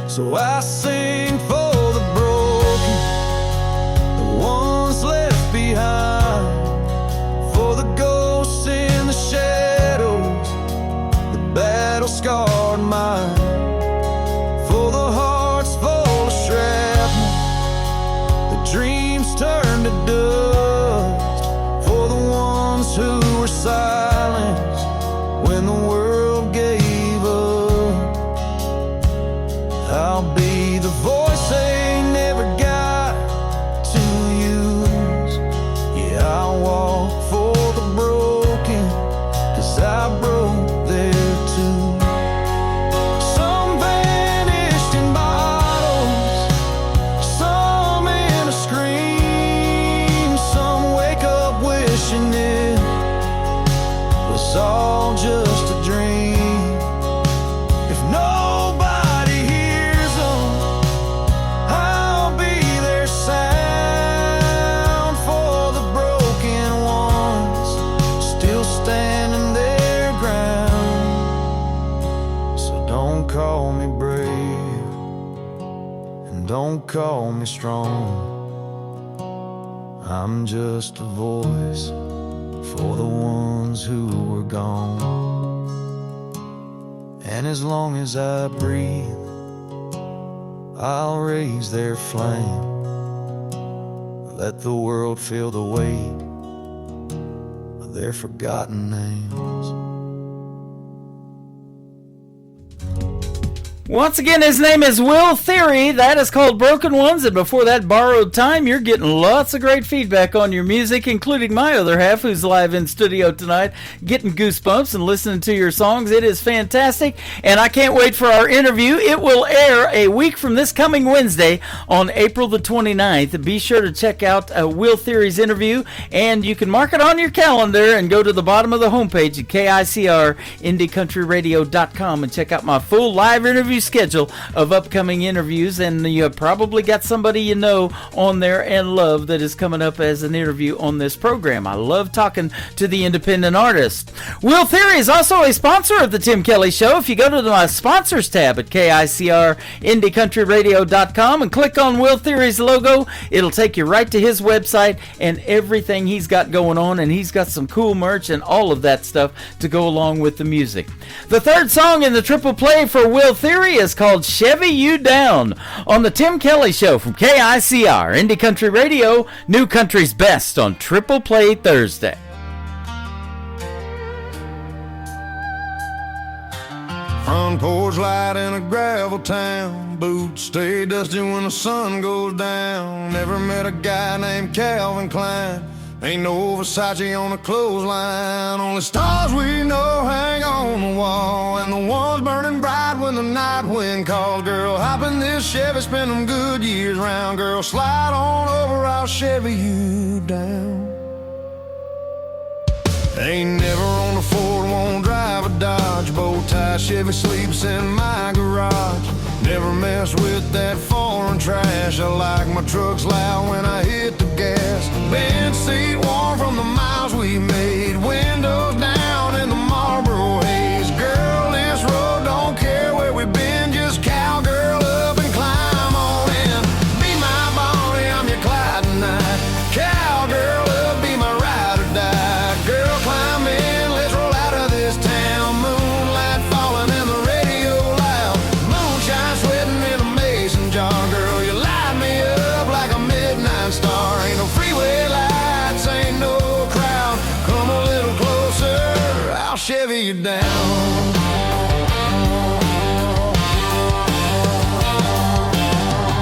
So I sing for the broken, the ones left behind, for the ghosts in the shadows, the battle-scarred mind, for the hearts full of shrapnel, the dreams turned to dust, for the ones who were silenced when the world gave up. I'll be the don't call me strong. I'm just a voice for the ones who were gone. And as long as I breathe, I'll raise their flame. Let the world feel the weight of their forgotten names. Once again, his name is Will Theory. That is called Broken Ones. And before that, Borrowed Time. You're getting lots of great feedback on your music, including my other half, who's live in studio tonight, getting goosebumps and listening to your songs. It is fantastic. And I can't wait for our interview. It will air a week from this coming Wednesday on April the 29th. Be sure to check out Will Theory's interview. And you can mark it on your calendar and go to the bottom of the homepage at KICR-IndieCountryRadio.com and check out my full live interview schedule of upcoming interviews, and you have probably got somebody you know on there and love that is coming up as an interview on this program. I love talking to the independent artists. Will Theory is also a sponsor of the Tim Kelly Show. If you go to my sponsors tab at KICR-IndieCountryRadio.com and click on Will Theory's logo, it'll take you right to his website and everything he's got going on, and he's got some cool merch and all of that stuff to go along with the music. The third song in the triple play for Will Theory is called Chevy You Down on the Tim Kelly Show from KICR, Indie Country Radio, New Country's Best on Triple Play Thursday. Front porch light in a gravel town. Boots stay dusty when the sun goes down. Never met a guy named Calvin Klein. Ain't no Versace on the clothesline. Only stars we know hang on the wall, and the ones burning bright when the night wind calls. Girl, hop in this Chevy, spend them good years round. Girl, slide on over, I'll Chevy you down. Ain't never on a Ford, won't drive a Dodge. Bow tie Chevy sleeps in my garage. Never mess with that foreign trash. I like my trucks loud when I hit the gas. Bench seat warm from the miles we made. Windows down in the Marlboro haze. Girl, this road don't care where we've been. Just cowgirl up and climb on in. Be my Bonnie, I'm your Clyde tonight. Cowgirl up, be my ride or die. Girl, climb in, let's roll out of this town. Moonlight falling and the radio loud. Moonshine sweating in a mason jar. Girl, you light me up like a midnight star. Ain't no freeway lights, ain't no crowd. Come a little closer, I'll Chevy you down.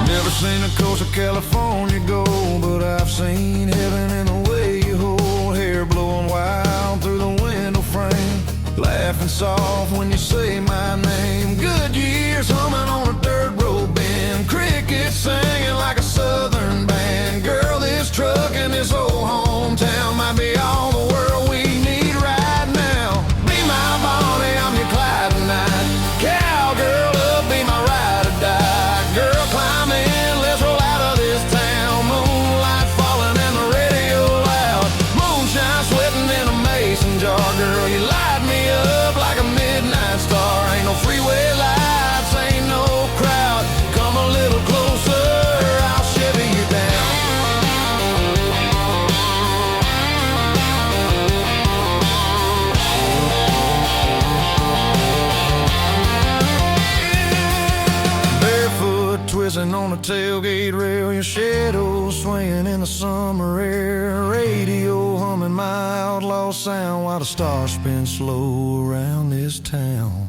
Never seen the coast of California go, but I've seen heaven in the way you hold. Hair blowing wild through the window frame. Laughing soft when you say my name. Good years humming on a dirt road bend. Crickets singing like a southern band. Girl, this truck and this old hometown might be all the world we need right now. Be my Bonnie, I'm your Clyde tonight. Cowgirl up, be my ride or die. Girl, climb in, let's roll out of this town. Moonlight falling and the radio loud. Moonshine sweating in a mason jar. Girl, you light me up like a midnight star. Ain't no freeway lights, ain't no crowd. Come a little closer, I'll Chevy you down. Barefoot twisting on the tailgate rail. Your shadow swaying in the summer air. Radio humming my outlaw sound while the stars spin slow around this town.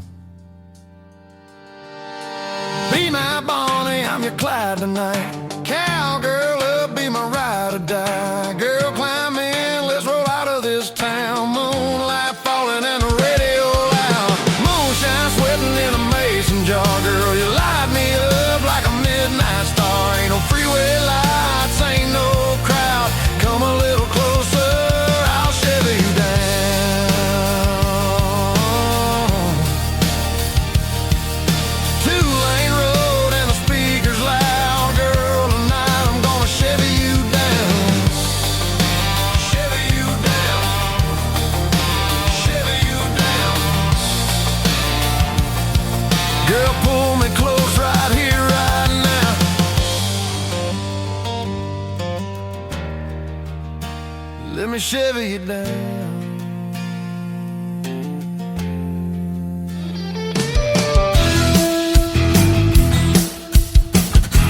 Be my Bonnie, I'm your Clyde tonight. Cowgirl up, be my ride or die. Girl, climb in, let's roll out of this town. Moonlight falling and the radio loud. Moonshine sweating in a mason jar. Girl, you light me up like a midnight star. Ain't no freeway lights, ain't no crowd. Come a little closer, I'll Chevy you down. Two-lane road and the speakers loud. Girl, me shiver you down.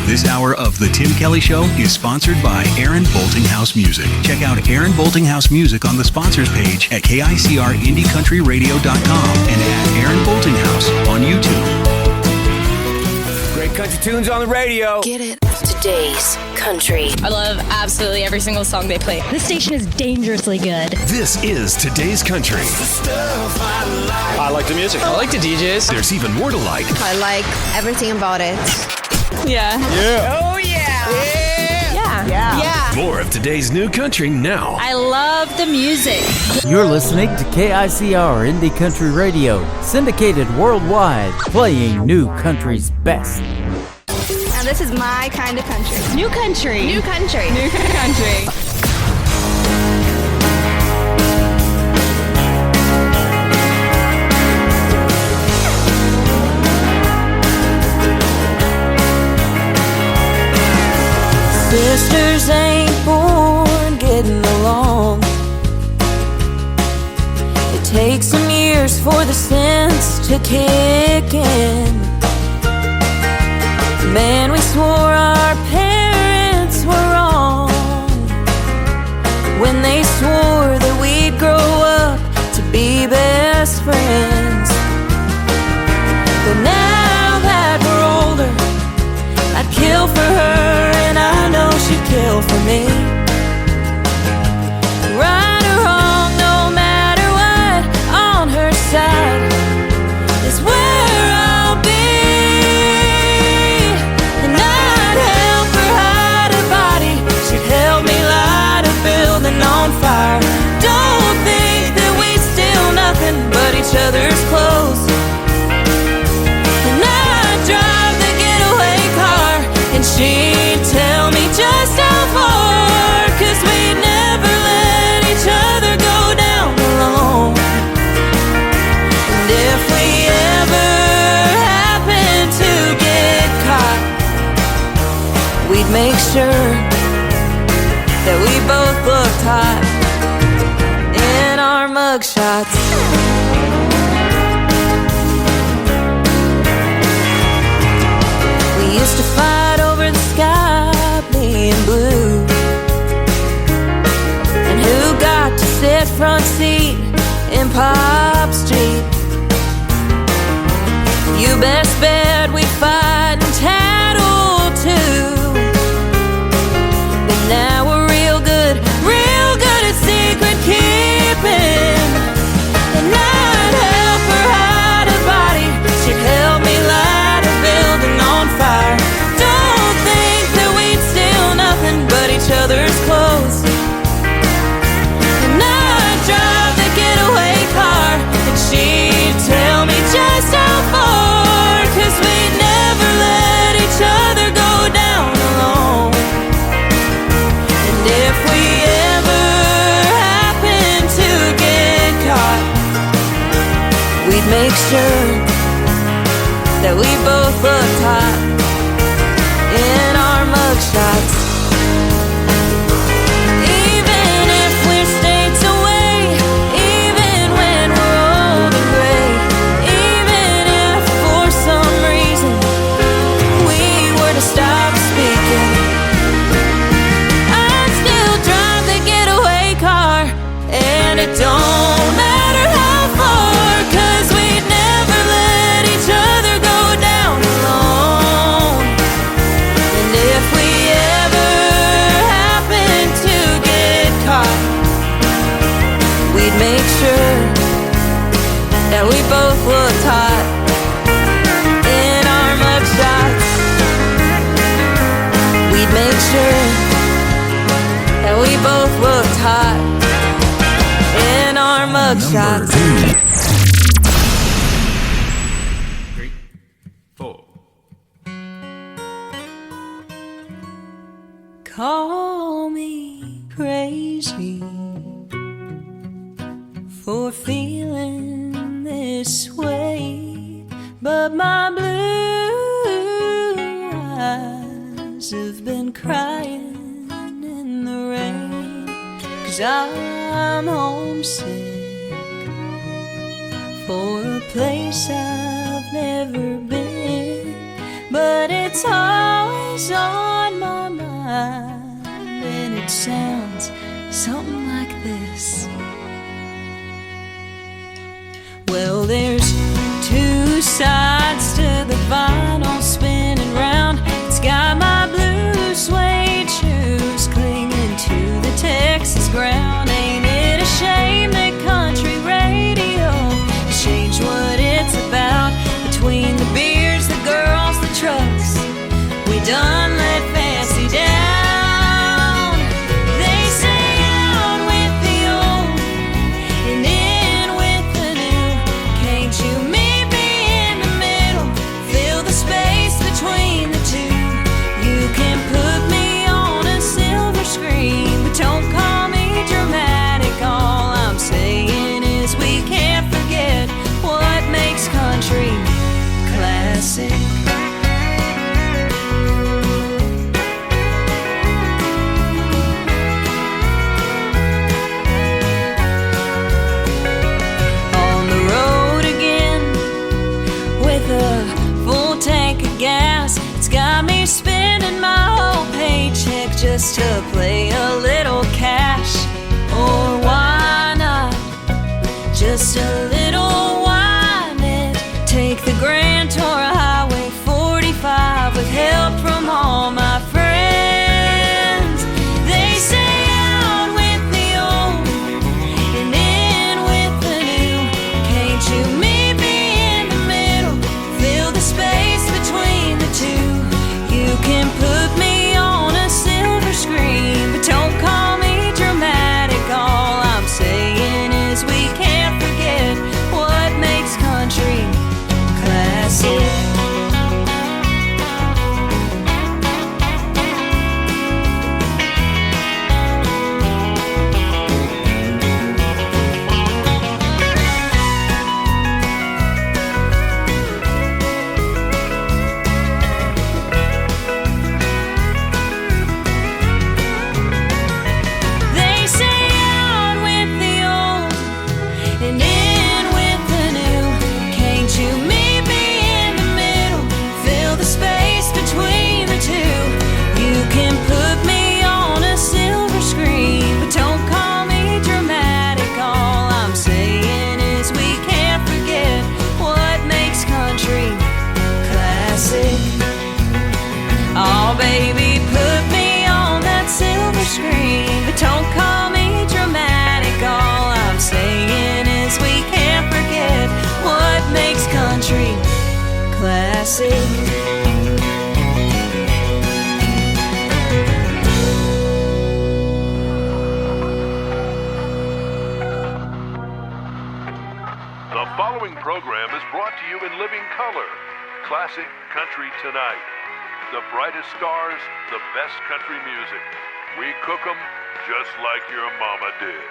This hour of The Tim Kelly Show is sponsored by Aaron Boltinghouse Music. Check out Aaron Boltinghouse Music on the sponsors page at KICRIndieCountryRadio.com and at Aaron Boltinghouse on YouTube. Great country tunes on the radio. Get it. Today's country. I love absolutely every single song they play. This station is dangerously good. This is Today's Country. I like the music. I like the DJs. There's even more to like. I like everything about it. Yeah. Yeah. Oh, yeah. Yeah. More of today's new country now. I love the music. You're listening to KICR Indie Country Radio, syndicated worldwide, playing new country's best. Now this is my kind of country. New country. New country. New country. Sisters ain't born getting along. It takes some years for the sense to kick in. Man, we swore our parents were wrong when they swore that we'd grow up to be best friends. But now that we're older, I'd kill for her, and I know she'd kill for me. Right or wrong, no matter what, on her side is where I'll be. And I'd help her hide her body, she'd help me light a building on fire. Don't think that we'd steal nothing but each other's clothes. And I'd drive the getaway car, and she'd tell me just how far, 'cause we'd never let each other go down alone. And if we ever happen to get caught, we'd make sure that we both looked hot in our mugshots. We used to fight over the sky being blue, and who got to sit front seat in Pop Street. You best bet we'd fight and tattle too. But now we're real good at secret keeping. And I'd help her hide her body, she'd help me light a building on fire. Don't think that we'd steal nothing but each other's clothes. And I'd drive the getaway car, and she'd tell me just how far, 'cause we'd never let each other go down alone. And if we ever happen to get caught, we'd make sure that we both looked hot in our mugshots. Even if we're states away, even when we're old and gray, even if for some reason we were to stop speaking, I'd still drive the getaway car, and it don't matter how far, 'cause we'd never let each other go down alone. And if we ever happen to get caught, we'd make sure that we both looked hot in our mugshots. We'd make sure that we both looked hot in our mugshots. Call me crazy for feeling this way, but my blue eyes have been crying in the rain, 'cause 'cause I'm homesick for a place I've never been, but it's always on my mind, and it sounds something like this. Well, there's two sides to the vinyl spinning round. It's got my blue suede shoes clinging to the Texas ground. Ain't it a shame that country radio changed what it's about? Between the beers, the girls, the trucks, we done let fancy down. They say out with the old and in with the new. Can't you meet me in the middle? Fill the space between the two. You can put me on a silver screen, but don't call me dramatic. All I'm saying is we can't forget what makes country classic. On the road again with a full tank of gas. It's got me spending my whole paycheck just to play a little cash. Or why not just a little whine it? Take the Grand Tour Highway 45 with help from all my friends. They say out with the old and in with the new. Can't you meet me in the middle? Fill the space between the two. You can put me on a silver screen, but don't call me dramatic. All I'm saying is we can't forget what makes country classic. They say out with the old and in with the new. Can't you meet me in the middle? Fill the space between the two. You can put me on a silver screen, but don't call me dramatic. All I'm saying is we can't forget what makes country classic. Oh, baby, put me on that silver screen, but don't call me dramatic. All I'm saying is we can't forget what makes country classic. The following program is brought to you in living color. Classic Country Tonight. The brightest stars, the best country music. We cook 'em just like your mama did.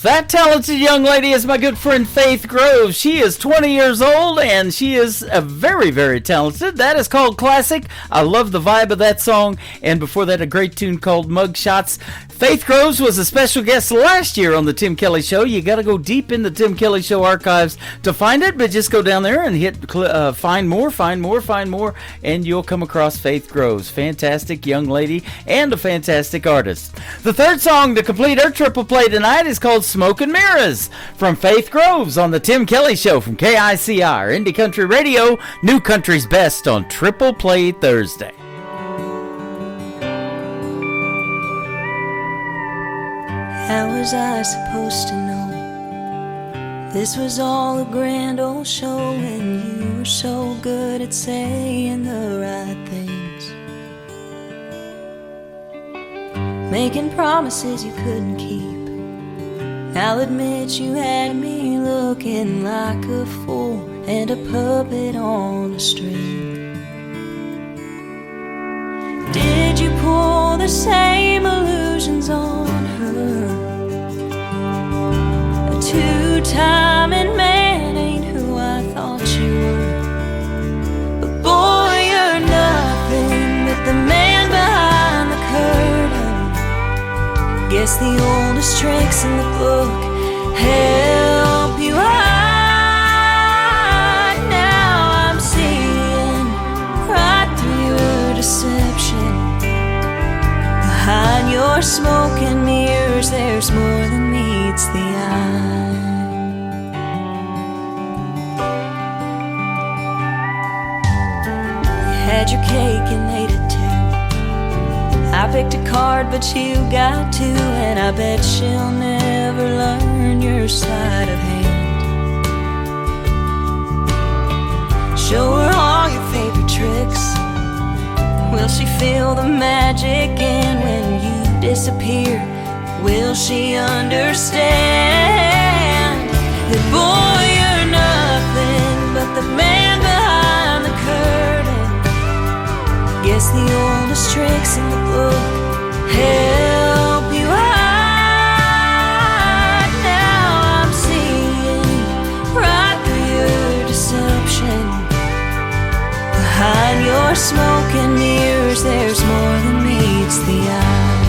That talented young lady is my good friend Faith Groves. She is 20 years old and she is very, very talented. That is called Classic. I love the vibe of that song. And before that, a great tune called Mugshots. Faith Groves was a special guest last year on the Tim Kelly Show. You got to go deep in the Tim Kelly Show archives to find it, but just go down there and hit find more, and you'll come across Faith Groves. Fantastic young lady and a fantastic artist. The third song to complete our triple play tonight is called Smoke and Mirrors from Faith Groves on the Tim Kelly Show from KICR, Indie Country Radio, New Country's Best on Triple Play Thursday. How was I supposed to know this was all a grand old show when you were so good at saying the right things, making promises you couldn't keep? I'll admit you had me looking like a fool and a puppet on a string. Did you pull the same illusions on her? A two-timing man ain't who I thought you were. But boy, you're nothing but the man behind the curtain. Guess the oldest tricks in the book help you hide. Now I'm seeing right through your deception. Behind your smoke and mirrors, there's more than meets the eye. You had your cake and ate it too. I picked a card, but you got two, and I bet she'll never learn your sleight of hand. Show her all your favorite tricks. Will she feel the magic? And when you disappear, will she understand that, boy, you're nothing but the man behind the curtain? Guess the oldest tricks in the book help you hide. Now I'm seeing right through your deception. Behind your smoke and mirrors, there's more than meets the eye.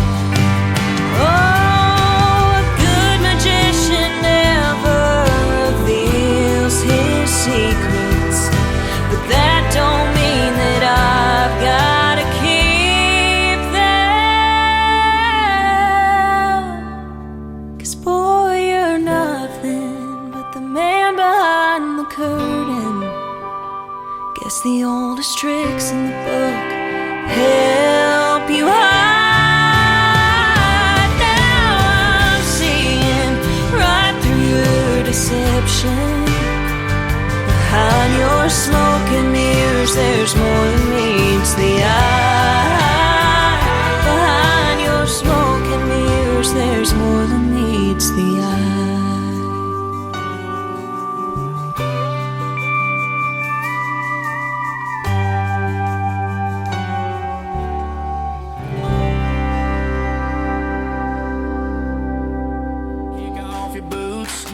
Oh, a good magician never reveals his secrets, but that don't mean that I've gotta keep them. 'Cause boy, you're nothing but the man behind the curtain. Guess the oldest tricks in the book help you hide. Now I'm seeing right through your deception. Behind your smoke and mirrors, there's more than meets the eye. Behind your smoke and mirrors, there's more than meets the eye.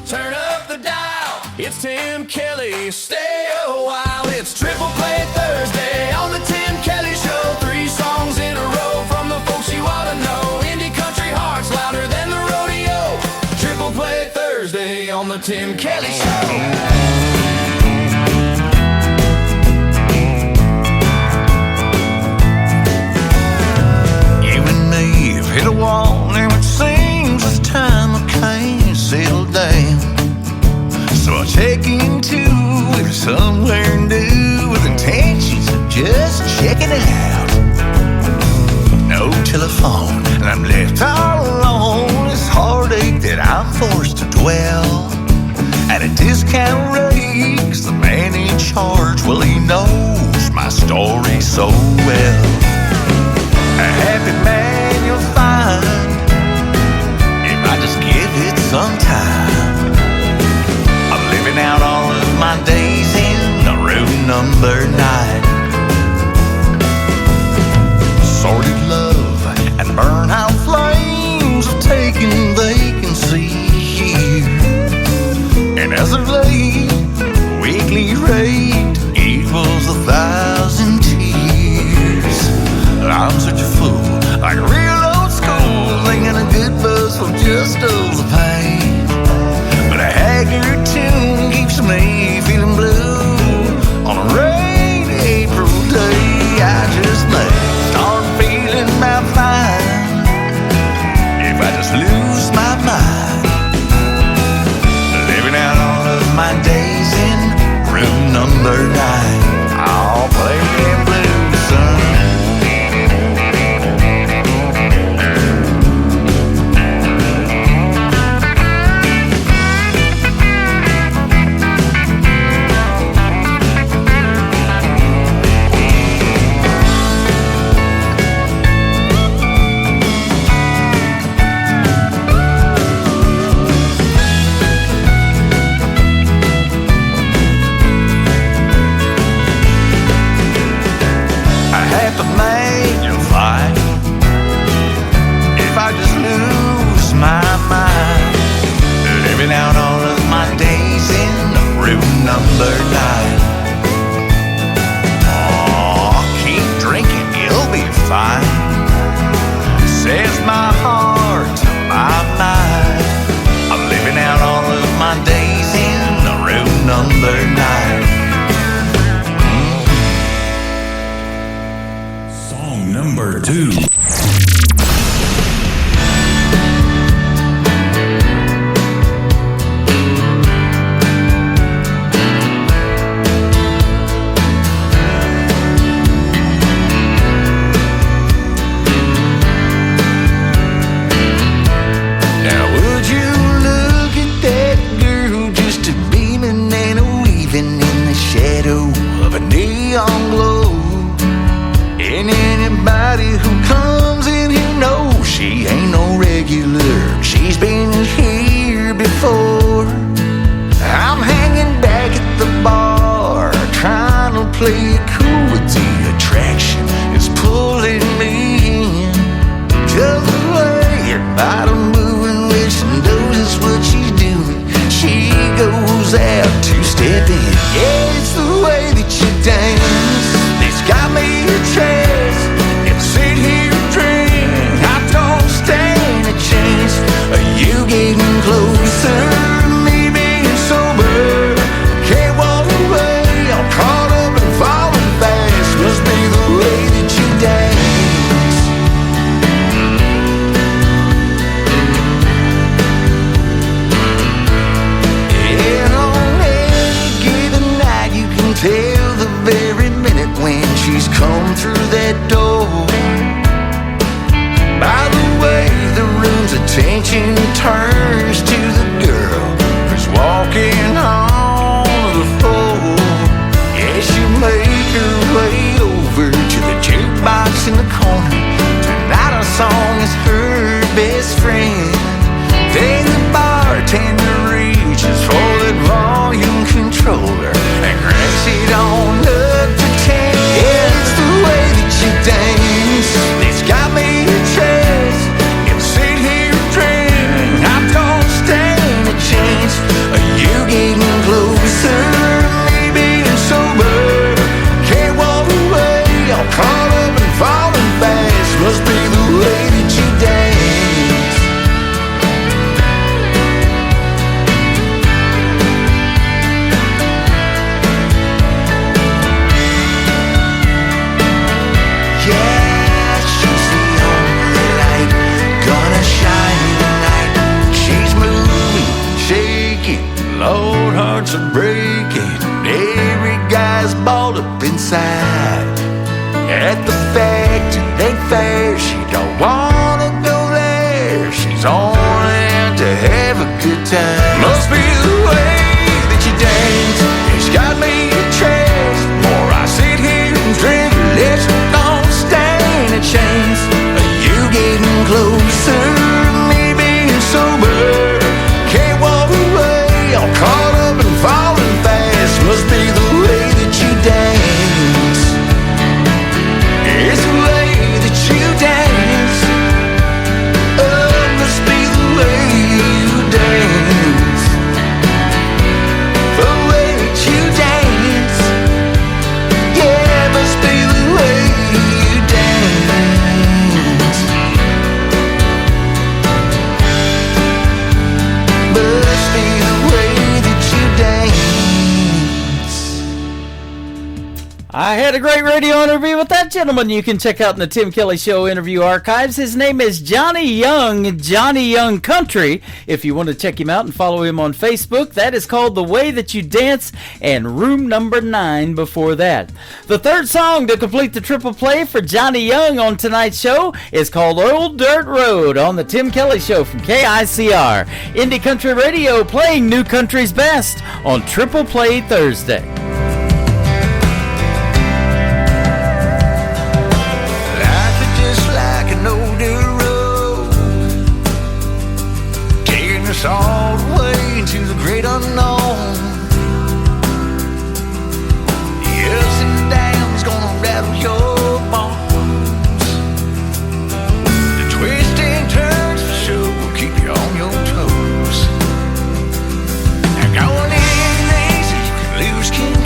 Turn up the dial. It's Tim Kelly. Stay a while. It's Triple Play Thursday on the Tim Kelly Show. 3 songs in a row from the folks you ought to know. Indie country hearts louder than the rodeo. Triple Play Thursday on the Tim Kelly Show. You and me have hit a wall, and it seems this time I can't settle down. So I check into it somewhere new with intentions of just checking it out. No telephone, and I'm left all alone. This heartache that I'm forced to dwell at a discount rate, 'cause the man in charge, well, he knows my story so well. A happy man you'll find if I just give it some time. I'm living out all of my days in a room number 9. Sordid love and burnout flames have taken vacancy here. And as of late, weekly rate equals 1,000 tears. I'm such a fool, like real old school, thinking a good buzz will just dull the pain. 2. Now would you look at that girl, just a beaming and a weaving in the shadow of a neon glow. And anybody who comes in here knows she ain't no regular. She's been here before. I'm hanging back at the bar, trying to play it cool, but the attraction is pulling me in. Just the way her bottom moving, which she knows is what she's doing. She goes out to step in. Yeah, it's the way that you dance. It's got me a chance. If I sit here and drink, I don't stand a chance. Are you getting closer? Me being sober, can't walk away. I'm caught up and falling fast. Must be the way that you dance. And on any given night, you can tell the very minute when she's come through that door. By the way the room's attention turns to the girl who's walking on the floor. Yeah, she make her way over to the jukebox in the corner. Tonight our song is her best friend. Then the bartender reaches for that volume controller and cranks it on up to 10. Yeah, it's the way that you dance. It's got me a chance. If I sit here and drink, I don't stand a chance. Are you getting closer? Me being sober, can't walk away. I'm caught up and falling fast. Must be the way that you dance. Yeah, she's the only light gonna shine tonight. She's moving, shaking, Lord, hearts are breaking. Every guy's balled up inside. At the factory, they fair, she don't wanna go there. She's only out to have a good time. Must be the way that you dance. It's got me a chance. More I sit here and drink, less I don't stand a chance. Are you getting closer? Me being sober, can't walk away. I'm caught up and falling fast. Must be the way that you dance. It's the way that you dance. Oh, must be the way you dance. The way that you dance. Yeah, must be the way you dance. Must be the way that you dance. I had a great radio interview with that gentleman you can check out in the Tim Kelly Show interview archives. His name is Johnny Young, Johnny Young Country. If you want to check him out and follow him on Facebook, that is called The Way That You Dance, and Room Number 9 before that. The third song to complete the triple play for Johnny Young on tonight's show is called Old Dirt Road on the Tim Kelly Show from KICR. Indie Country Radio playing New Country's best on Triple Play Thursday. Life is just like an old dirt road, taking us all the way into the great unknown. The ups and downs gonna rattle your bones. The twists and turns for sure will keep you on your toes. And going in easy, you can lose control.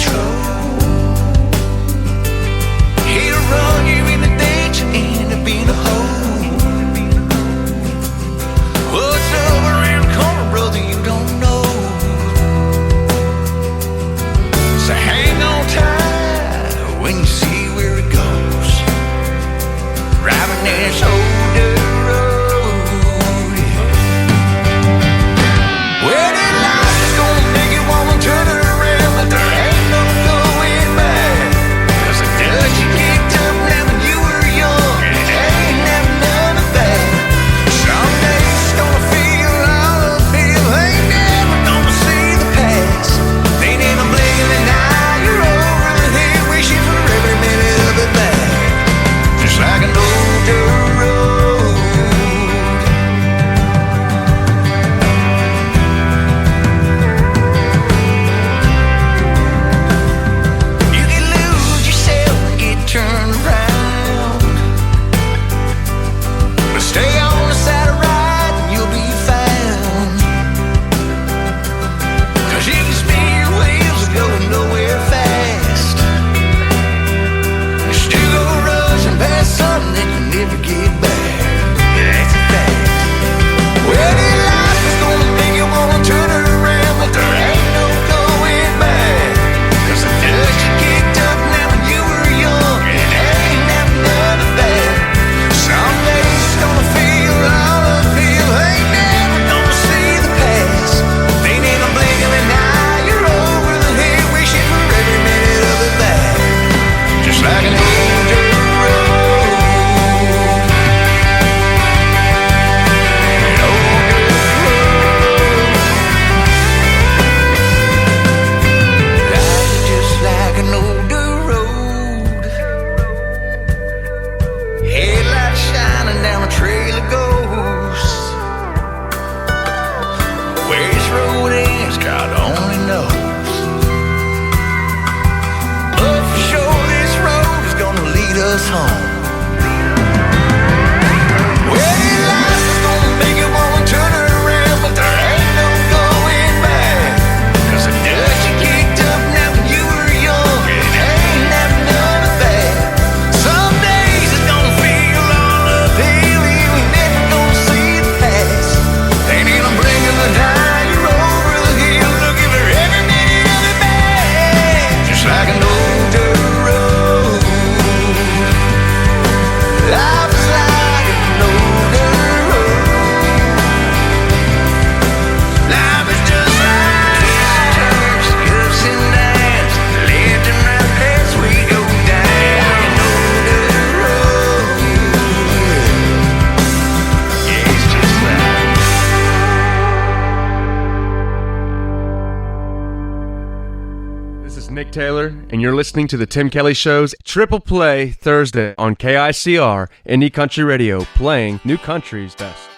is Nick Taylor, and you're listening to the Tim Kelly Show's Triple Play Thursday on KICR Indie Country Radio, playing New Country's best.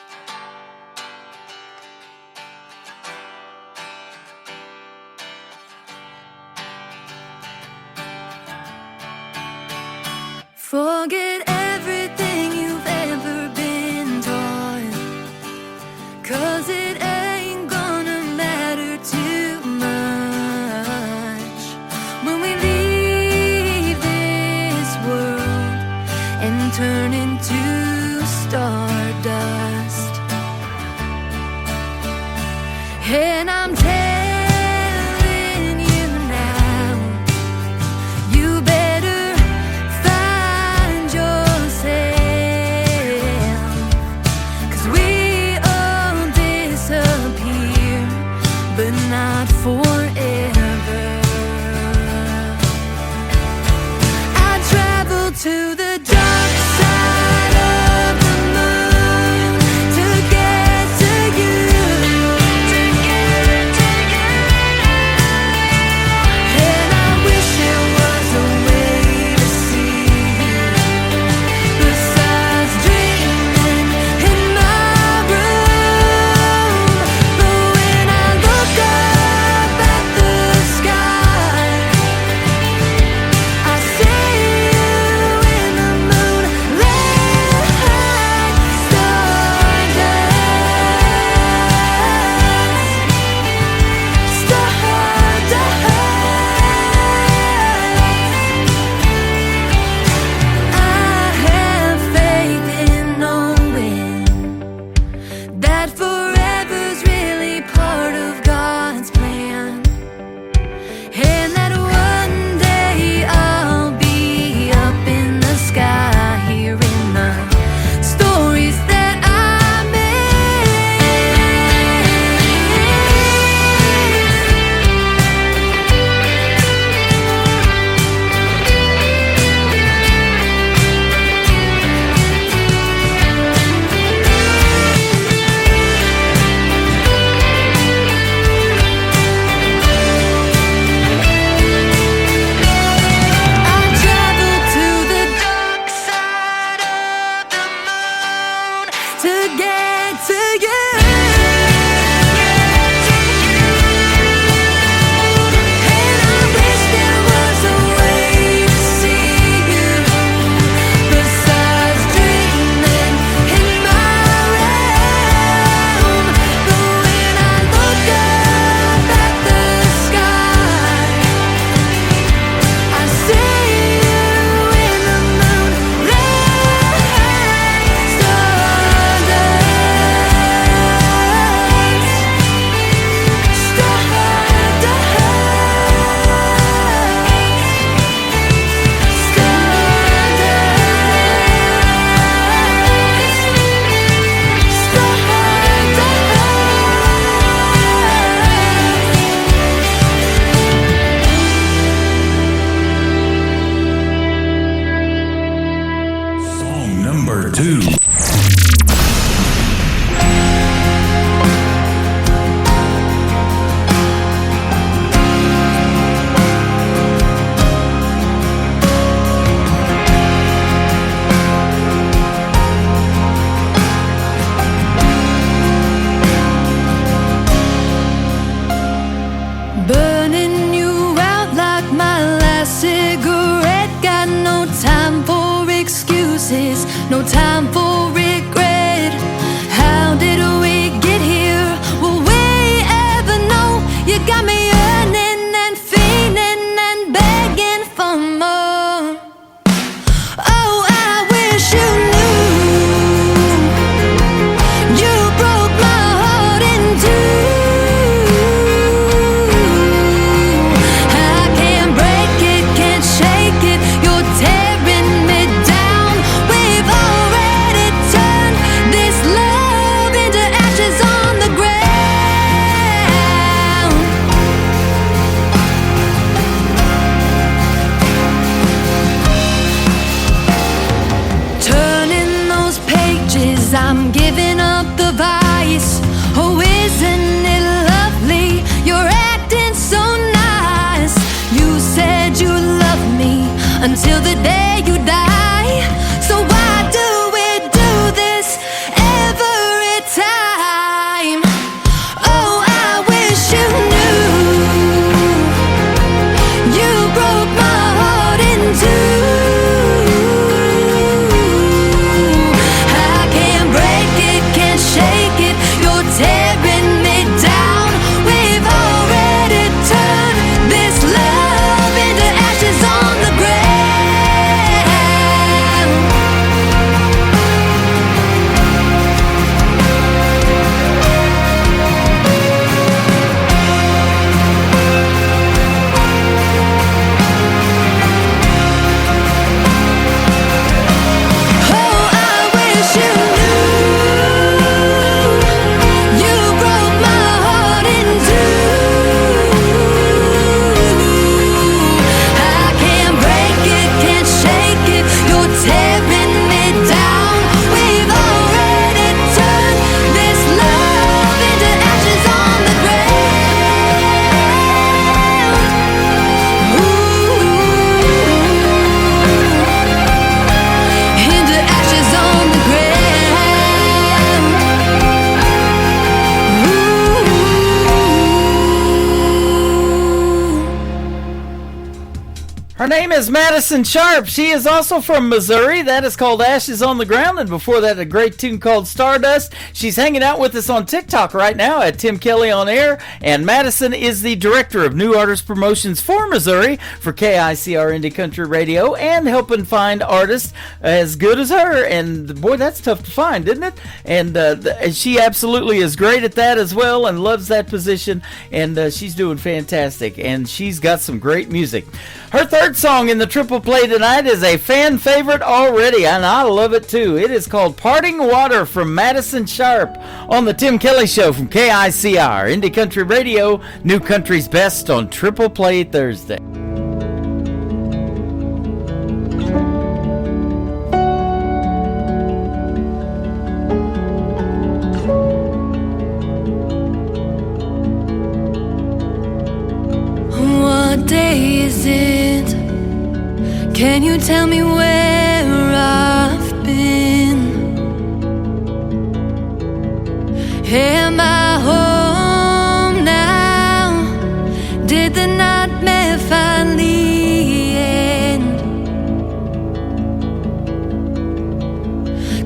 Forget everything you've ever been taught, 'cause it ain't gonna matter too much when we leave this world and turn into stardust. And I'm telling you now, you better find your until the day you die. So why do we do this every time? Oh, I wish you knew. You broke my heart in two. I can't break it, can't shake it. You're tearing me down. We've already turned this love into ashes on the ground. Oh, I wish you knew. You broke my heart in two. I can't break it, can't shake it. You're tearing me down. We've already turned this love into ashes on the ground. Into ashes on the Her name is Madison Sharp. She is also from Missouri. That is called Ashes on the Ground. And before that, a great tune called Stardust. She's hanging out with us on TikTok right now at Tim Kelly on Air. And Madison is the director of new artist promotions for Missouri for KICR Indie Country Radio and helping find artists as good as her. And boy, that's tough to find, isn't it? And she absolutely is great at that as well and loves that position. And she's doing fantastic. And she's got some great music. Her third song in the triple play tonight is a fan favorite already, and I love it too. It is called Parting Water from Madison Sharp on the Tim Kelly Show from KICR, Indie Country Radio, New Country's Best on Triple Play Thursday. What day is it? Can you tell me where I've been? Am I home now? Did the nightmare finally end?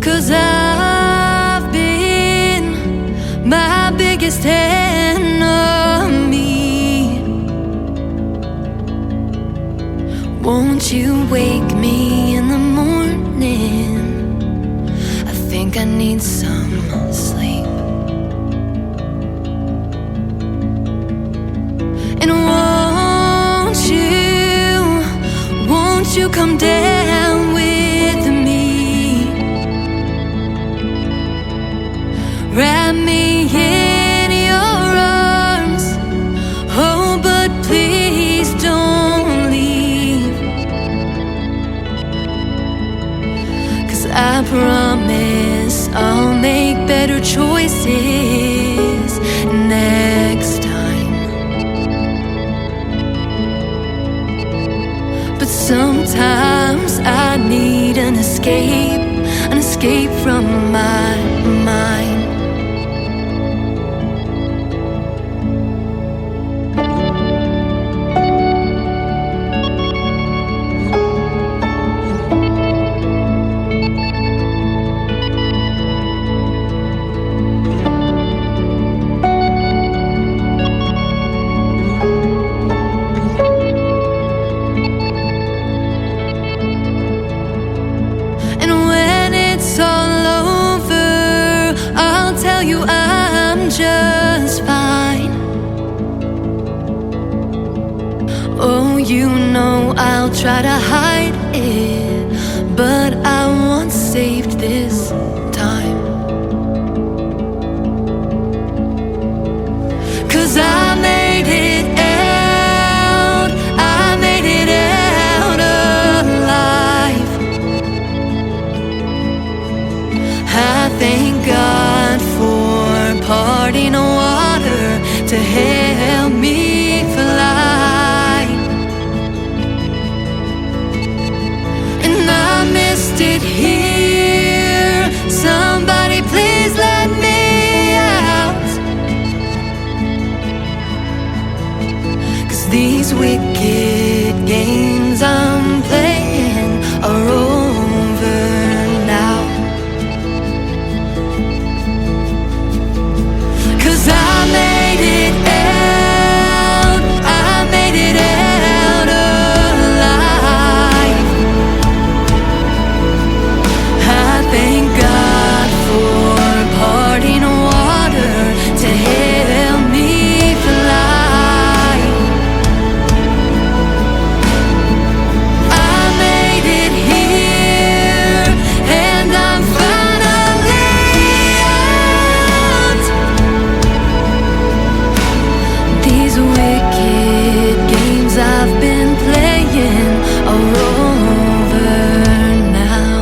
'Cause I've been my biggest enemy. Won't you wake me in the morning? I think I need some sleep. And won't you come down with me? Wrap me in your arms. Oh, but please don't leave. 'Cause I promise I'll make better choices next time. But sometimes I need an escape from my mind. And when it's all over, I'll tell you I'm just fine. Oh, you know I'll try to hide it, but I want saved this time. 'Cause I made it out alive. I thank God for parting water to help me fly. games I'm playing are over now. 'Cause I made it out, I made it out alive. I thank God for parting water to help me fly. I made it here, and I'm finally out. These wicked games I've been playing are over now.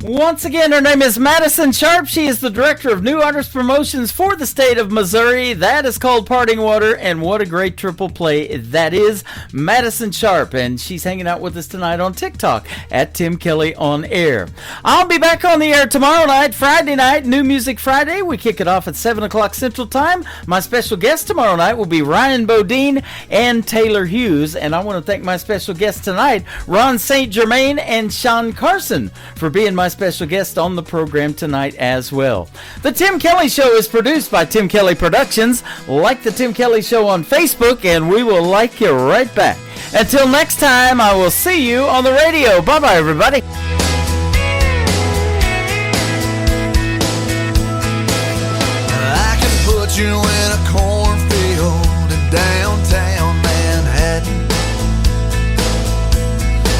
Once again, her name is Madison Sharp. She is the director of new artist promotions for the state of Missouri. That is called Parting Water, and what a great triple play that is. Madison Sharp, and she's hanging out with us tonight on TikTok at Tim Kelly On Air. I'll be back on the air tomorrow night, Friday night, New Music Friday. We kick it off at 7 o'clock Central Time. My special guest tomorrow night will be Ryan Bodine and Taylor Hughes, and I want to thank my special guests tonight, Ron St. Germain and Sean Carson, for being my special guest on the program tonight as well. The Tim Kelly Show is produced by Tim Kelly Productions. Like the Tim Kelly Show on Facebook, and we will like you right back. Until next time, I will see you on the radio. Bye-bye, everybody. I can put you in a cornfield in downtown Manhattan.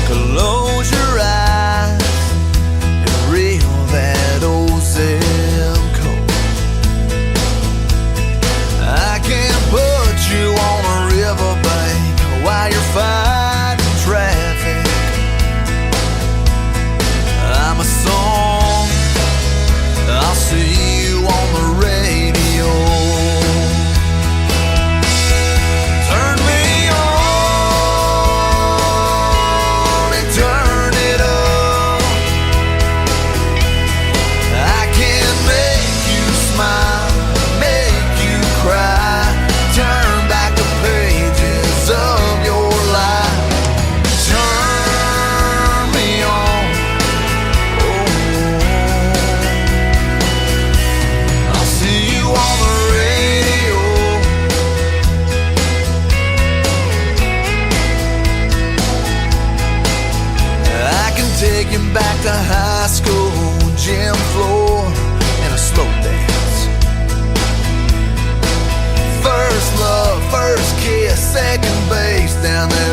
Close your eyes and reel that old zip code. I can put you on a riverbank while you're fighting traffic. I'm a song, I'll see you on the radio. Turn me on and turn it up. I can make you smile, make you cry, turn back the pages of your life. Turn me on. I'll see you on the radio. I can take you back to high school, gym floor, and a slow dance. First love, first kiss, second base down there